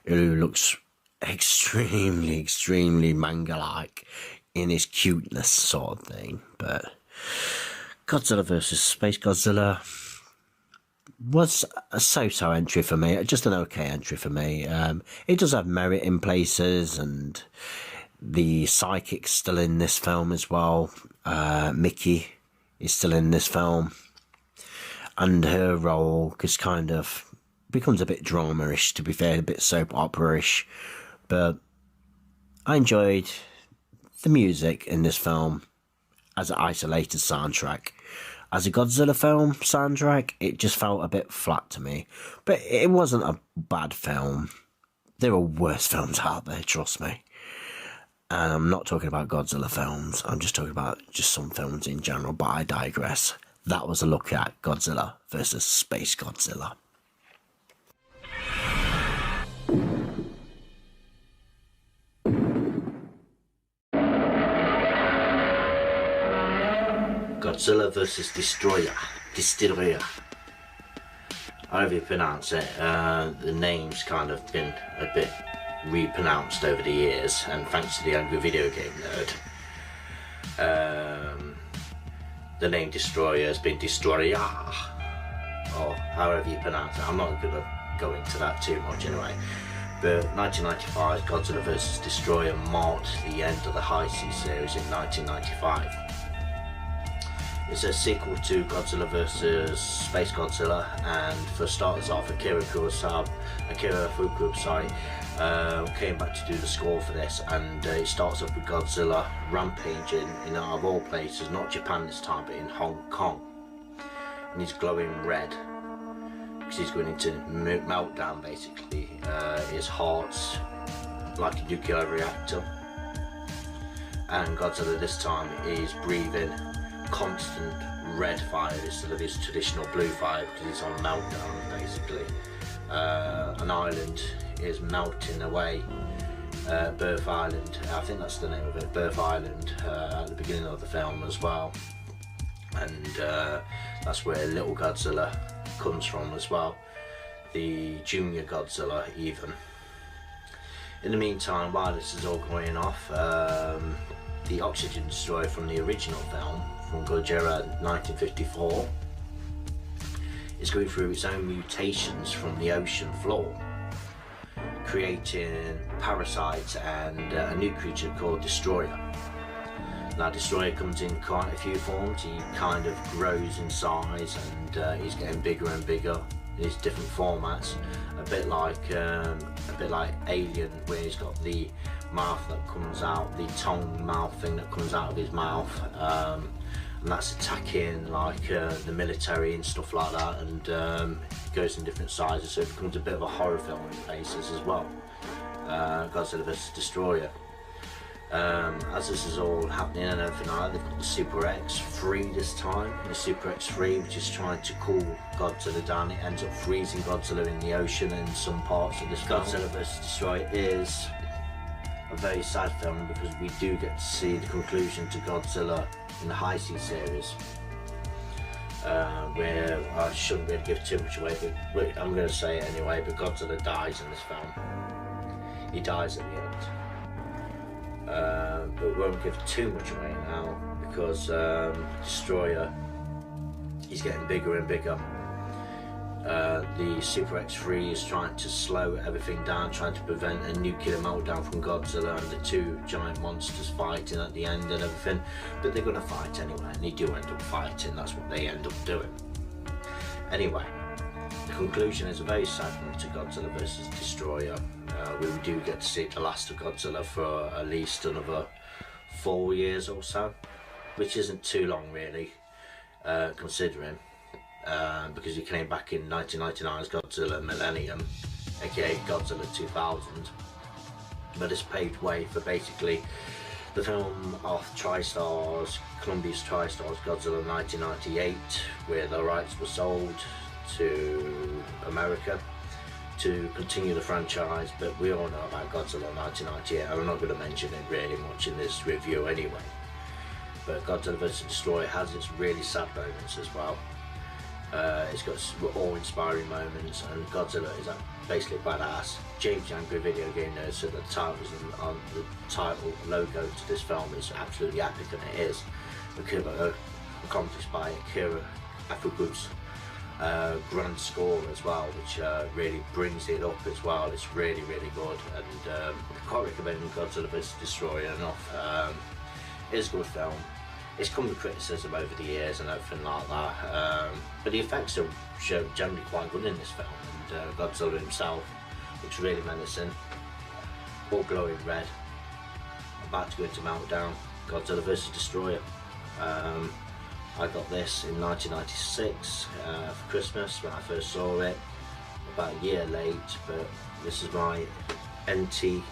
who looks extremely manga-like in his cuteness sort of thing. But Godzilla vs Space Godzilla was a so-so entry for me, just an okay entry for me. It does have merit in places, and the psychic's still in this film as well. Mickey is still in this film, and her role is kind of becomes a bit drama-ish, to be fair, a bit soap opera-ish, but I enjoyed the music in this film as an isolated soundtrack. As a Godzilla film soundtrack, it just felt a bit flat to me, but it wasn't a bad film. There are worse films out there, trust me. And I'm not talking about Godzilla films, I'm just talking about just some films in general, but I digress. That was a look at Godzilla versus Space Godzilla. Godzilla vs. Destroyer. However you pronounce it, the name's kind of been a bit repronounced over the years, and thanks to the Angry Video Game Nerd, the name Destroyer has been Destroyer, or however you pronounce it. I'm not going to go into that too much anyway. But 1995, Godzilla vs. Destroyer marked the end of the Heisei series in 1995. It's a sequel to Godzilla vs. Space Godzilla, and for starters off, Akira Fukusawa came back to do the score for this, and it starts off with Godzilla rampaging in, out of all places, not Japan this time, but in Hong Kong. And he's glowing red, because he's going into meltdown basically. His heart's like a nuclear reactor, and Godzilla this time is breathing constant red fire instead of his traditional blue fire, because it's on meltdown basically. An island is melting away, Birth Island, I think that's the name of it, Birth Island, at the beginning of the film as well, and that's where little Godzilla comes from as well, the junior Godzilla even. In the meantime, while this is all going off, the Oxygen Destroyer from the original film, from Godzilla 1954, is going through its own mutations from the ocean floor, creating parasites and a new creature called Destroyer. Now Destroyer comes in quite a few forms. He kind of grows in size, and he's getting bigger and bigger in his different formats, a bit like Alien, where he's got the mouth that comes out, the tongue mouth thing that comes out of his mouth, and that's attacking like the military and stuff like that, and it goes in different sizes, so it becomes a bit of a horror film in places as well. Godzilla vs. Destroyer. As this is all happening and everything like that, they've got the Super X3 this time. The Super X3, which is trying to cool Godzilla down, it ends up freezing Godzilla in the ocean in some parts of this film. Godzilla vs. Destroyer is a very sad film, because we do get to see the conclusion to Godzilla in the Heisei series, where I shouldn't really give too much away, but I'm going to say it anyway, but Godzilla dies in this film. He dies at the end. But we won't give too much away now, because Destroyer is getting bigger and bigger. The Super X3 is trying to slow everything down, trying to prevent a nuclear meltdown from Godzilla and the two giant monsters fighting at the end and everything, but they're going to fight anyway, and they do end up fighting. That's what they end up doing. Anyway, the conclusion is a very sad one to Godzilla vs. Destroyer. We do get to see the last of Godzilla for at least another 4 years or so, which isn't too long really, considering, because he came back in 1999 as Godzilla Millennium, aka Godzilla 2000, but it's paved way for basically the film of TriStar's, Columbia's TriStar's Godzilla 1998, where the rights were sold to America to continue the franchise. But we all know about Godzilla 1998, and I'm not going to mention it really much in this review anyway. But Godzilla vs. Destroyer has its really sad moments as well. It's got awe-inspiring moments, and Godzilla is basically badass. James Angry Video Game Nerd said that the titles on the title logo to this film is absolutely epic, and it is. Accomplished by Akira Fukusawa's grand score as well, which really brings it up as well. It's really, really good, and I can't recommend Godzilla vs. Destroyer enough. It's a good film. It's come with criticism over the years and everything like that, but the effects are generally quite good in this film, Godzilla himself looks really menacing, all glowing red, about to go into meltdown. Godzilla vs Destroyer. I got this in 1996 for Christmas when I first saw it, about a year late, but this is my NTSC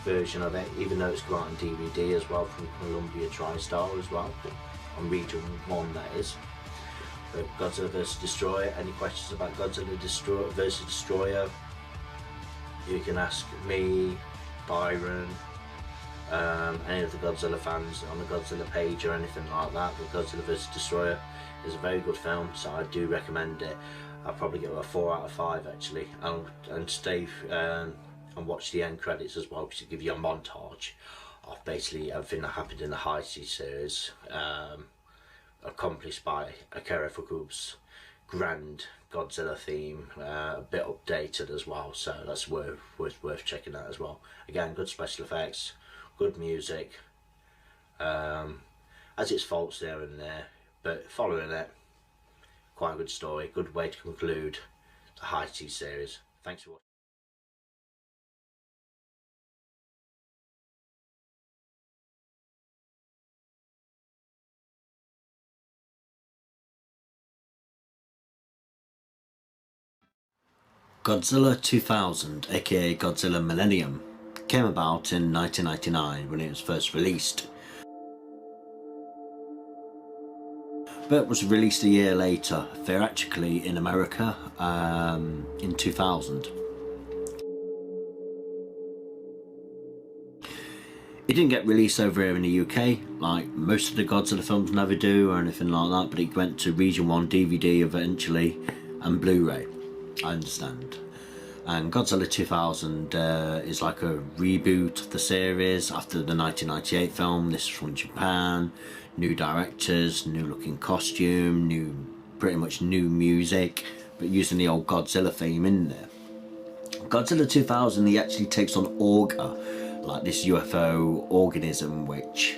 version of it, even though it's come out on DVD as well from Columbia TriStar as well, on Region 1 that is. But Godzilla vs Destroyer, any questions about Godzilla vs Destroyer, you can ask me, Byron, any of the Godzilla fans on the Godzilla page or anything like that. But Godzilla vs Destroyer is a very good film, so I do recommend it. I'll probably give it a 4 out of 5 actually, and stay and watch the end credits as well, because it gives you a montage of basically everything that happened in the Heisei series, accomplished by Akira Fukuba's grand Godzilla theme, a bit updated as well, so that's worth checking out as well. Again, good special effects, good music, has its faults there and there, but following it, quite a good story, good way to conclude the Heisei series. Thanks for watching. Godzilla 2000, aka Godzilla Millennium, came about in 1999 when it was first released, but was released a year later, theatrically in America, in 2000. It didn't get released over here in the UK, like most of the Godzilla films never do or anything like that, but it went to Region 1 DVD eventually and Blu-ray, I understand. And Godzilla 2000 is like a reboot of the series after the 1998 film. This is from Japan, new directors, new looking costume, pretty much new music, but using the old Godzilla theme in there. Godzilla 2000, he actually takes on Auga, like this UFO organism which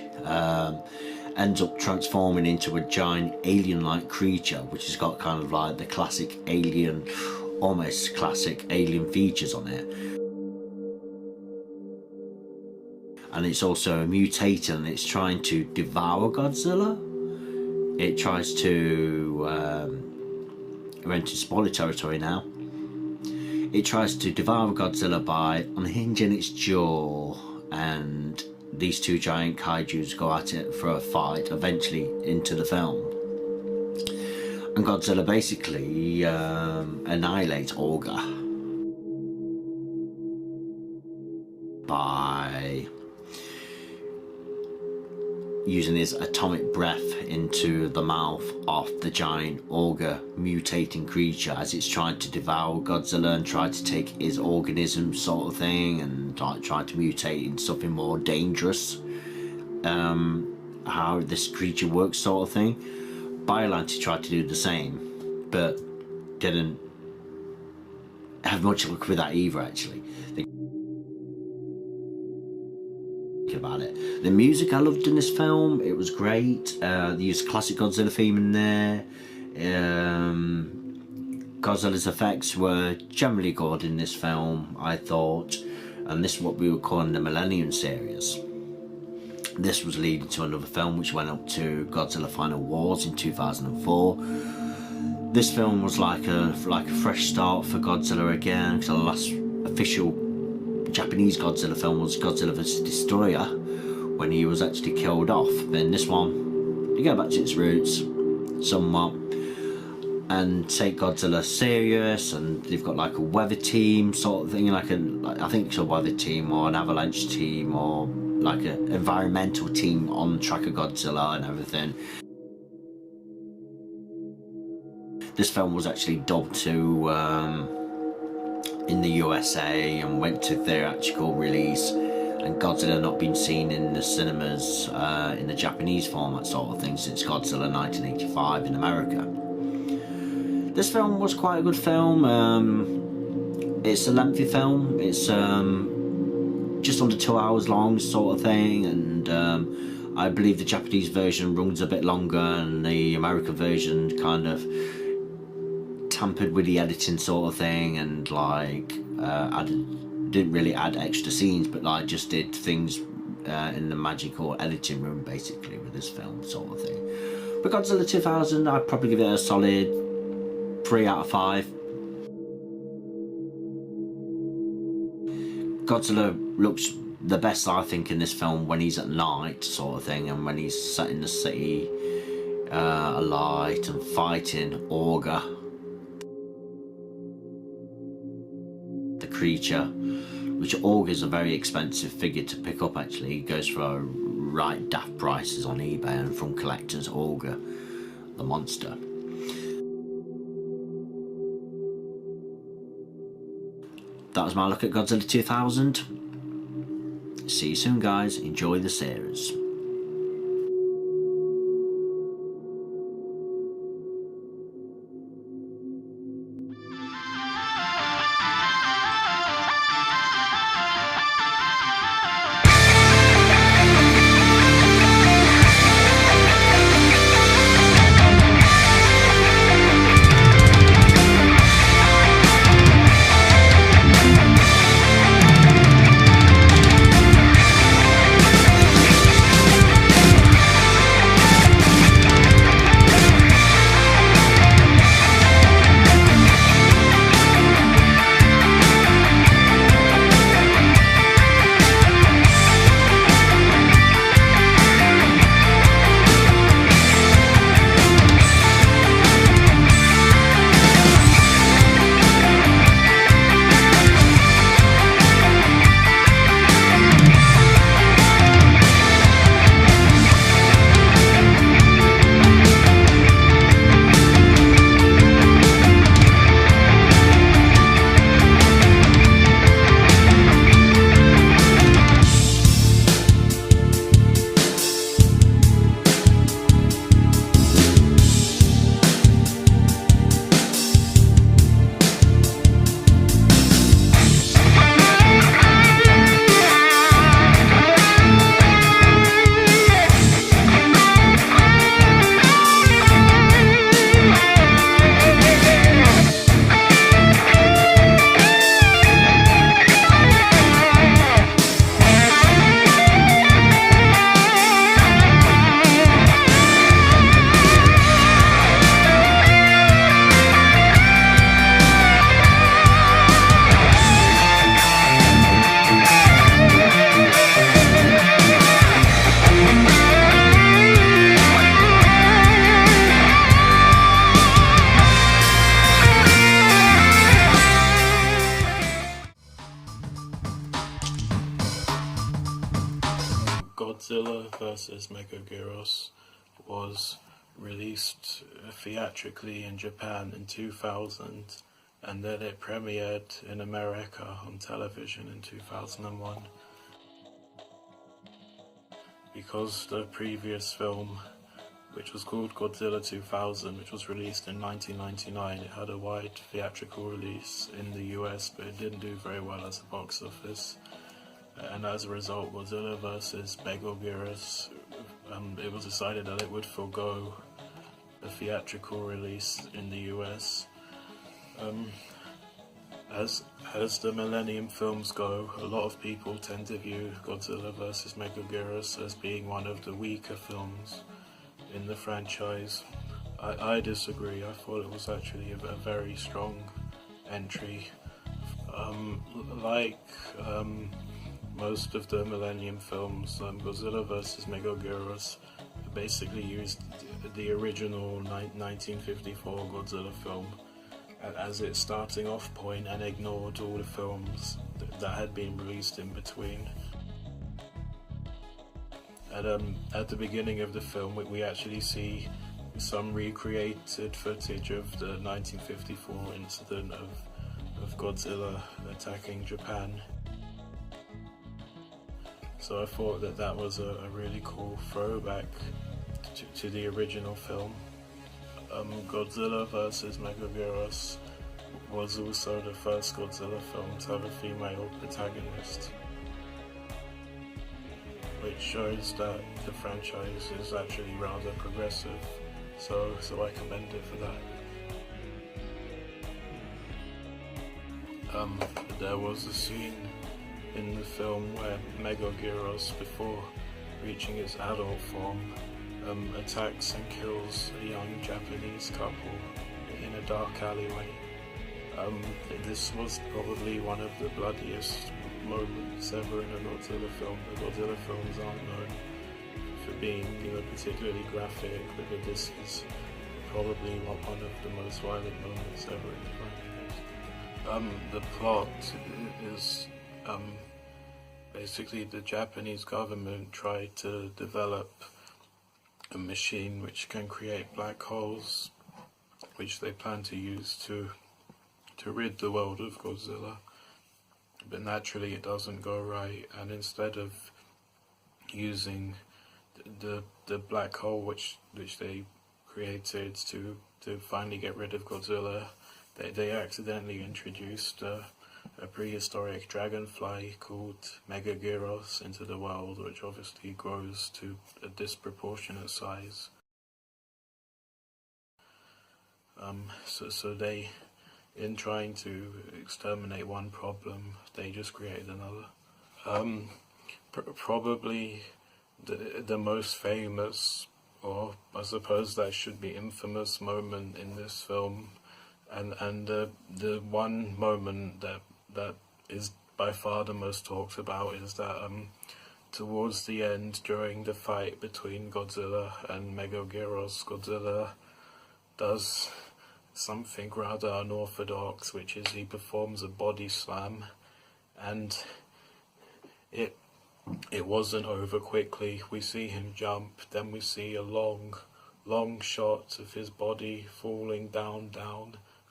ends up transforming into a giant alien-like creature, which has got kind of like the classic alien, almost classic alien features on it. And it's also a mutator, and it's trying to devour Godzilla. It tries to we're into spoiler territory now. It tries to devour Godzilla by unhinging its jaw, and these two giant kaijus go at it for a fight eventually into the film. And Godzilla basically annihilates Auga by using his atomic breath into the mouth of the giant Auga mutating creature as it's trying to devour Godzilla and try to take his organism sort of thing, and try to mutate into something more dangerous. How this creature works sort of thing. Biollante tried to do the same, but didn't have much luck with that either actually. About it. The music I loved in this film, it was great. They used classic Godzilla theme in there. Godzilla's effects were generally good in this film, I thought, and this is what we were calling the Millennium series. This was leading to another film which went up to Godzilla Final Wars in 2004. This film was like a fresh start for Godzilla again, because the last official Japanese Godzilla film was Godzilla vs Destroyer, when he was actually killed off. Then this one, you go back to its roots somewhat and take Godzilla serious, and they've got like a weather team sort of thing, like I think it's a weather team or an avalanche team or like an environmental team on track of Godzilla and everything. This film was actually dubbed to in the USA and went to theatrical release, and Godzilla not been seen in the cinemas in the Japanese format sort of thing since Godzilla 1985 in America. This film was quite a good film. It's a lengthy film. It's just under 2 hours long sort of thing, and I believe the Japanese version runs a bit longer and the American version kind of tampered with the editing sort of thing, and like didn't really add extra scenes, but like just did things in the magical editing room basically with this film sort of thing. But Godzilla 2000, I'd probably give it a solid 3 out of 5. Godzilla looks the best, I think, in this film when he's at night sort of thing, and when he's setting the city alight and fighting Augur, the creature, which Augur's a very expensive figure to pick up actually. He goes for right daft prices on eBay and from collectors. Augur, the monster. That was my look at Godzilla 2000. See you soon, guys. Enjoy the series. Godzilla vs. Mechagodzilla was released theatrically in Japan in 2000, and then it premiered in America on television in 2001. Because the previous film, which was called Godzilla 2000, which was released in 1999, it had a wide theatrical release in the US, but it didn't do very well at the box office. And as a result, Godzilla vs. Mechagodzilla, it was decided that it would forego a theatrical release in the US. As the Millennium films go, a lot of people tend to view Godzilla vs. Mechagodzilla as being one of the weaker films in the franchise. I disagree. I thought it was actually a very strong entry. Most of the Millennium films, Godzilla vs. Mechagodzilla basically used the original 1954 Godzilla film as its starting off point and ignored all the films that had been released in between. At the beginning of the film, we actually see some recreated footage of the 1954 incident of Godzilla attacking Japan. So I thought that was a really cool throwback to the original film. Godzilla vs. Mechagodzilla was also the first Godzilla film to have a female protagonist, which shows that the franchise is actually rather progressive, so I commend it for that. There was a scene in the film where Mechagodzilla, before reaching its adult form, attacks and kills a young Japanese couple in a dark alleyway. This was probably one of the bloodiest moments ever in a Godzilla film. The Godzilla films aren't known for being, particularly graphic, but this is probably one of the most violent moments ever in the franchise. The plot is basically the Japanese government tried to develop a machine which can create black holes, which they plan to use to rid the world of Godzilla. But naturally it doesn't go right, and instead of using the black hole which they created to finally get rid of Godzilla, they accidentally introduced a prehistoric dragonfly called Mechagodzilla into the world, which obviously grows to a disproportionate size. So they, in trying to exterminate one problem, they just created another. Probably the most famous, or I suppose that should be infamous, moment in this film, and the one moment that is by far the most talked about, is that towards the end, during the fight between Godzilla and Mechagodzilla, Godzilla does something rather unorthodox, which is he performs a body slam, and it wasn't over quickly. We see him jump, then we see a long shot of his body falling down,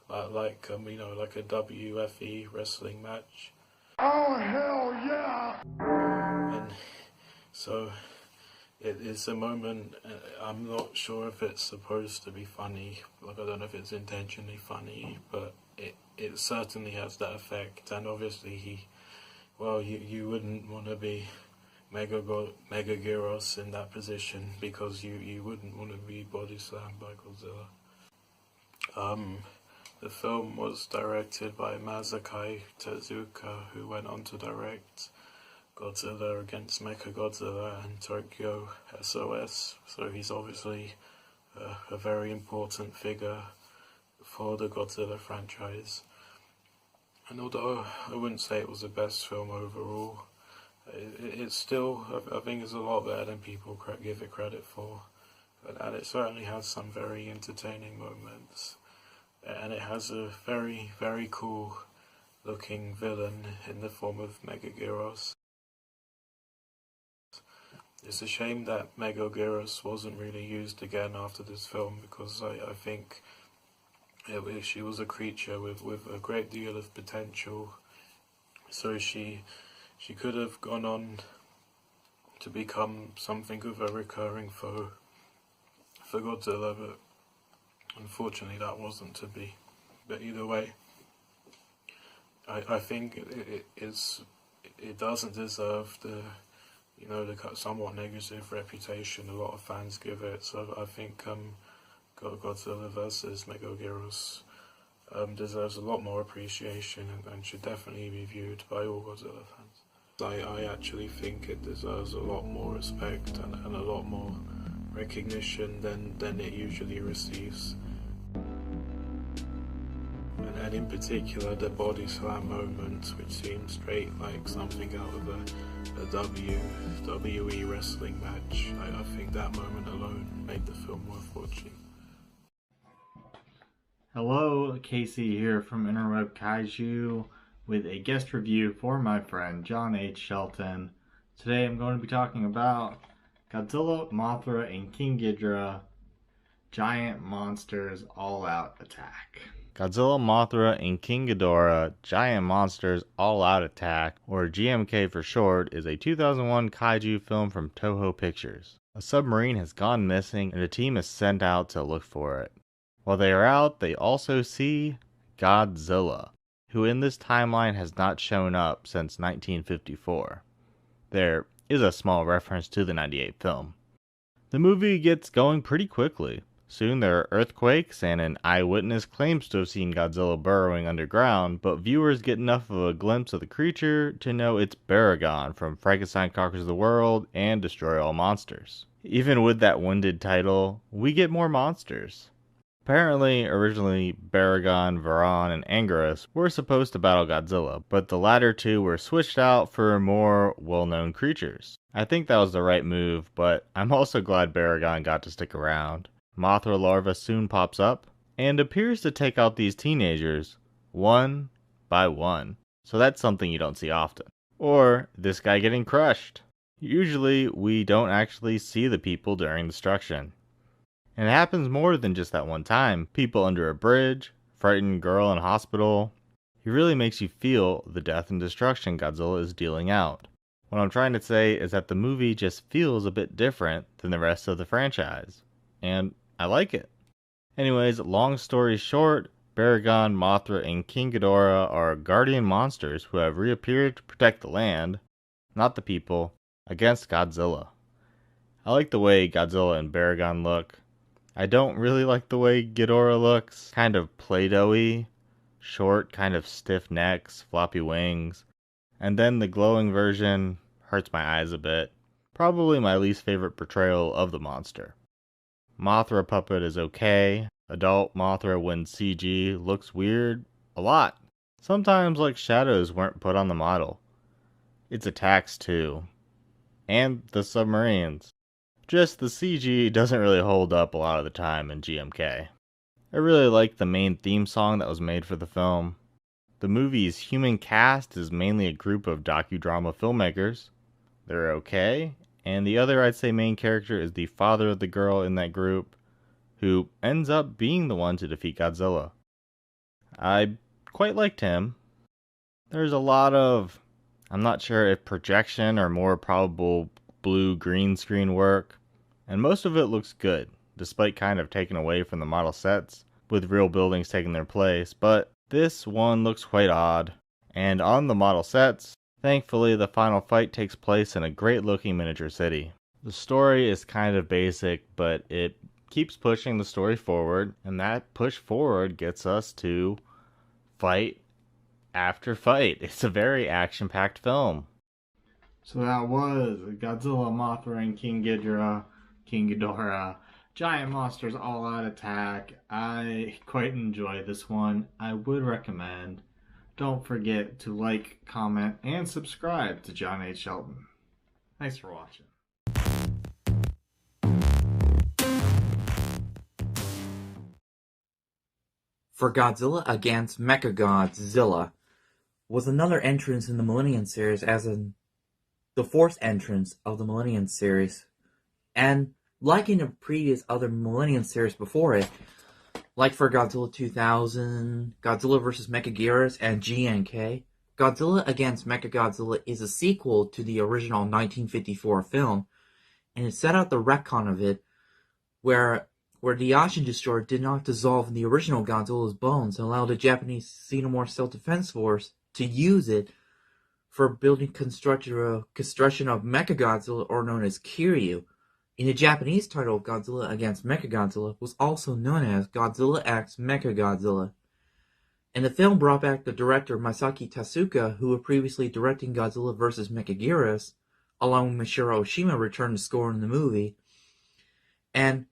like a WFE wrestling match. Oh hell yeah! And so it is a moment, I'm not sure if it's supposed to be funny, like I don't know if it's intentionally funny, but it certainly has that effect. And obviously you wouldn't want to be Mechagodzilla in that position, because you wouldn't want to be body slammed by Godzilla. The film was directed by Masaaki Tezuka, who went on to direct Godzilla against Mechagodzilla and Tokyo SOS, so he's obviously a very important figure for the Godzilla franchise. And although I wouldn't say it was the best film overall, it's still, I think it's a lot better than people give it credit for, and it certainly has some very entertaining moments, and it has a very, very cool looking villain in the form of Mechagodzilla. It's a shame that Mechagodzilla wasn't really used again after this film, because I think she was a creature with a great deal of potential, so she could have gone on to become something of a recurring foe for Godzilla, but unfortunately that wasn't to be. But either way, I think it doesn't deserve the somewhat negative reputation a lot of fans give it. So I think Godzilla vs. Mechagodzilla deserves a lot more appreciation and should definitely be viewed by all Godzilla fans. I actually think it deserves a lot more respect and a lot more recognition than it usually receives. And in particular, the body slam moment, which seemed straight like something out of a WWE wrestling match. I think that moment alone made the film worth watching. Hello, Casey here from Interweb Kaiju with a guest review for my friend John H. Shelton. Today I'm going to be talking about Godzilla, Mothra, and King Ghidorah, Giant Monsters All-Out Attack. Godzilla, Mothra, and King Ghidorah, Giant Monsters All-Out Attack, or GMK for short, is a 2001 kaiju film from Toho Pictures. A submarine has gone missing and a team is sent out to look for it. While they are out, they also see Godzilla, who in this timeline has not shown up since 1954. There is a small reference to the '98 film. The movie gets going pretty quickly. Soon there are earthquakes, and an eyewitness claims to have seen Godzilla burrowing underground, but viewers get enough of a glimpse of the creature to know it's Baragon from Frankenstein Conquers the World and Destroy All Monsters. Even with that winded title, we get more monsters. Apparently, originally, Baragon, Varan, and Anguirus were supposed to battle Godzilla, but the latter two were switched out for more well-known creatures. I think that was the right move, but I'm also glad Baragon got to stick around. Mothra larva soon pops up, and appears to take out these teenagers, one by one. So that's something you don't see often. Or, this guy getting crushed. Usually, we don't actually see the people during destruction. And it happens more than just that one time. People under a bridge, frightened girl in hospital. It really makes you feel the death and destruction Godzilla is dealing out. What I'm trying to say is that the movie just feels a bit different than the rest of the franchise. And I like it. Anyways, long story short, Baragon, Mothra, and King Ghidorah are guardian monsters who have reappeared to protect the land, not the people, against Godzilla. I like the way Godzilla and Baragon look. I don't really like the way Ghidorah looks. Kind of Play-Doh-y, short, kind of stiff necks, floppy wings. And then the glowing version hurts my eyes a bit. Probably my least favorite portrayal of the monster. Mothra puppet is okay. Adult Mothra when CG looks weird a lot. Sometimes like shadows weren't put on the model. Its attacks too. And the submarines. Just the CG doesn't really hold up a lot of the time in GMK. I really like the main theme song that was made for the film. The movie's human cast is mainly a group of docudrama filmmakers. They're okay. And the other, I'd say, main character is the father of the girl in that group, who ends up being the one to defeat Godzilla. I quite liked him. There's a lot of, I'm not sure if projection or more probable blue green screen work, and most of it looks good, despite kind of taken away from the model sets, with real buildings taking their place, but this one looks quite odd. And on the model sets, thankfully, the final fight takes place in a great-looking miniature city. The story is kind of basic, but it keeps pushing the story forward, and that push forward gets us to fight after fight. It's a very action-packed film. So that was Godzilla, Mothra, and King Ghidorah. Giant monsters all out attack. I quite enjoy this one. I would recommend. Don't forget to like, comment, and subscribe to John H. Shelton. Thanks for watching. For Godzilla against Mechagodzilla was another entrance in the Millennium series, as in the fourth entrance of the Millennium series. And like in the previous other Millennium series before it, like for Godzilla 2000, Godzilla vs. Mechagodzilla, and GNK, Godzilla against Mechagodzilla is a sequel to the original 1954 film, and it set out the retcon of it, where the Ocean Destroyer did not dissolve the original Godzilla's bones and allow the Japanese Xenomorph Self-Defense Force to use it for building construction of Mechagodzilla, or known as Kiryu. In the Japanese title, Godzilla against Mechagodzilla was also known as Godzilla x Mechagodzilla. And the film brought back the director Masaaki Tezuka, who was previously directing Godzilla vs. Mechagodzilla, along with Michiru Oshima returned to score in the movie. And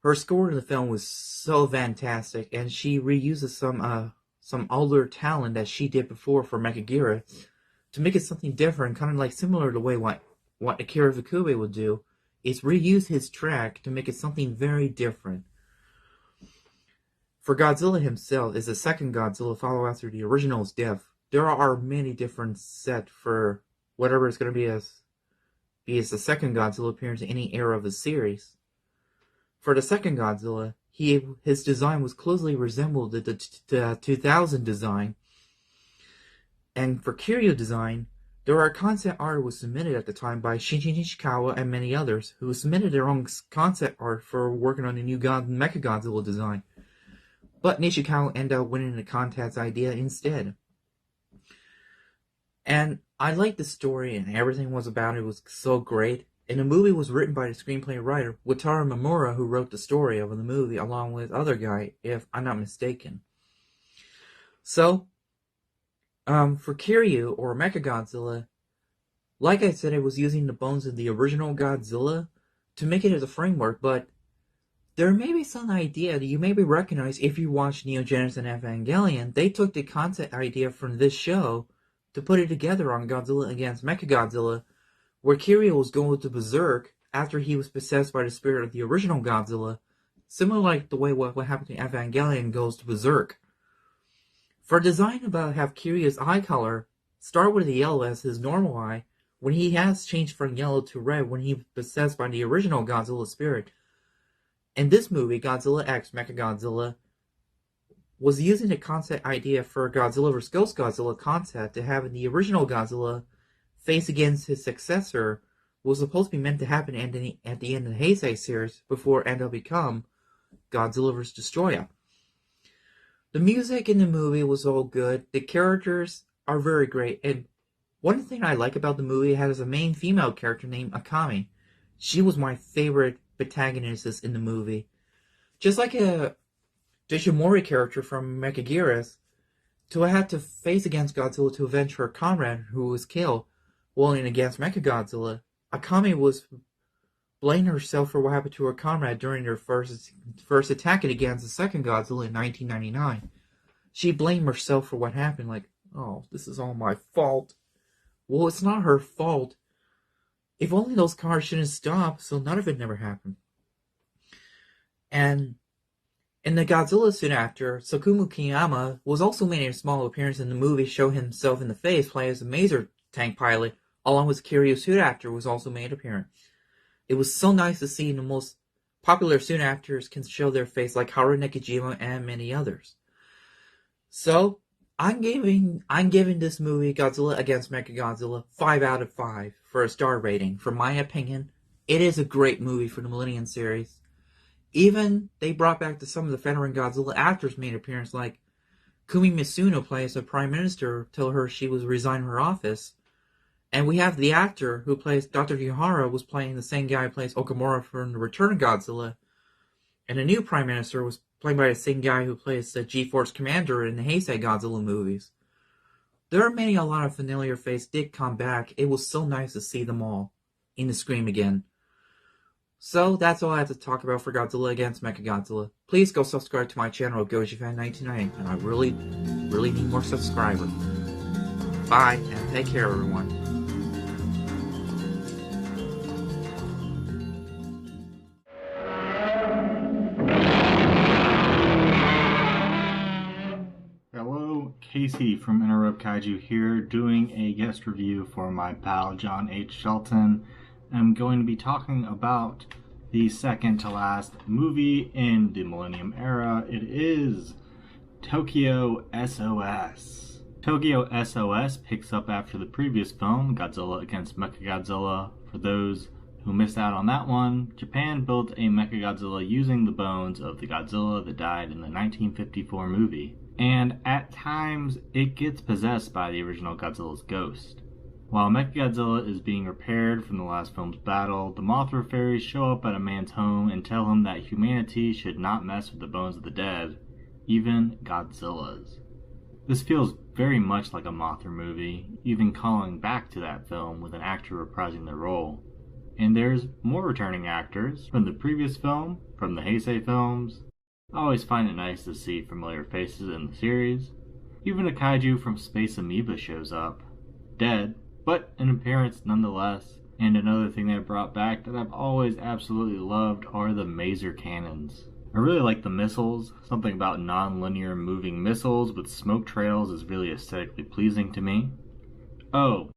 her score in the film was so fantastic, and she reuses some older talent that she did before for Mechagodzilla to make it something different, kind of like similar to the way what Akira Ifukube would do, is reuse his track to make it something very different. For Godzilla himself, is the second Godzilla follow after the original's death. There are many different set for whatever is going to be as the second Godzilla appearance in any era of the series. For the second Godzilla, his design was closely resembled the 2000 design. And for Kiryu design, there are concept art was submitted at the time by Shinji Nishikawa and many others, who submitted their own concept art for working on the new Mechagodzilla design. But Nishikawa ended up winning the contest idea instead. And I liked the story, and everything was about it was so great. And the movie was written by the screenplay writer Wataru Mimura, who wrote the story of the movie along with other guy, if I'm not mistaken. So, for Kiryu, or Mechagodzilla, like I said, it was using the bones of the original Godzilla to make it as a framework, but there may be some idea that you maybe recognize if you watch Neo Genesis and Evangelion. They took the concept idea from this show to put it together on Godzilla against Mechagodzilla, where Kiryu was going to berserk after he was possessed by the spirit of the original Godzilla, similar like the way what happened in Evangelion goes to berserk. For design about have Kiryu's eye color start with the yellow as his normal eye, when he has changed from yellow to red when he was possessed by the original Godzilla spirit. In this movie, Godzilla x Mechagodzilla was using the concept idea for Godzilla vs. Ghost Godzilla concept to have the original Godzilla face against his successor was supposed to be meant to happen at the end of the Heisei series before it ended up become Godzilla vs. Destroyer. The music in the movie was all good. The characters are very great. And one thing I like about the movie, it has a main female character named Akami. She was my favorite protagonist in the movie. Just like a Dishimori character from Mechagodzilla, to have to face against Godzilla to avenge her comrade who was killed while in against Mechagodzilla. Akami was blaming herself for what happened to her comrade during their first attack against the second Godzilla in 1999. She blamed herself for what happened, like, oh, this is all my fault. Well, it's not her fault. If only those cars shouldn't stop, so none of it never happened. And in the Godzilla suit actor, Sakumu Kiyama was also made a small appearance in the movie, show himself in the face, play as a Maser tank pilot, along with Kiryu suit actor was also made an appearance. It was so nice to see the most popular suit actors can show their face, like Haru Nekijima and many others. So, I'm giving this movie, Godzilla against Mechagodzilla, 5 out of 5 for a star rating. For my opinion, it is a great movie for the Millennium series. Even they brought back some of the veteran Godzilla actors made an appearance, like Kumi Mitsuno plays the Prime Minister, tell her she was resigning her office. And we have the actor who plays Dr. Yuhara was playing the same guy who plays Okamura from the Return of Godzilla. And the new Prime Minister was played by the same guy who plays the G-Force Commander in the Heisei Godzilla movies. There are a lot of familiar faces did come back. It was so nice to see them all in the screen again. So that's all I have to talk about for Godzilla against Mechagodzilla. Please go subscribe to my channel, GojiFan1998, and I really need more subscribers. Bye, and take care, everyone. Casey from Interrupt Kaiju here, doing a guest review for my pal John H. Shelton. I'm going to be talking about the second to last movie in the Millennium Era. It is Tokyo SOS. Tokyo SOS picks up after the previous film, Godzilla against Mechagodzilla. For those who missed out on that one, Japan built a Mechagodzilla using the bones of the Godzilla that died in the 1954 movie. And at times, it gets possessed by the original Godzilla's ghost. While Mechagodzilla is being repaired from the last film's battle, the Mothra fairies show up at a man's home and tell him that humanity should not mess with the bones of the dead, even Godzilla's. This feels very much like a Mothra movie, even calling back to that film with an actor reprising their role. And there's more returning actors from the previous film, from the Heisei films. I always find it nice to see familiar faces in the series. Even a kaiju from Space Amoeba shows up. Dead, but an appearance nonetheless. And another thing they brought back that I've always absolutely loved are the Maser cannons. I really like the missiles. Something about non-linear moving missiles with smoke trails is really aesthetically pleasing to me. Oh,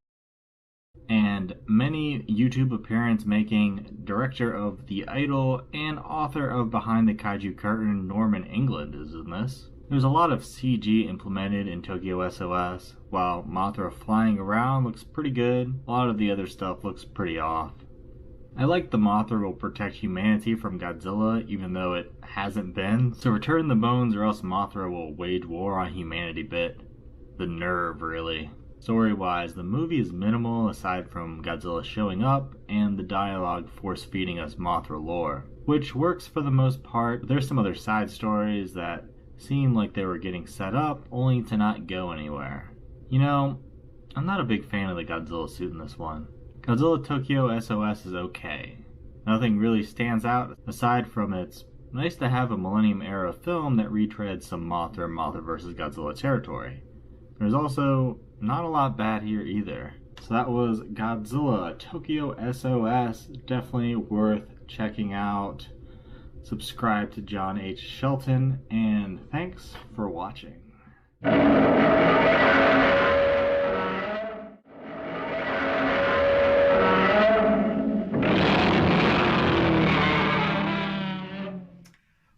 and many YouTube appearance making director of The Idol and author of Behind the Kaiju Curtain, Norman England, is in this. There's a lot of CG implemented in Tokyo SOS. While Mothra flying around looks pretty good, a lot of the other stuff looks pretty off. I like the Mothra will protect humanity from Godzilla, even though it hasn't been. So return the bones or else Mothra will wage war on humanity bit. The nerve, really. Story-wise, the movie is minimal aside from Godzilla showing up and the dialogue force-feeding us Mothra lore, which works for the most part, but there's some other side stories that seem like they were getting set up only to not go anywhere. You know, I'm not a big fan of the Godzilla suit in this one. Godzilla Tokyo SOS is okay. Nothing really stands out aside from it's nice to have a Millennium Era film that retreads some Mothra vs. Godzilla territory. There's also not a lot bad here either. So that was Godzilla Tokyo SOS. Definitely worth checking out. Subscribe to John H. Shelton, and thanks for watching.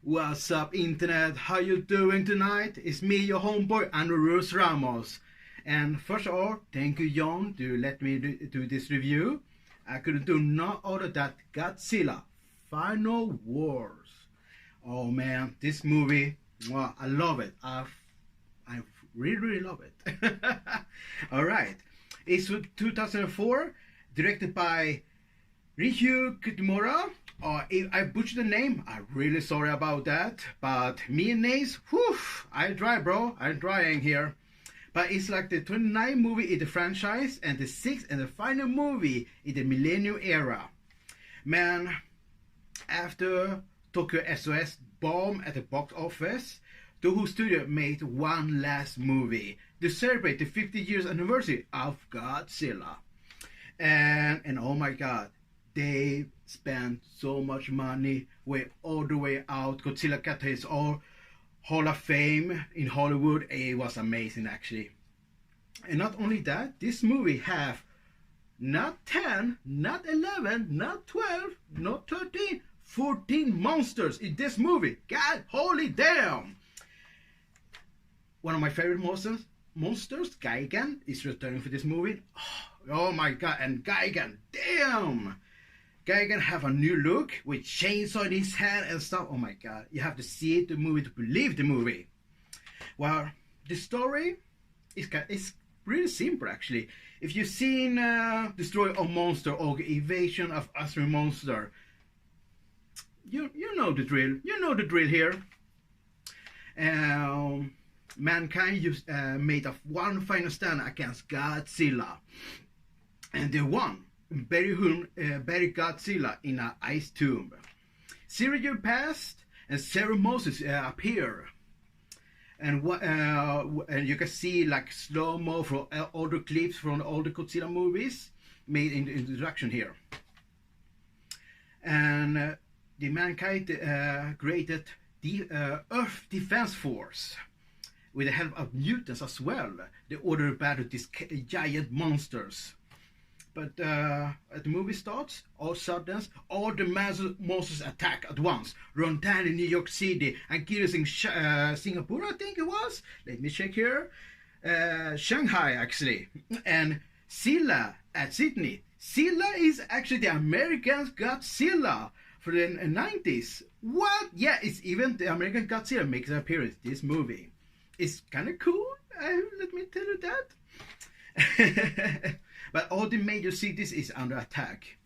What's up, internet? How you doing tonight? It's me, your homeboy, Andrews Ramos. And first of all, thank you, John, to let me do this review. I couldn't do no other than Godzilla Final Wars. Oh man, this movie, wow, I love it. I really love it. All right, it's 2004, directed by Ryu Kitamura. If I butchered the name, I'm really sorry about that. But me and names, whew, I try, bro. I'm trying here. But it's like the 29th movie in the franchise and the 6th and the final movie in the Millennium Era. Man, after Tokyo SOS bombed at the box office, Toho Studio made one last movie to celebrate the 50 years anniversary of Godzilla. And oh my god, they spent so much money, went all the way out. Godzilla got his own Hall of Fame in Hollywood. It was amazing, actually. And not only that, this movie have not 10, not 11, not 12, not 13, 14 monsters in this movie. God, holy damn! One of my favorite monsters, Gigan, is returning for this movie. Oh my god, and Gigan, damn! Gigan have a new look with chainsaw in his hand and stuff. Oh my god, you have to see it, the movie, to believe the movie. Well, the story is really simple, actually. If you've seen Destroy All Monster or Invasion of Astro Monster, you know the drill. You know the drill here. Mankind made of one final stand against Godzilla, and they won. Bury Godzilla in an ice tomb. 0 years passed, and several monsters appear. And you can see like slow-mo from older clips from all the Godzilla movies made in the introduction here. And the mankind created the Earth Defense Force with the help of mutants as well. They ordered battle these giant monsters. But at the movie starts, all sudden, all the monsters attack at once. Run down in New York City and kill us in Singapore, I think it was. Let me check here. Shanghai, actually. And Silla at Sydney. Silla is actually the American Godzilla for the 90s. What? Yeah, it's even the American Godzilla makes an appearance in this movie. It's kind of cool, let me tell you that. But all the major cities is under attack.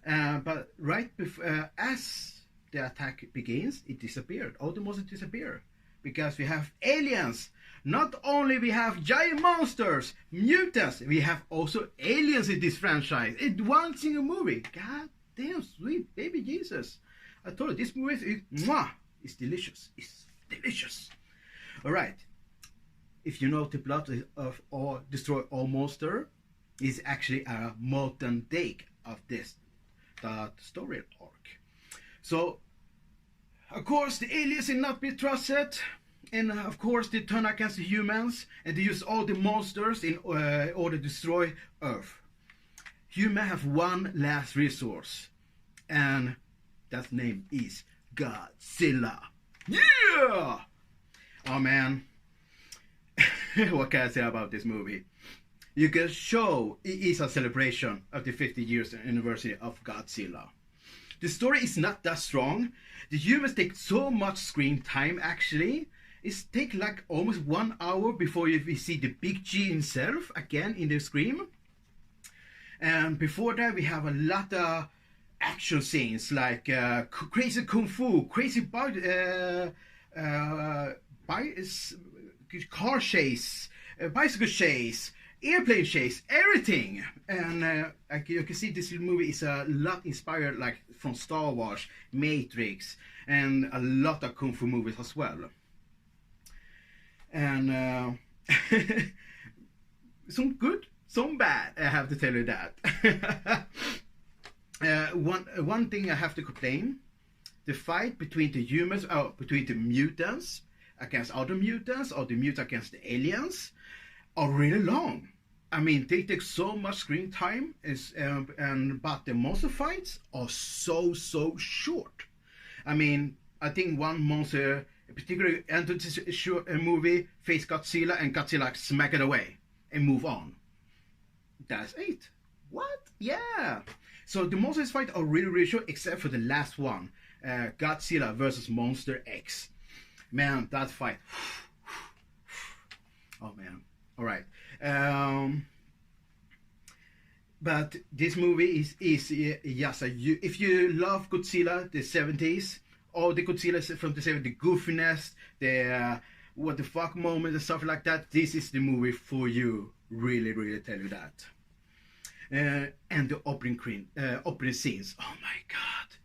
But right before, as the attack begins, it disappeared. All the monsters disappear. Because we have aliens. Not only we have giant monsters, mutants, we have also aliens in this franchise. In one single movie. God damn, sweet baby Jesus. I told you, this movie is delicious. It's delicious. Alright. If you know the plot of Destroy All Monster, is actually a modern take of this story arc. So, of course, the aliens will not be trusted, and of course they turn against the humans, and they use all the monsters in order to destroy Earth. Humans have one last resource, and that name is Godzilla. Yeah! Oh man, what can I say about this movie? You can show it is a celebration of the 50 years anniversary of Godzilla. The story is not that strong. The humans take so much screen time, actually, It takes like almost 1 hour before we see the big G himself again in the screen. And before that, we have a lot of action scenes like crazy kung fu, crazy car chase, bicycle chase, airplane chase, everything. And like you can see, this movie is a lot inspired like from Star Wars, Matrix, and a lot of kung fu movies as well. And some good, some bad, I have to tell you that. One thing I have to complain, the fight between the humans, between the mutants against other mutants, or the mutants against the aliens, are really long. I mean, they take so much screen time, but the monster fights are so short. I mean, I think one monster, particularly entered this movie, face Godzilla, and Godzilla smack it away and move on. That's it. What? Yeah. So the monsters fight are really short, except for the last one, Godzilla versus Monster X. Man, that fight. Oh man. All right. But this movie is yes, if you love Godzilla, the 70s, or the Godzilla from the 70s, the goofiness, the what the fuck moment and stuff like that, this is the movie for you. Really tell you that. And the opening scenes. Oh my god,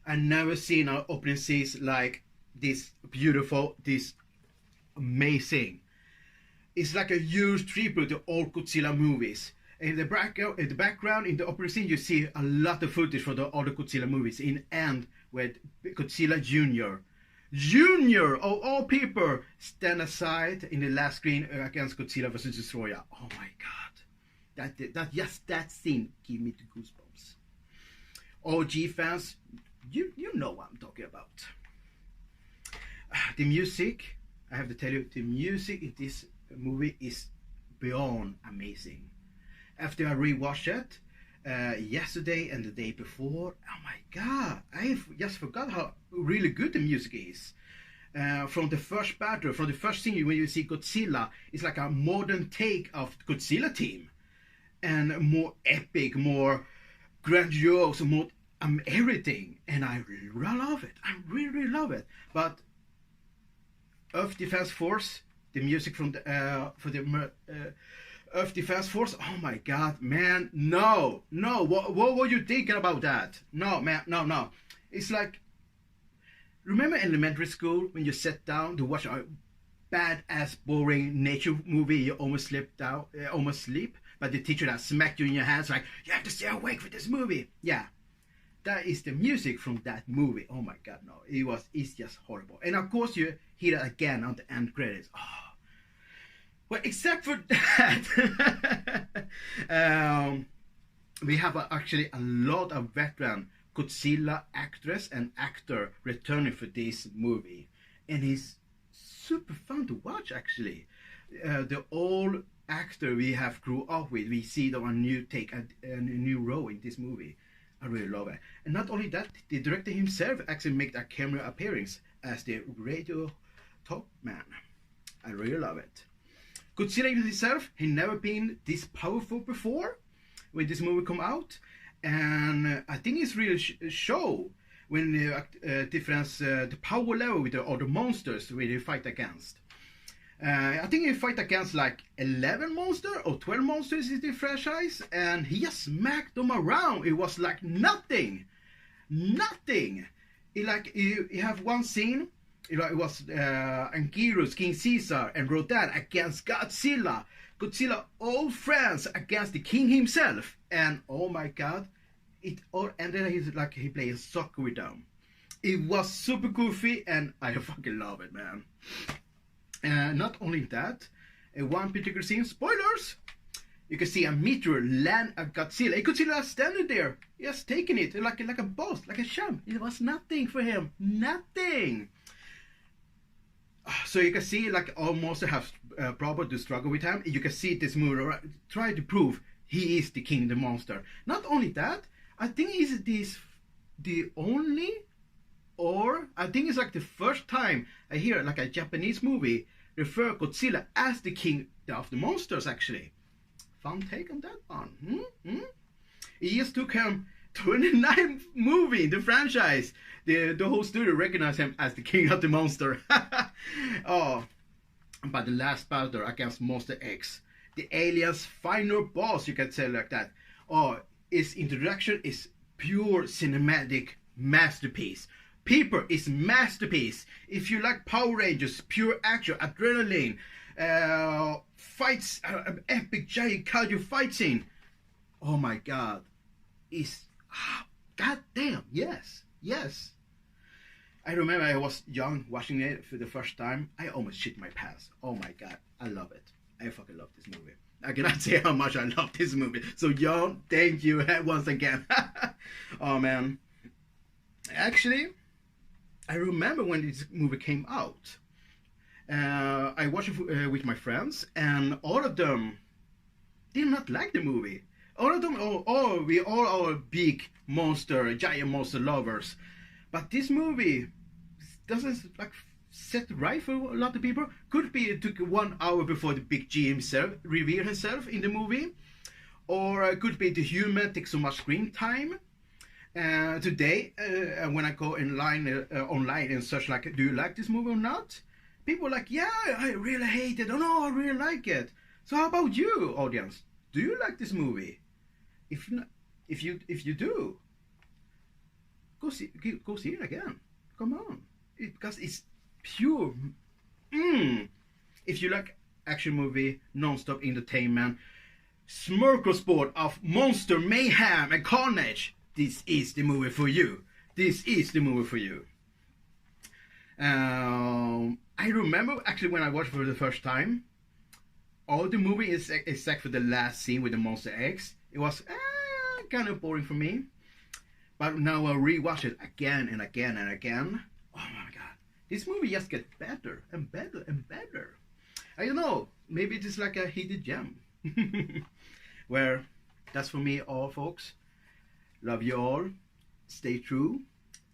I never seen an opening scenes like this beautiful, this amazing. It's like a huge tribute to all Godzilla movies. In the background, in the opening scene, you see a lot of footage from the other Godzilla movies. In end, with Godzilla Junior, of all people, stand aside in the last screen against Godzilla vs. Destroyer. Oh my god, that scene give me the goosebumps. OG fans, you know what I'm talking about. The music, I have to tell you, the music in this movie is beyond amazing. After I rewatched it yesterday and the day before, oh my god, I just forgot how really good the music is. From the first battle, from the first scene when you see Godzilla, it's like a modern take of Godzilla team, and more epic, more grandiose, more everything, and I really love it. I really love it. But Earth Defense Force, the music from the Earth Defense Force, oh my god, man, no, what were you thinking about that? No, man, no. It's like, remember elementary school when you sat down to watch a badass, boring nature movie, you almost sleep, but the teacher that smacked you in your hands like, you have to stay awake for this movie. Yeah, that is the music from that movie. Oh my god, no, it's just horrible. And of course you hear it again on the end credits. Oh. Well, except for that, we have actually a lot of veteran Godzilla actress and actor returning for this movie, and it's super fun to watch actually. The old actor we have grew up with, we see them on new take and a new role in this movie. I really love it. And not only that, the director himself actually made a camera appearance as the radio top man. I really love it. Godzilla himself, he never been this powerful before when this movie come out, and I think it's really show when the difference, the power level with the other monsters where they fight against. I think he fight against like 11 monsters or 12 monsters in the franchise, and he just smacked them around. It was like nothing. You have one scene. It was Anguirus, King Caesar, and Rodan against Godzilla. Godzilla, all friends against the king himself. And oh my god, it all ended like he played soccer with them. It was super goofy, and I fucking love it, man. Not only that, one particular scene, spoilers, you can see a meteor land at Godzilla. And Godzilla standing there, just taking it like a boss, like a champ. It was nothing for him, nothing. So you can see like all monsters have problem to struggle with him. You can see this movie try to prove he is the king of the monster. Not only that, I think he's the only or I think it's like the first time I hear like a Japanese movie refer Godzilla as the king of the monsters. Actually, fun take on that one. It just took him 29 movie in the franchise. The whole studio recognized him as the king of the monster. Oh, but the last battle against Monster X, the alien's final boss, you can say like that. Oh, his introduction is pure cinematic masterpiece. People, is masterpiece. If you like Power Rangers, pure action, adrenaline, fights, epic giant kaiju fight scene. Oh my god, is god damn, yes. I remember I was young watching it for the first time. I almost shit my pants. Oh my god, I love it. I fucking love this movie. I cannot say how much I love this movie. So John, thank you once again. Oh man. Actually, I remember when this movie came out. I watched it with my friends, and all of them did not like the movie. All of them, we all are big monster, giant monster lovers. But this movie doesn't like set right for a lot of people. Could be it took 1 hour before the big G himself revealed himself in the movie, or could be the human takes so much screen time. Today, when I go online and search like, do you like this movie or not? People are like, yeah, I really hate it. Oh no, I really like it. So how about you, audience? Do you like this movie? If you do, go see it again. Come on, because it's pure. If you like action movie, non-stop entertainment, smorgasbord of monster mayhem and carnage, this is the movie for you. This is the movie for you. I remember actually when I watched it for the first time, all the movie is except for the last scene with the Monster X. It was kind of boring for me. But now I rewatch it again and again and again. Oh my god, this movie just gets better and better and better. I don't know, maybe it is like a hidden gem. Where that's for me all, folks. Love you all. Stay true.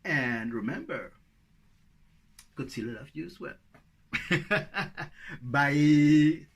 And remember, Godzilla loves you as well. Bye.